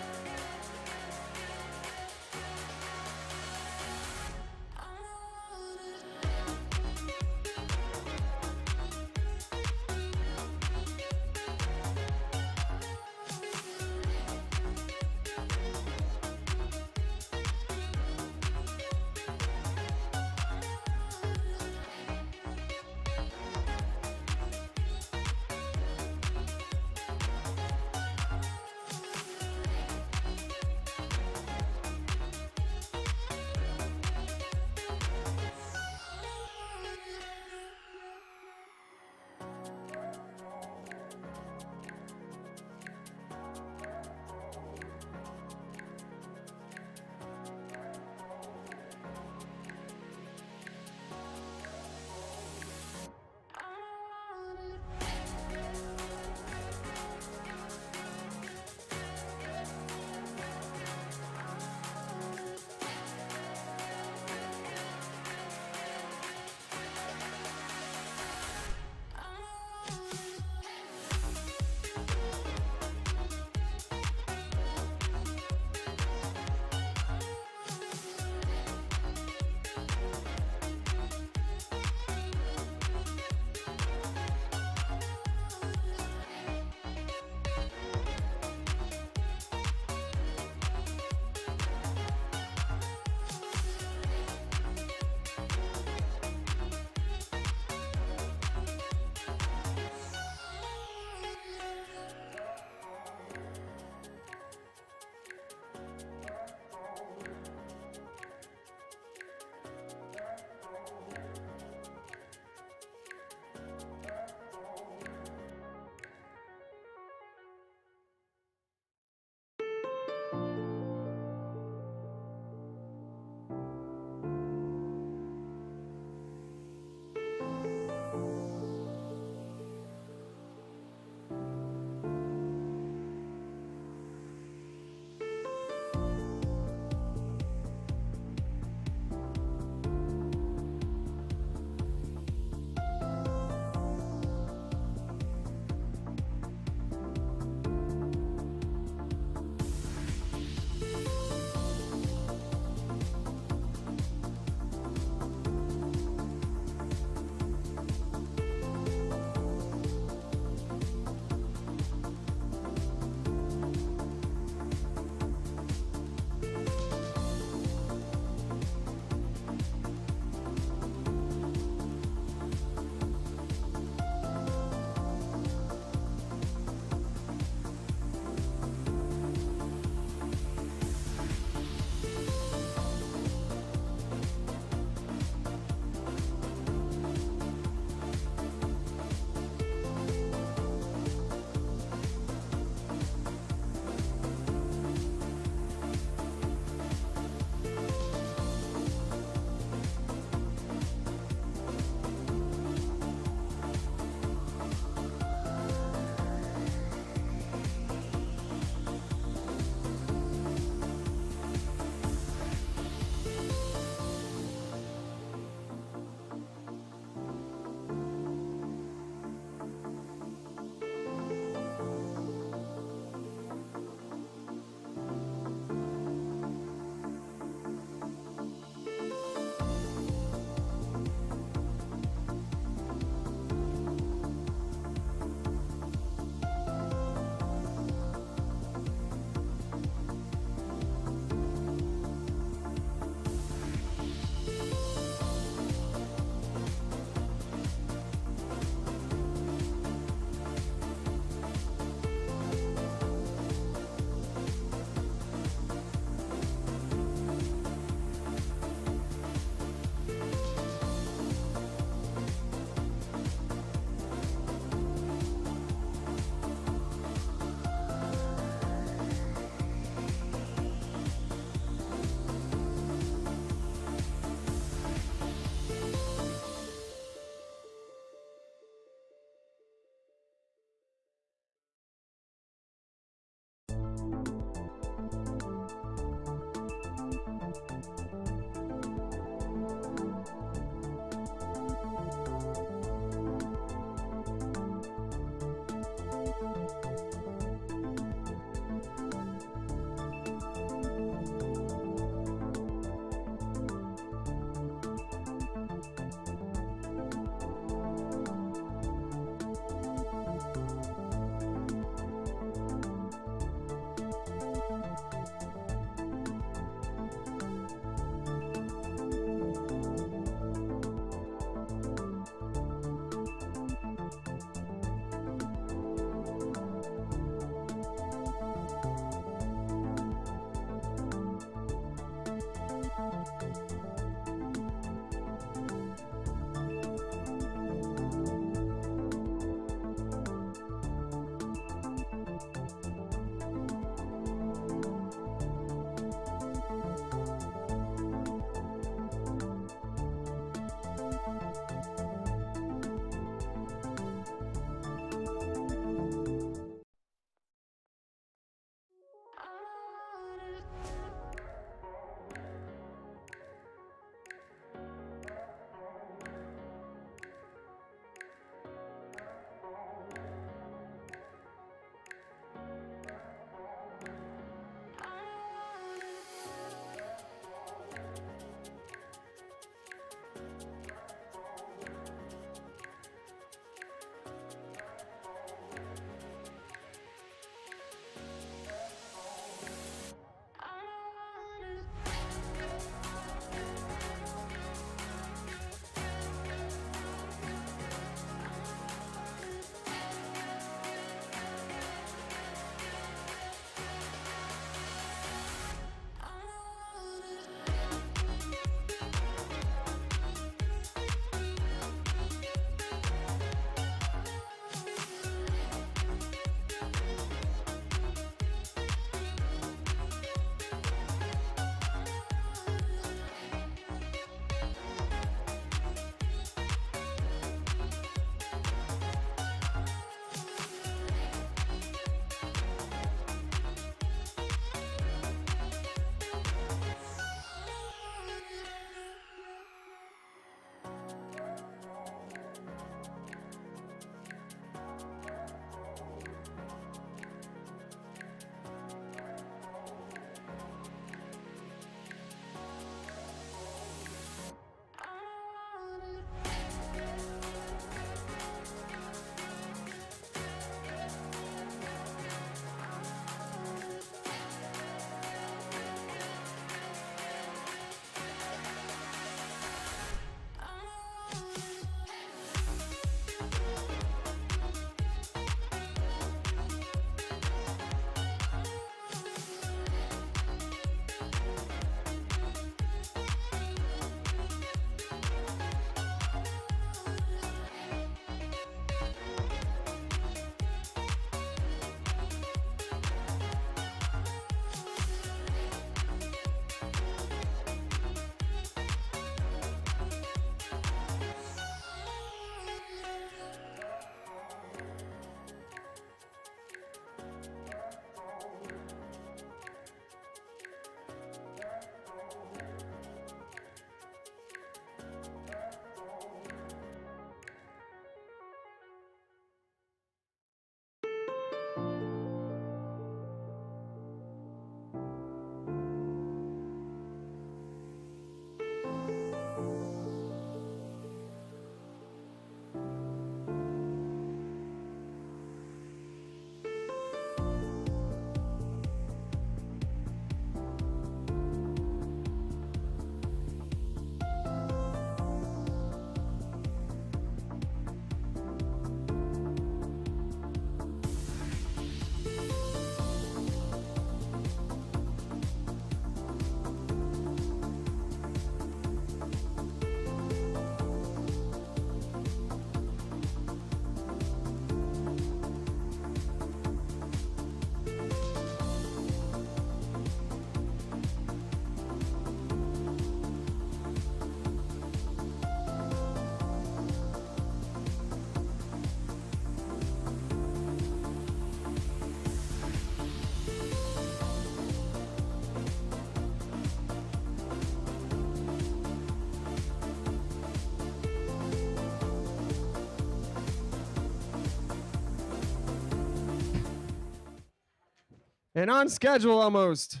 And on schedule almost.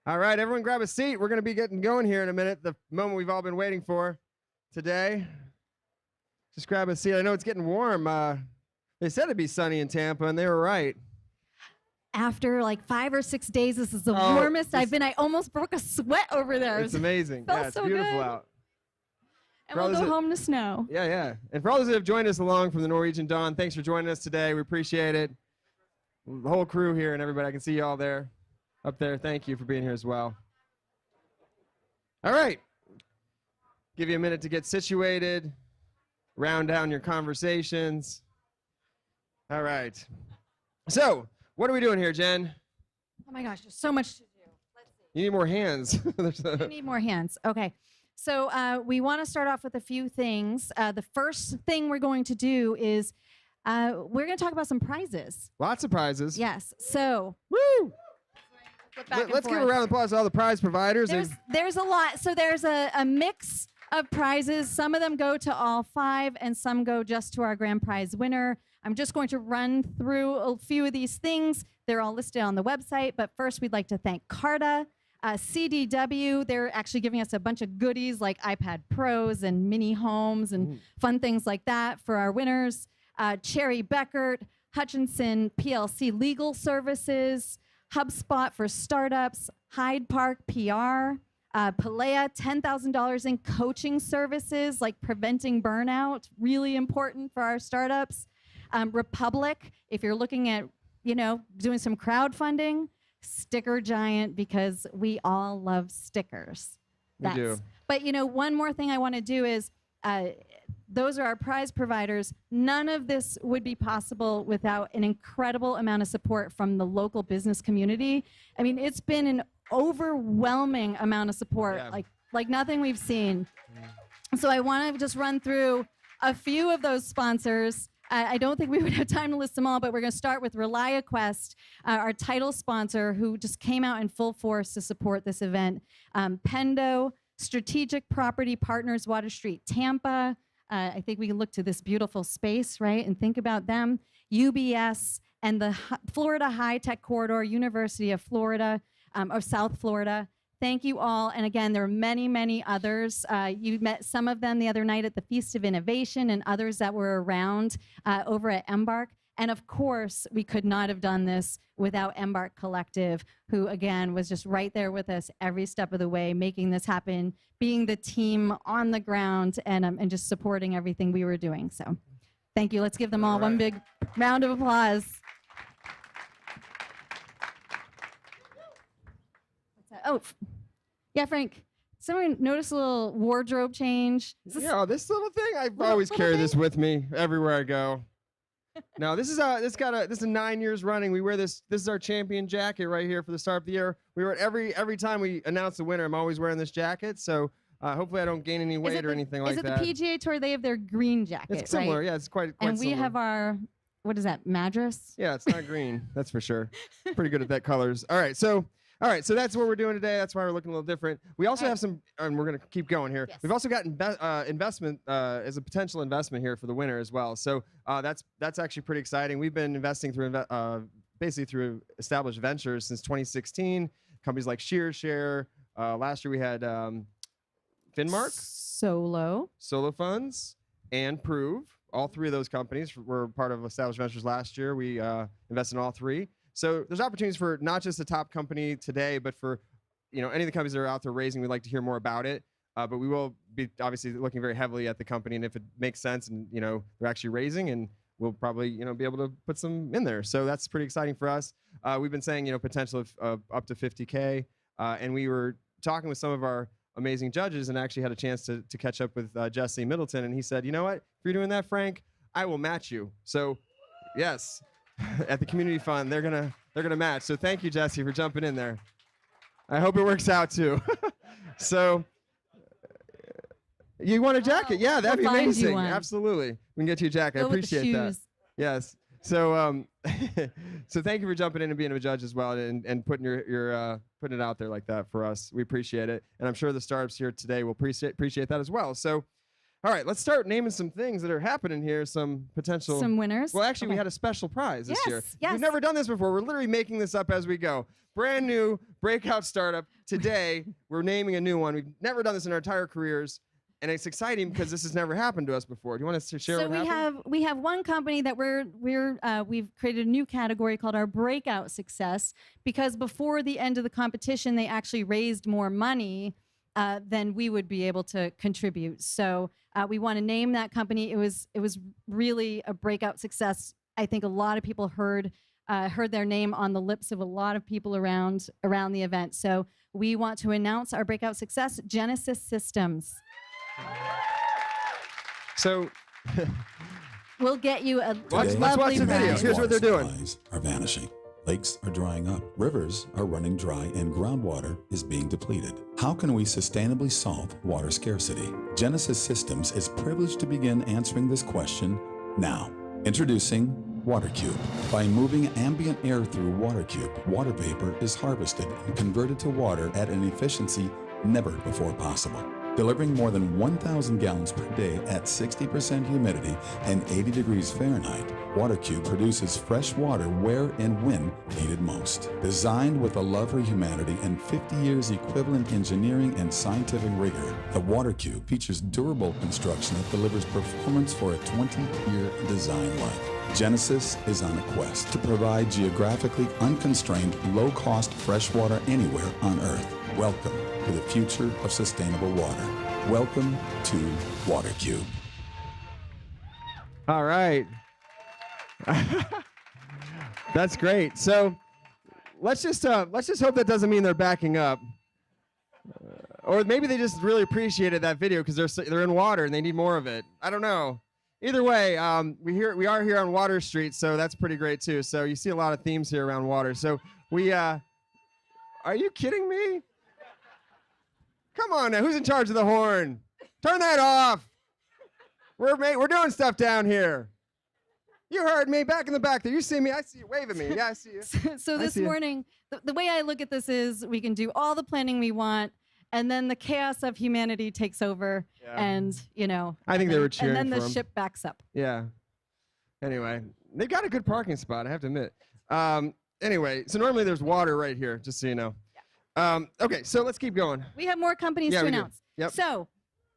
All right, everyone grab a seat. We're going to be getting going here in a minute, the moment we've all been waiting for today. Just grab a seat. I know it's getting warm. They said it'd be sunny in Tampa, and they were right. After like 5 or 6 days, this is the warmest I've been. I almost broke a sweat over there. It's amazing. Felt Yeah, it's so beautiful good. out. And we'll go home to snow. Yeah, yeah. And for all those that have joined us along from the Norwegian Dawn, thanks for joining us today. We appreciate it. The whole crew here and everybody. I can see you all there, up there. Thank you for being here as well. All right. Give you a minute to get situated, round down your conversations. All right. So, what are we doing here, Jen? Oh my gosh, there's so much to do. You need more hands. We need more hands. Okay. So we want to start off with a few things. The first thing we're going to do is we're going to talk about some prizes. Lots of prizes. Yes. So, woo! forth. Let's give a round of applause to all the prize providers. There's a lot. So there's a mix of prizes. Some of them go to all 5, and some go just to our grand prize winner. I'm just going to run through a few of these things. They're all listed on the website. But first, we'd like to thank Carta. CDW, they're actually giving us a bunch of goodies like iPad Pros and mini homes and fun things like that for our winners. Cherry Beckert, Hutchinson PLC Legal Services, HubSpot for Startups, Hyde Park PR, Palea, $10,000 in coaching services like preventing burnout, really important for our startups. Republic, if you're looking at, doing some crowdfunding. Sticker Giant, because we all love stickers. We do. But one more thing I want to do is those are our prize providers. None of this would be possible without an incredible amount of support from the local business community. I mean, it's been an overwhelming amount of support, like nothing we've seen. So I want to just run through a few of those sponsors. I don't think we would have time to list them all, but we're going to start with ReliaQuest, our title sponsor, who just came out in full force to support this event. Pendo, Strategic Property Partners, Water Street, Tampa. I think we can look to this beautiful space, right, and think about them. UBS and the Florida High Tech Corridor, University of Florida, or South Florida. Thank you all. And again, there are many, many others. You met some of them the other night at the Feast of Innovation and others that were around over at Embarc. And of course, we could not have done this without Embarc Collective, who again was just right there with us every step of the way, making this happen, being the team on the ground and just supporting everything we were doing. So thank you. Let's give them all one big round of applause. Oh, yeah, Frank. Someone notice a little wardrobe change? Yeah, this little thing. I always carry this with me everywhere I go. No, this is 9 years running. We wear this. This is our champion jacket right here for the start of the year. We wear it every time we announce the winner. I'm always wearing this jacket. So hopefully I don't gain any weight or anything like that. Is it the PGA Tour? They have their green jacket, It's similar. right? Yeah, it's quite And we similar. have our, what is that, Madras? Yeah, it's not green. That's for sure. Pretty good at that colors. All right, so that's what we're doing today. That's why we're looking a little different. We also have some, and we're going to keep going here. Yes. We've also got investment as a potential investment here for the winner as well. So that's actually pretty exciting. We've been investing through basically through established ventures since 2016. Companies like ShearShare. Last year we had Finmark, Solo Funds, and Prove. All 3 of those companies were part of established ventures last year. We invested in all 3. So there's opportunities for not just the top company today, but for any of the companies that are out there raising. We'd like to hear more about it. But we will be obviously looking very heavily at the company, and if it makes sense, and they're actually raising, and we'll probably be able to put some in there. So that's pretty exciting for us. We've been saying potential of up to 50K, and we were talking with some of our amazing judges, and actually had a chance to catch up with Jesse Middleton, and he said, you know what, if you're doing that, Frank, I will match you. So yes. At the community fund, they're gonna match. So thank you, Jesse, for jumping in there. I hope it works out too. So you want a jacket? Yeah, that'd be amazing. Absolutely, we can get you a jacket. I appreciate that. Yes. So so thank you for jumping in and being a judge as well, and putting your putting it out there like that for us. We appreciate it, and I'm sure the startups here today will appreciate that as well. So. All right, let's start naming some things that are happening here, some potential... Some winners? Well, actually, we Okay. had a special prize this year. Yes. We've never done this before. We're literally making this up as we go. Brand new breakout startup. Today, we're naming a new one. We've never done this in our entire careers, and it's exciting because this has never happened to us before. Do you want us to share So what happened? we have one company that we've created a new category called our breakout success, because before the end of the competition they actually raised more money than we would be able to contribute. So we want to name that company. It was really a breakout success. I think a lot of people heard their name on the lips of a lot of people around the event. So we want to announce our breakout success, Genesis Systems. So we'll get you a let's watch the video. Here's what they're doing. Supplies are vanishing. Lakes are drying up. Rivers are running dry, and groundwater is being depleted. How can we sustainably solve water scarcity? Genesis Systems is privileged to begin answering this question now. Introducing WaterCube. By moving ambient air through WaterCube, water vapor is harvested and converted to water at an efficiency never before possible. Delivering more than 1,000 gallons per day at 60% humidity and 80 degrees Fahrenheit, WaterCube produces fresh water where and when needed most. Designed with a love for humanity and 50 years equivalent engineering and scientific rigor, the WaterCube features durable construction that delivers performance for a 20-year design life. Genesis is on a quest to provide geographically unconstrained, low-cost fresh water anywhere on Earth. Welcome to the future of sustainable water. Welcome to WaterCube. All right. That's great. So let's just hope that doesn't mean they're backing up. Or maybe they just really appreciated that video because they're in water and they need more of it. I don't know. Either way, we are here on Water Street, so that's pretty great too. So you see a lot of themes here around water. So are you kidding me? Come on now, who's in charge of the horn? Turn that off. We're doing stuff down here. You heard me back in the back there. You see me? I see you. Wave at me. Yeah, I see you. So this morning, the way I look at this is we can do all the planning we want, and then the chaos of humanity takes over, and I think they were cheering and then for the him. ship backs up. Yeah. Anyway, they got a good parking spot, I have to admit. Anyway, so normally there's water right here, just so you know. Okay, so let's keep going. We have more companies Yeah, to we do. announce. Yep. So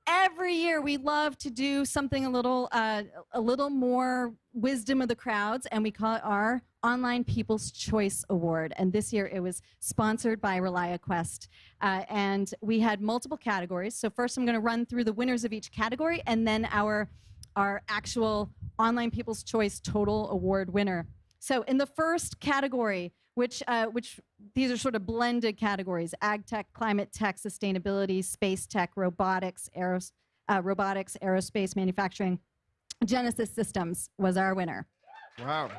every year we love to do something a little more wisdom of the crowds, and we call it our Online People's Choice Award. And this year it was sponsored by ReliaQuest, and we had multiple categories. So first I'm going to run through the winners of each category, and then our actual Online People's Choice Total Award winner. So in the first category, which these are sort of blended categories: ag tech, climate tech, sustainability, space tech, robotics, aerospace, manufacturing. Genesis Systems was our winner. Wow.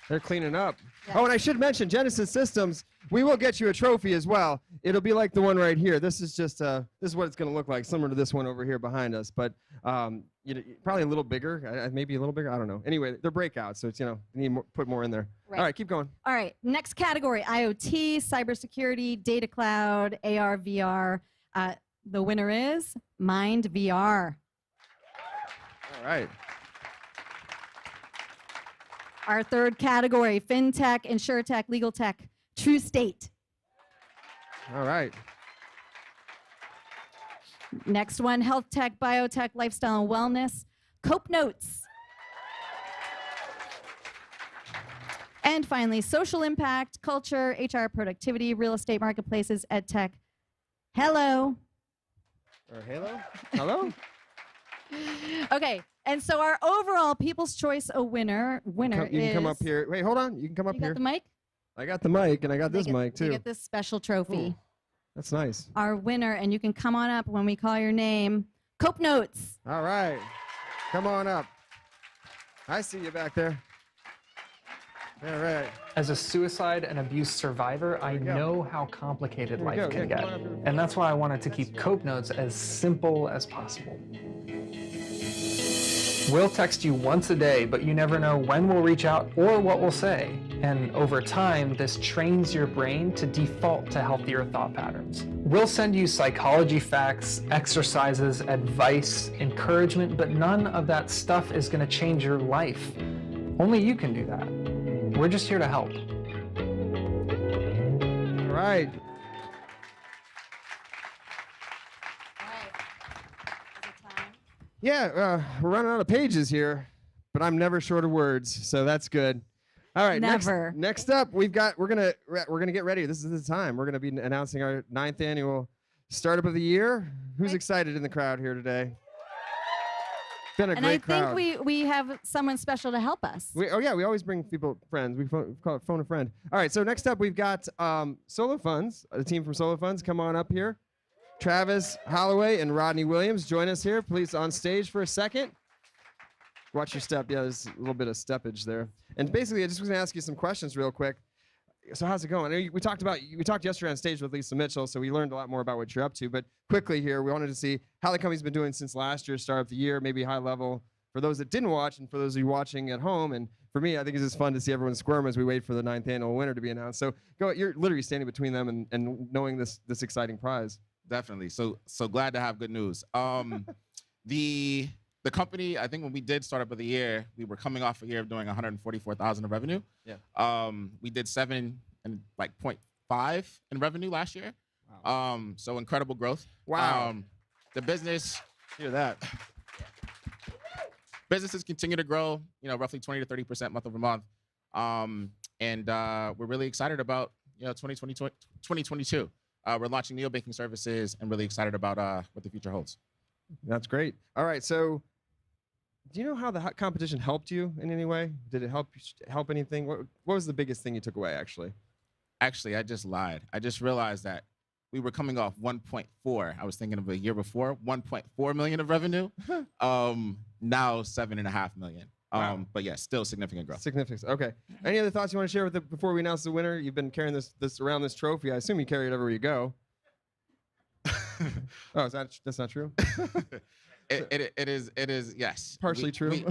They're cleaning up. Yeah. Oh, and I should mention Genesis Systems, we will get you a trophy as well. It'll be like the one right here. This is just this is what it's going to look like, similar to this one over here behind us, but probably a little bigger, maybe a little bigger. I don't know. Anyway, they're breakouts, so it's you need more, put more in there. Right. All right, keep going. All right, next category: IoT, cybersecurity, data cloud, AR, VR. The winner is Mind VR. All right. Our third category: FinTech, InsurTech, Legal Tech, True State. All right. Next one: Health Tech, Biotech, Lifestyle and Wellness, Cope Notes. And finally, Social Impact, Culture, HR, Productivity, Real Estate Marketplaces, EdTech. Hello. Or Halo? Hello? Okay, and so our overall People's Choice winner You can come up here. Wait, hold on. You can come up You here. got the mic? I got the mic, and I got this mic, too. You get this special trophy. Ooh, that's nice. Our winner, and you can come on up when we call your name. Cope Notes. All right. Come on up. I see you back there. All right. As a suicide and abuse survivor, I know how complicated life can get. And that's why I wanted to keep Cope Notes as simple as possible. We'll text you once a day, but you never know when we'll reach out or what we'll say. And over time, this trains your brain to default to healthier thought patterns. We'll send you psychology facts, exercises, advice, encouragement, but none of that stuff is going to change your life. Only you can do that. We're just here to help. All right. Yeah, we're running out of pages here, but I'm never short of words, so that's good. All right, Never. Next up, we're gonna get ready. This is the time. We're gonna be announcing our 9th annual Startup of the Year. Who's excited in the crowd here today? Been a And great I crowd. think we have someone special to help us. We always bring people, friends. We call it phone a friend. All right, so next up we've got Solo Funds, the team from Solo Funds. Come on up here. Travis Holloway and Rodney Williams, join us here, please, on stage for a second. Watch your step. Yeah, there's a little bit of steppage there. And basically, I just was going to ask you some questions real quick. So how's it going? I know we talked yesterday on stage with Lesa Mitchell, so we learned a lot more about what you're up to. But quickly here, we wanted to see how the company's been doing since last year's Startup of the Year, maybe high level for those that didn't watch and for those of you watching at home. And for me, I think it's just fun to see everyone squirm as we wait for the 9th annual winner to be announced. So you're literally standing between them and knowing this exciting prize. Definitely. So glad to have good news. The company, I think when we did Startup of the Year, we were coming off a year of doing 144,000 of revenue. Yeah. We did 7.5 in revenue last year. Wow. So incredible growth. Wow. The business. Hear that. Businesses continue to grow, roughly 20 to 30% month over month. And we're really excited about, 2022. We're launching neobanking services and really excited about what the future holds. That's great. All right, so do you know how the competition helped you in any way? Did it help anything? What was the biggest thing you took away, actually? Actually, I just lied. I just realized that we were coming off 1.4. I was thinking of a year before, 1.4 million of revenue. Now 7.5 million. Wow. But yeah, still significant growth. Significant. Okay. Any other thoughts you want to share before we announce the winner? You've been carrying this around this trophy. I assume you carry it everywhere you go. Oh, that's not true? It is yes. Partially true.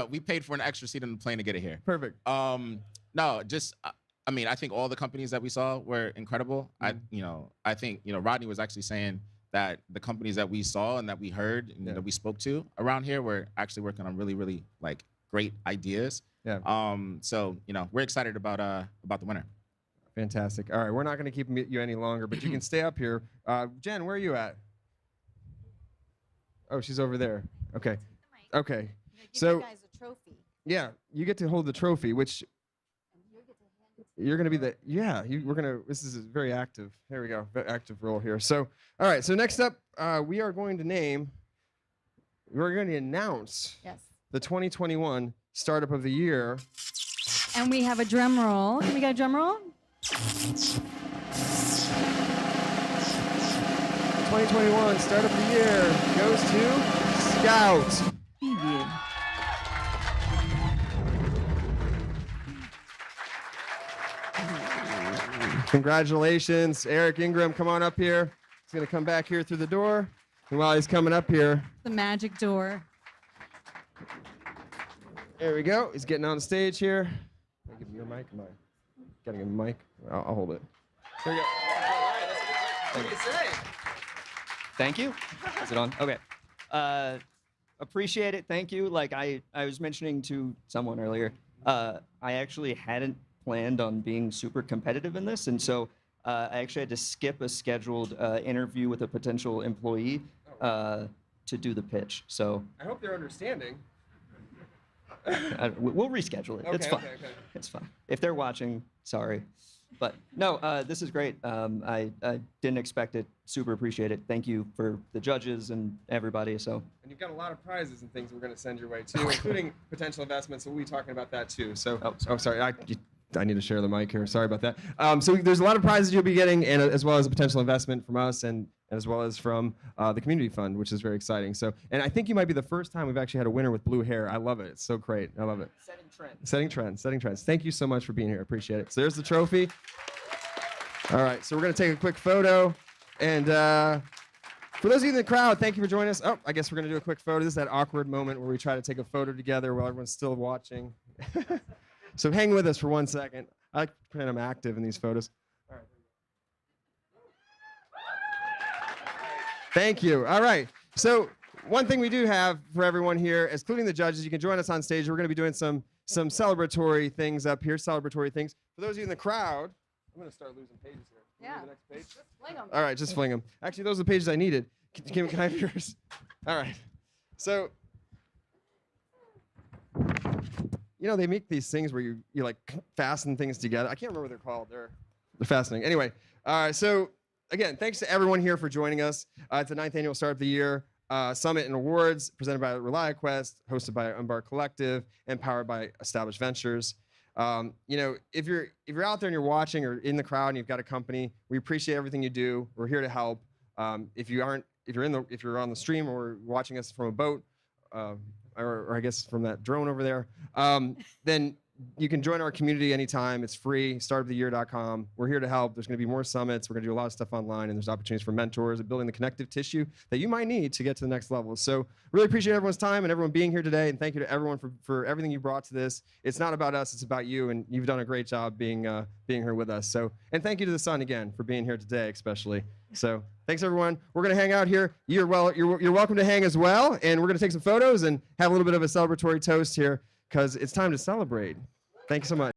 We paid for an extra seat on the plane to get it here. Perfect. No, just I mean, I think all the companies that we saw were incredible. Mm-hmm. I think Rodney was actually saying that the companies that we saw and that we heard and that we spoke to around here were actually working on really, really great ideas. Yeah. So we're excited about the winner. Fantastic. All right, we're not going to keep you any longer, but you can stay up here. Jen, where are you at? Oh, she's over there. Okay. Okay. So, you guys a trophy. Yeah, you get to hold the trophy, which you're going to be the this is very active. Here we go. Very active role here. So, all right. So next up, we're going to announce the 2021 Startup of the Year. And we have a drum roll. Can we get a drum roll? 2021 Startup of the Year goes to Scout. Congratulations, Eric Ingram. Come on up here. He's going to come back here through the door. And while he's coming up here, The magic door. there we go. He's getting on stage here. Can I give him your mic? Getting a mic. I'll hold it. There you go. What do you say? Thank you. Is it on? Okay. Appreciate it. Thank you. Like I was mentioning to someone earlier, I actually hadn't planned on being super competitive in this, and so I actually had to skip a scheduled interview with a potential employee to do the pitch. So I hope they're understanding. we'll reschedule it. It's fine. Okay. It's fine. If they're watching, sorry. But no, this is great. I didn't expect it. Super appreciate it. Thank you for the judges and everybody. So. And you've got a lot of prizes and things we're going to send your way too, including potential investments. So we'll be talking about that too. So, sorry. I need to share the mic here. Sorry about that. So there's a lot of prizes you'll be getting, and as well as a potential investment from us, and as well as from the community fund, which is very exciting. So, and I think you might be the first time we've actually had a winner with blue hair. I love it. It's so great. I love it. Setting trends. Thank you so much for being here. Appreciate it. So there's the trophy. All right. So we're gonna take a quick photo, and for those of you in the crowd, thank you for joining us. Oh, I guess we're gonna do a quick photo. This is that awkward moment where we try to take a photo together while everyone's still watching. So hang with us for 1 second. I like to pretend I'm active in these photos. All right. Thank you. All right. So one thing we do have for everyone here, including the judges, you can join us on stage. We're going to be doing some celebratory things up here, celebratory things. For those of you in the crowd, I'm going to start losing pages here. Yeah. The next page? Just fling them. All right, just fling them. Actually, those are the pages I needed. Can I have yours? All right. So, you know, they make these things where you like fasten things together. I can't remember what they're called. They're fastening. Anyway, all right. So again, thanks to everyone here for joining us. It's the 9th annual Start of the Year Summit and Awards presented by ReliaQuest, hosted by Embarc Collective, and powered by Established Ventures. You know, if you're out there and you're watching or in the crowd and you've got a company, we appreciate everything you do. We're here to help. If you're on the stream or watching us from a boat, or I guess from that drone over there, then you can join our community anytime. It's free, startoftheyear.com. We're here to help. There's going to be more summits. We're going to do a lot of stuff online, and there's opportunities for mentors and building the connective tissue that you might need to get to the next level. So really appreciate everyone's time and everyone being here today, and thank you to everyone for everything you brought to this. It's not about us, it's about you, and you've done a great job being here with us. So, and thank you to the sun again for being here today, especially. So thanks, everyone. We're going to hang out here. You're welcome to hang as well, and we're going to take some photos and have a little bit of a celebratory toast here, because it's time to celebrate. Thank you so much.